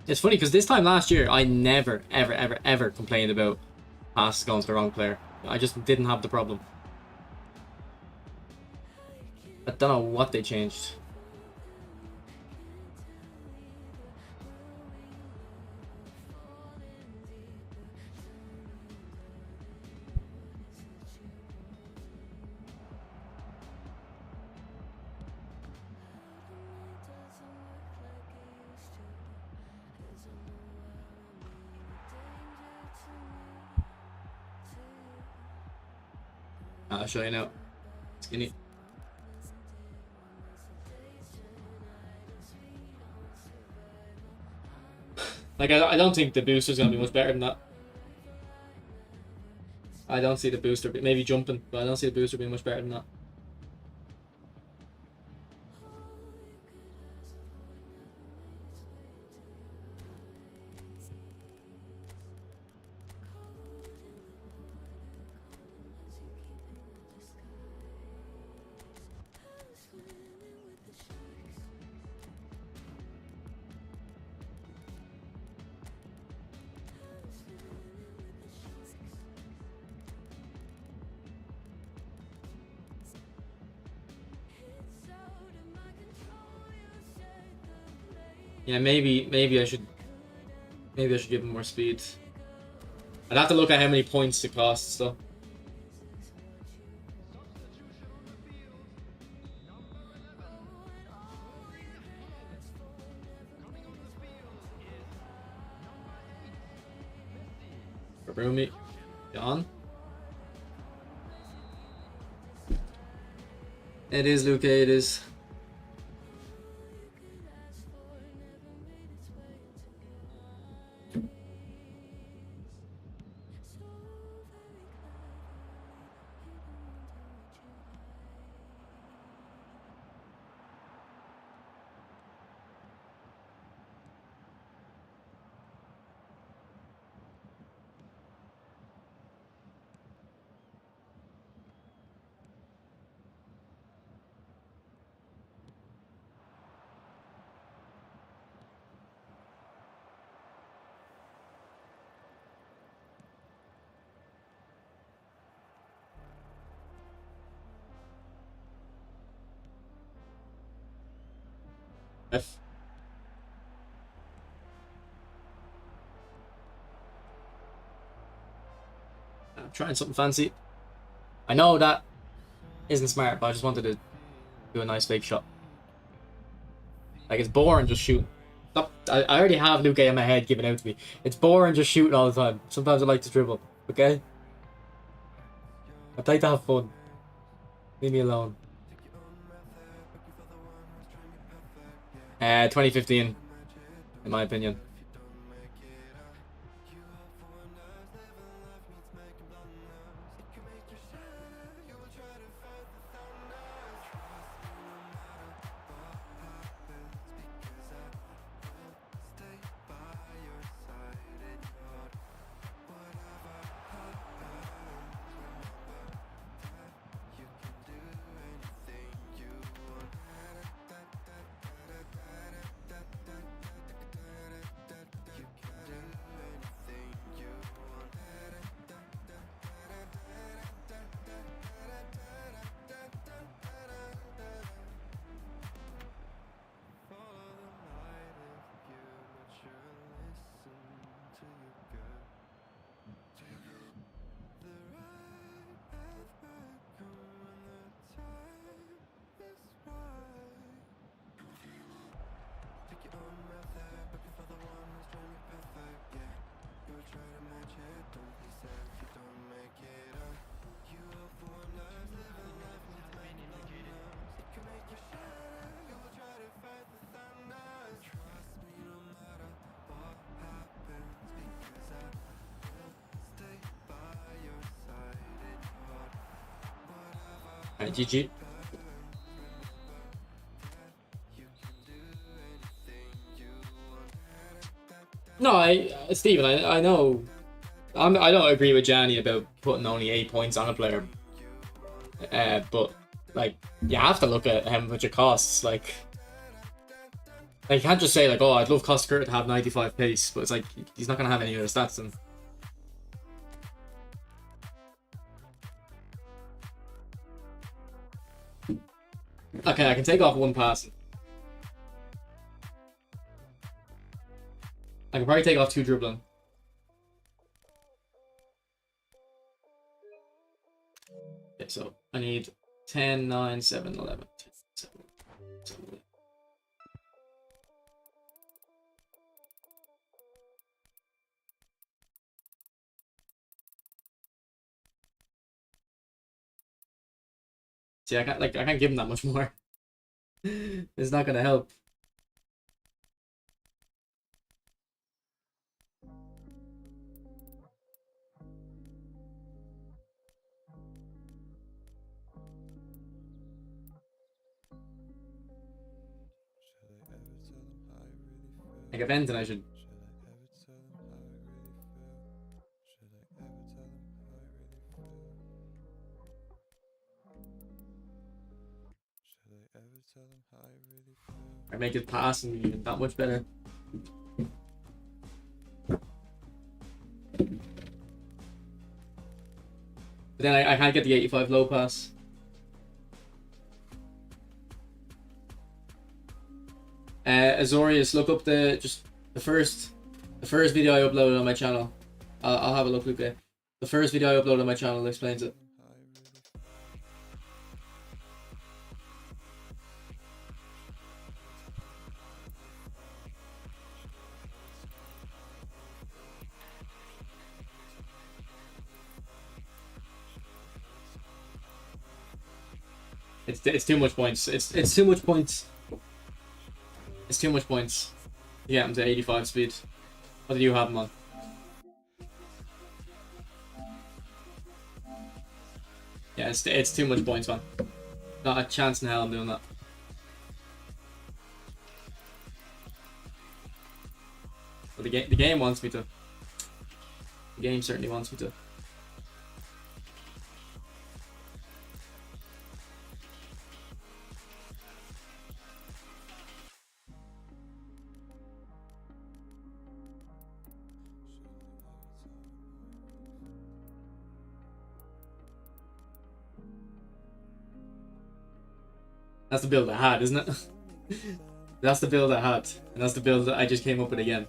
It's funny because this time last year, I never, ever, ever, ever complained about passes going to the wrong player. I just didn't have the problem. I don't know what they changed. I'll show you now. Skinny. Like, I don't think the booster's gonna be much better than that. I don't see the booster, maybe jumping, but I don't see the booster being much better than that. Yeah, maybe I should give him more speed. I'd have to look at how many points it costs though. Rumi, John. It is Luke. It is. F. I'm trying something fancy. I know that isn't smart, but I just wanted to do a nice fake shot. Like, it's boring just shooting. Stop. I already have Luke in my head giving out to me. It's boring just shooting all the time. Sometimes I like to dribble, okay? I'd like to have fun. Leave me alone. 2015, in my opinion. Alright, GG. No, Steven, I know I don't agree with Gianni about putting only 8 points on a player. But like you have to look at how much it costs. Like you can't just say like, oh, I'd love Costa to have 95 pace, but it's like he's not gonna have any other stats than. Okay, I can take off one passing. I can probably take off 2 dribbling. Okay, so I need 10, 9, 7, 11. 10, 7, 7, 11. See, I can't give him that much more. It's not gonna help. Like if anything, I should. I make his passing even that much better. But then I can't get the 85 low pass. Azorius, look up the first video I uploaded on my channel. I'll have a look, Luke. The first video I uploaded on my channel explains it. It's too much points. It's too much points. It's too much points. To get him to 85 speed. What do you have him on? Yeah, it's too much points, man. Not a chance in hell I'm doing that. But the game wants me to. The game certainly wants me to. That's the build I had, isn't it? That's the build I had. And that's the build that I just came up with again.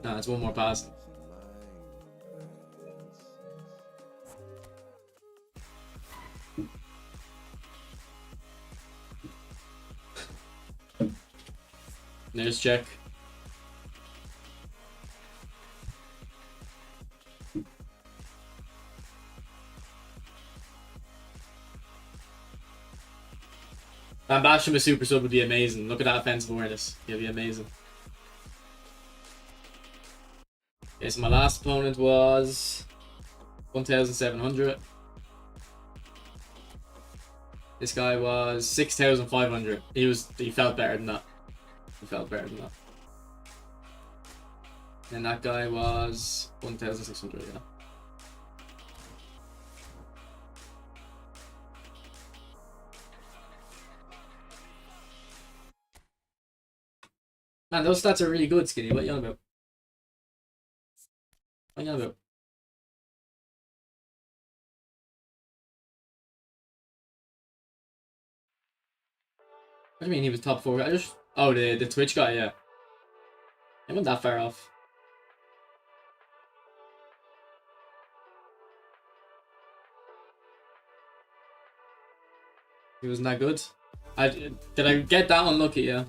Nah, it's one more pass. There's check. Van Basten with super sub would be amazing. Look at that offensive awareness. It'd be amazing. Okay, so my last opponent was 1,700. This guy was 6,500. He felt better than that. He felt better than that. And that guy was 1,600, yeah. Man, those stats are really good, Skinny. What are you on about? What are you on about? What do you mean he was top 4? Oh, the Twitch guy, yeah. He wasn't that far off. He wasn't that good. Did I get that unlucky? Yeah.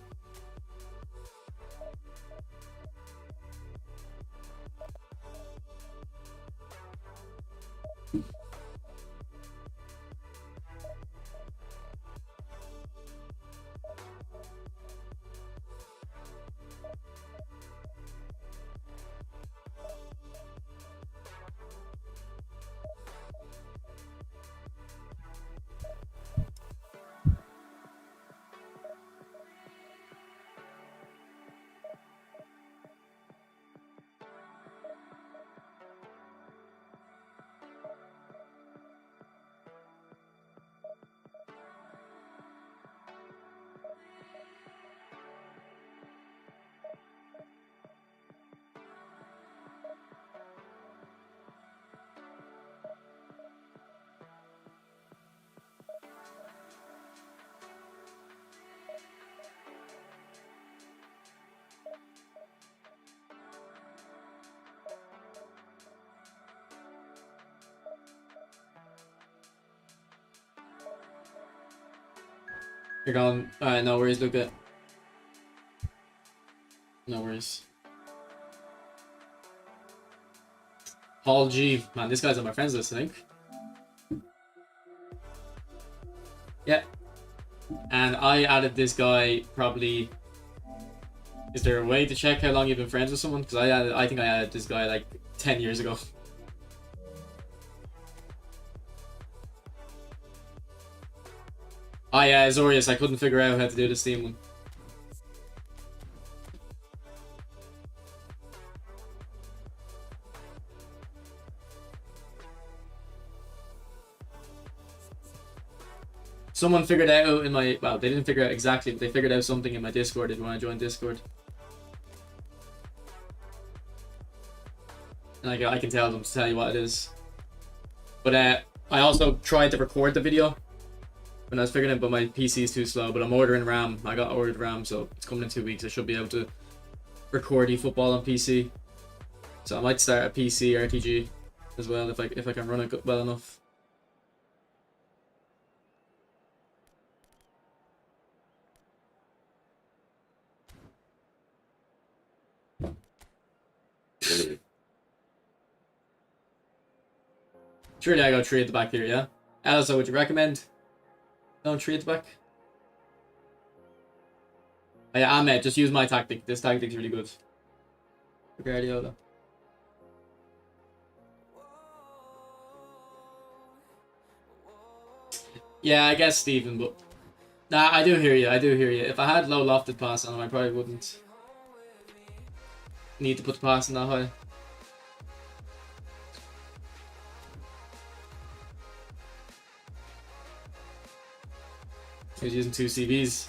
You're going. Alright, no worries, Luca. No worries. Paul G. Man, this guy's on my friends list, I think. Yeah. And I added this guy probably... Is there a way to check how long you've been friends with someone? Because I think I added this guy like 10 years ago. Oh yeah, Azorius, I couldn't figure out how to do the Steam one. Someone figured it out in my... Well, they didn't figure out exactly, but they figured out something in my Discord if you want to join Discord. And I can tell them to tell you what it is. But I also tried to record the video when I was figuring it, but my PC is too slow. But I'm ordering RAM. I got ordered RAM, so it's coming in 2 weeks. I should be able to record eFootball on PC. So I might start a PC RTG as well if I can run it well enough. Surely I go 3 at the back here, yeah? Alistair, would you recommend? No, 3 at the back? Oh, yeah, Ahmed, just use my tactic. This tactic's really good. For Guardiola. Yeah, I guess Stephen, but... Nah, I do hear you, I do hear you. If I had low lofted pass on him, I probably wouldn't need to put the pass in that high. He was using 2 CVs.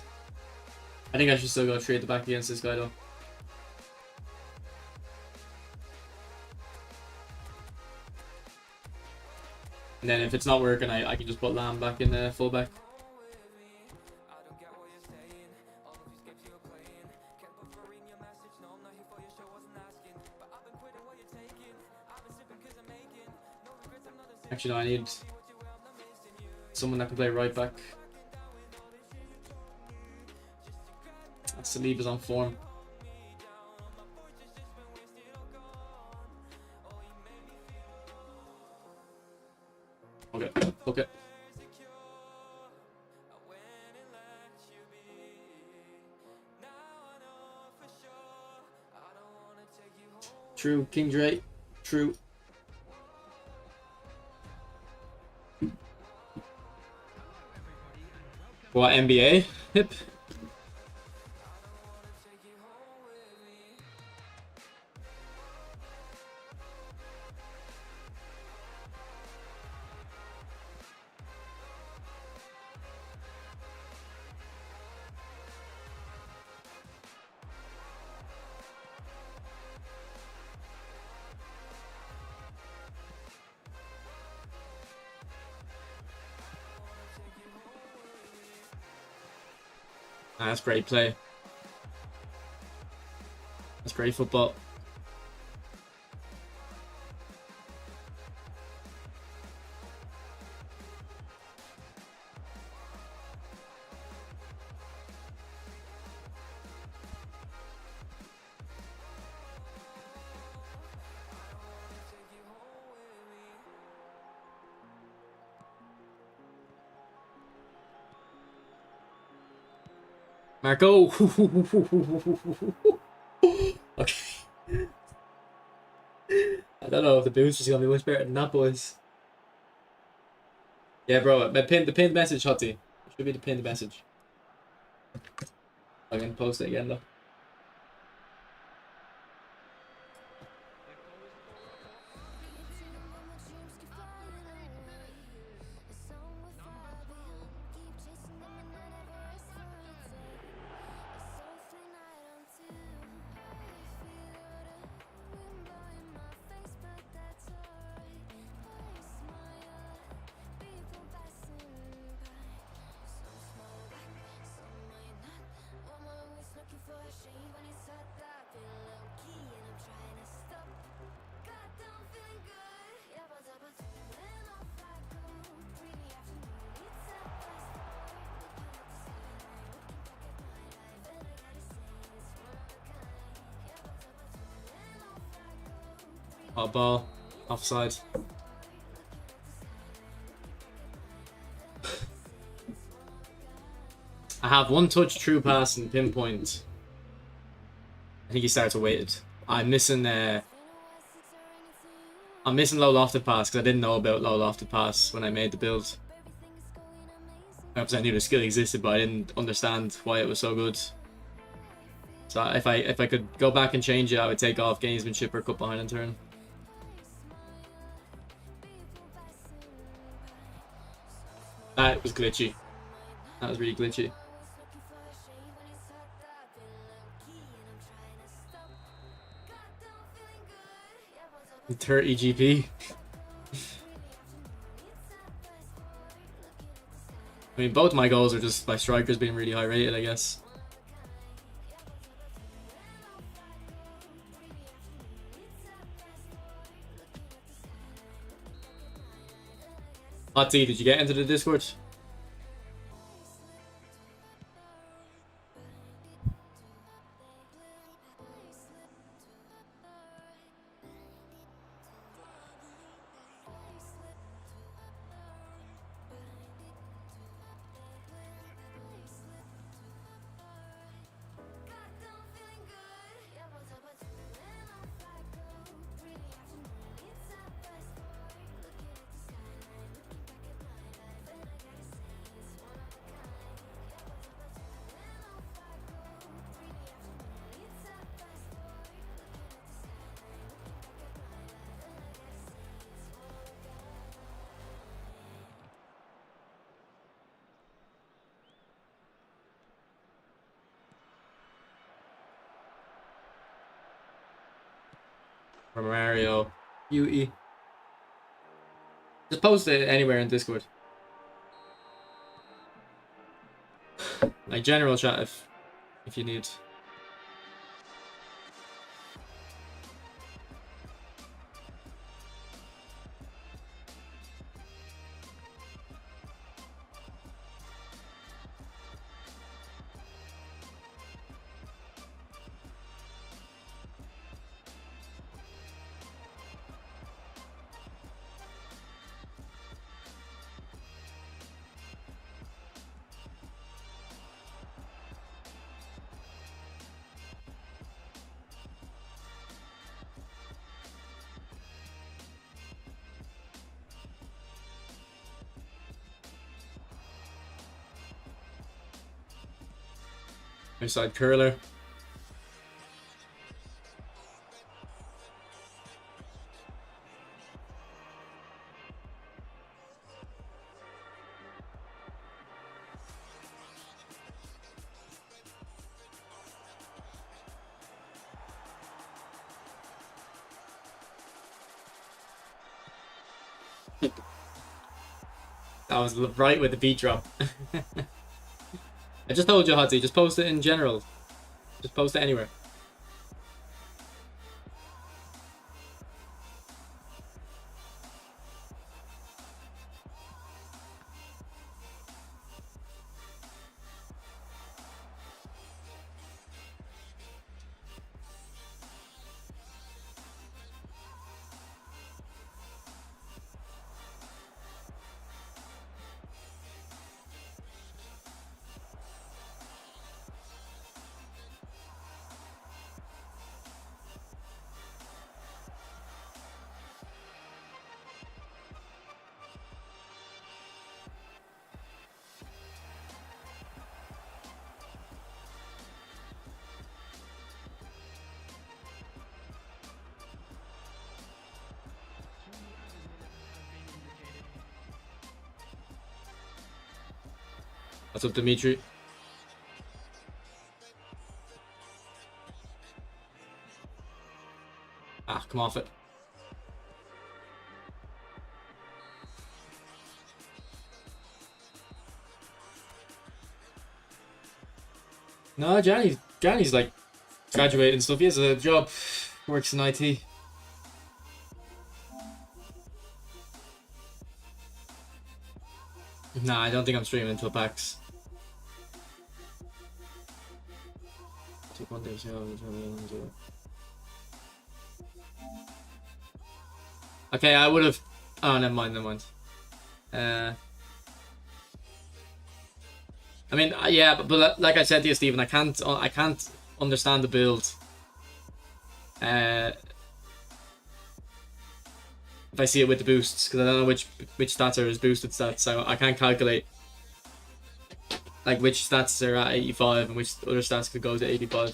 I think I should still go 3 at the back against this guy though. And then if it's not working, I can just put Lamb back in fullback. Actually, no, I need someone that can play right back. Saliba's on form. Okay, okay. True, King Dre. True. What, NBA? Hip. That's great play. That's great football. Marco. Okay. I don't know if the boost is gonna be much better than that, boys. Yeah, bro. The pinned message, Hotty. It should be the pinned message. I'm gonna post it again though. Oh, ball. Offside. I have one touch true pass and pinpoint. I think he starts to wait it. I'm missing low lofted pass because I didn't know about low lofted pass when I made the build. Perhaps I knew the skill existed, but I didn't understand why it was so good. So if I could go back and change it, I would take off gamesmanship or cut behind and turn. That was glitchy. That was really glitchy. 30 GP. I mean, both my goals are just by strikers being really high rated, I guess. Hot T, did you get into the Discord? From Mario, UE. Just post it anywhere in Discord. Like general chat if you need. Inside curler. That was right with the beat drop. I just told you, Hotzy, just post it in general. Just post it anywhere. What's up, Dimitri? Ah, come off it. No, Johnny's like graduated and stuff. He has a job, works in IT. Nah, I don't think I'm streaming until PAX. Okay, I would have. Oh, never mind, never mind. I mean, yeah, but like I said to you, Stephen, I can't understand the build. If I see it with the boosts, because I don't know which stats are his boosted stats, so I can't calculate like which stats are at 85 and which other stats could go to 85. I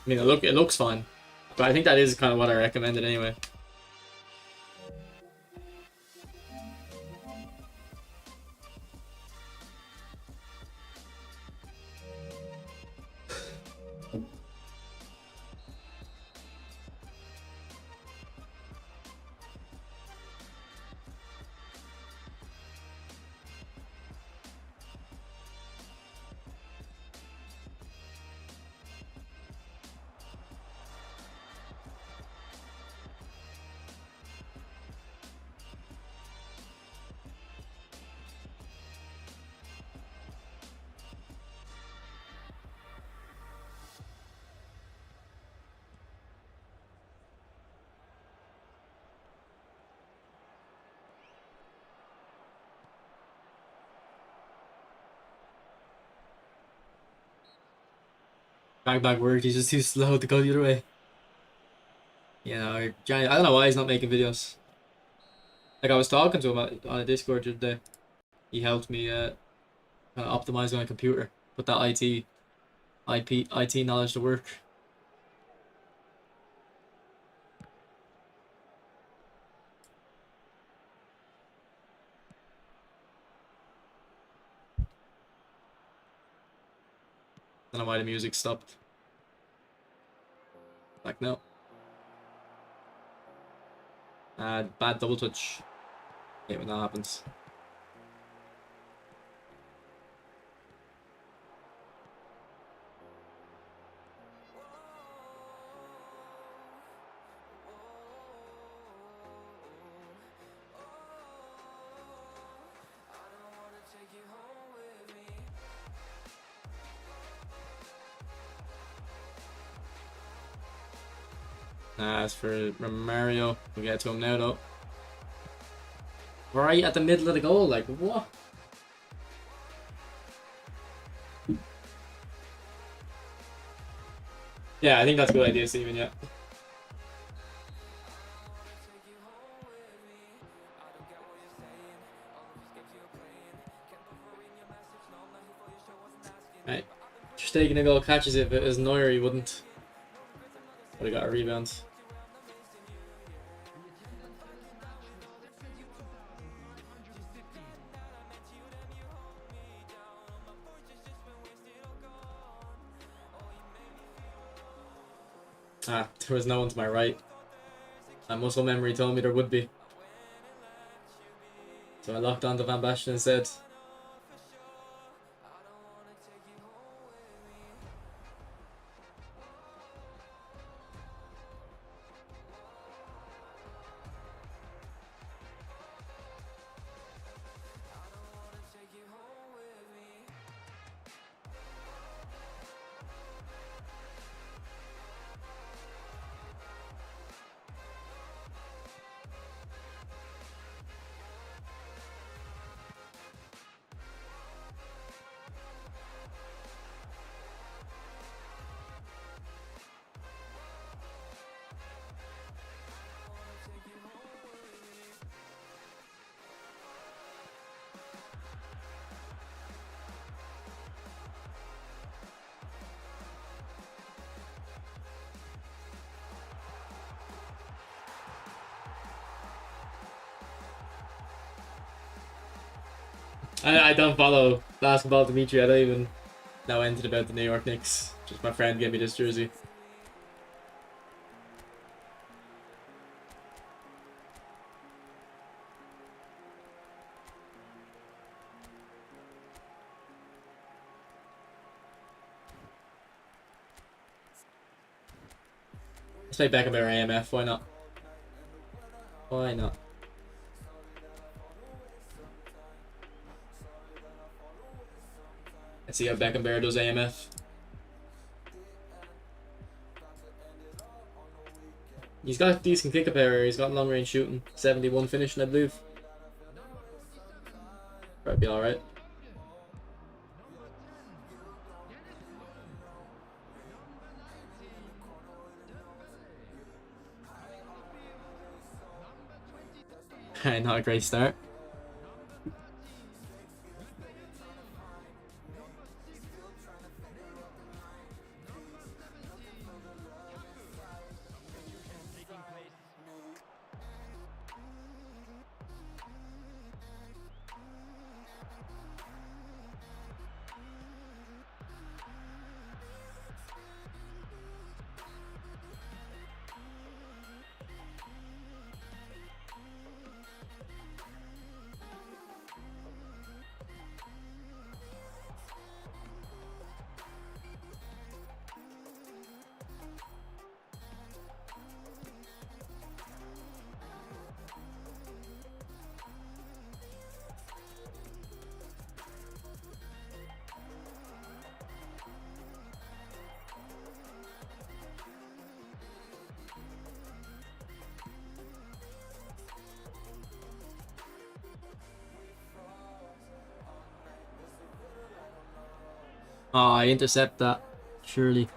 mean, it looks fine, but I think that is kind of what I recommended anyway. Bag worked. He's just too slow to go the other way. You know, Johnny, I don't know why he's not making videos. Like, I was talking to him on a Discord the other day. He helped me optimize my computer, put that IT knowledge to work. Don't know why the music stopped. Like, no. Bad double touch. Hate when that happens. As for Mario, we'll get to him now though. Right at the middle of the goal, like what? Yeah, I think that's a good idea, Steven, yeah. Right. Just taking a goal catches it, but as Neuer he wouldn't. But he got a rebound. Ah, there was no one to my right. My muscle memory told me there would be. So I locked on to Van Basten instead. I don't follow basketball, Dimitri. I don't even know anything about the New York Knicks. Just my friend gave me this jersey. Let's play Beckenbauer AMF. Why not? Why not? Let's see how Beckenbauer does AMF. He's got decent kick up area. He's got long range shooting. 71 finishing, I believe. Probably be all right. Not a great start. Oh, I intercept that. Surely.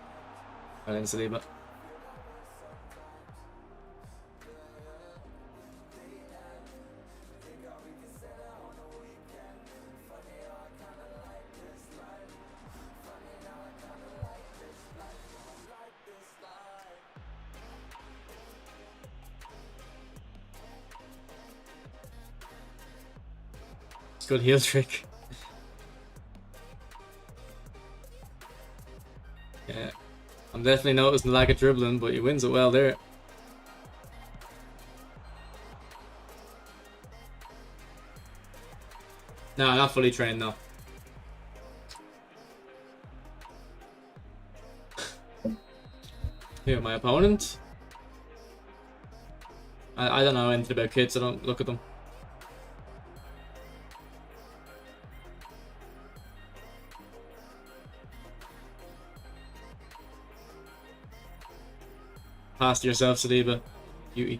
I didn't see, but. Good heel trick. Yeah. I'm definitely noticing the lack of dribbling, but he wins it well there. No, not fully trained though. Here, my opponent. I don't know anything about kids, I don't look at them. Pass to yourself, Saliba. Beauty.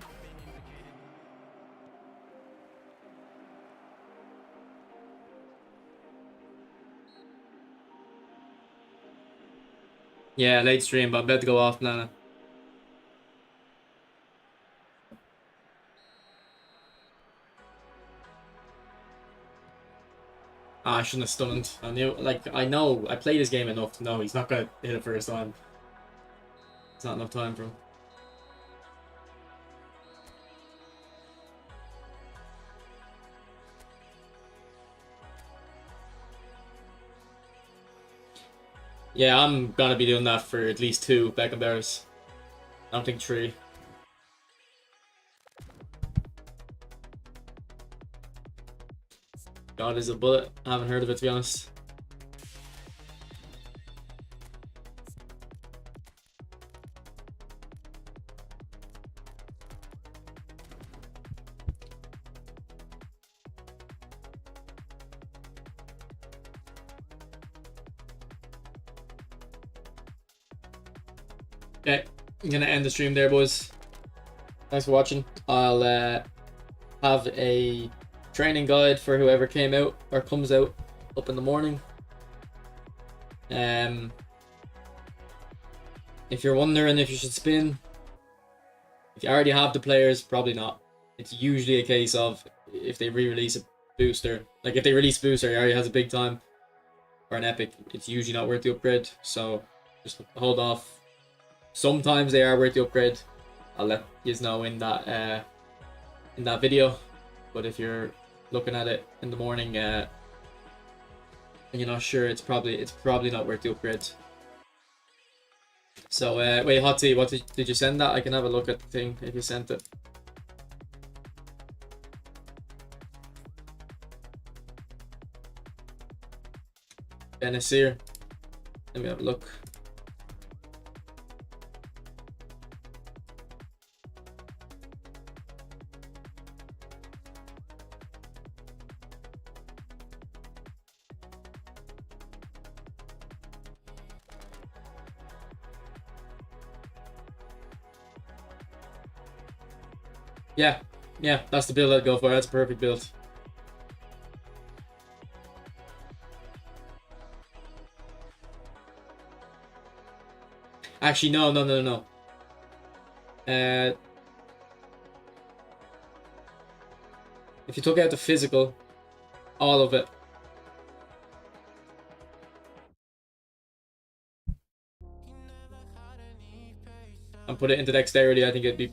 Yeah, late stream, but I'm about to go off now. Ah, I shouldn't have stunned. I knew, like, I know, I played this game enough to know he's not gonna hit it first time. It's not enough time for him. Yeah, I'm gonna be doing that for at least 2 Beckham Bears. I don't think 3. God is a bullet. I haven't heard of it, to be honest. Okay, I'm gonna end the stream there, boys. Thanks for watching. I'll have a training guide for whoever came out or comes out up in the morning. If you're wondering if you should spin, if you already have the players, probably not. It's usually a case of if they re-release a booster, like if they release a booster, he already has a big time or an epic, it's usually not worth the upgrade. So just hold off. Sometimes they are worth the upgrade. I'll let you know in that video. But if you're looking at it in the morning and you're not sure, it's probably not worth the upgrade. So wait, Hot Tea, what did you send that? I can have a look at the thing if you sent it. Benazir. Let me have a look. Yeah, yeah, that's the build I'd go for. That's a perfect build. Actually, no, no, no, no. If you took out the physical, all of it, and put it into dexterity, I think it'd be.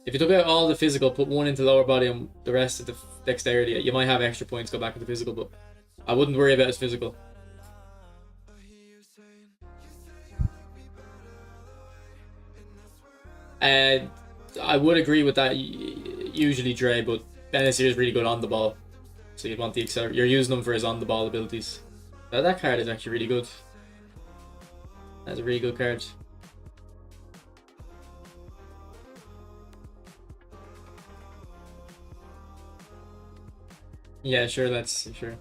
If you took out all the physical, put one into lower body and the rest of the dexterity, you might have extra points go back into physical, but I wouldn't worry about his physical. And I would agree with that usually, Dre, but Benazir is really good on the ball. So you'd want the accelerator. You're using them for his on the ball abilities. That card is actually really good. That's a really good card. Yeah, sure, sure.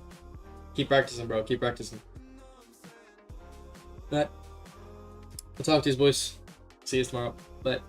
Keep practicing, bro. Keep practicing. But I'll talk to you boys. See you tomorrow. Bye.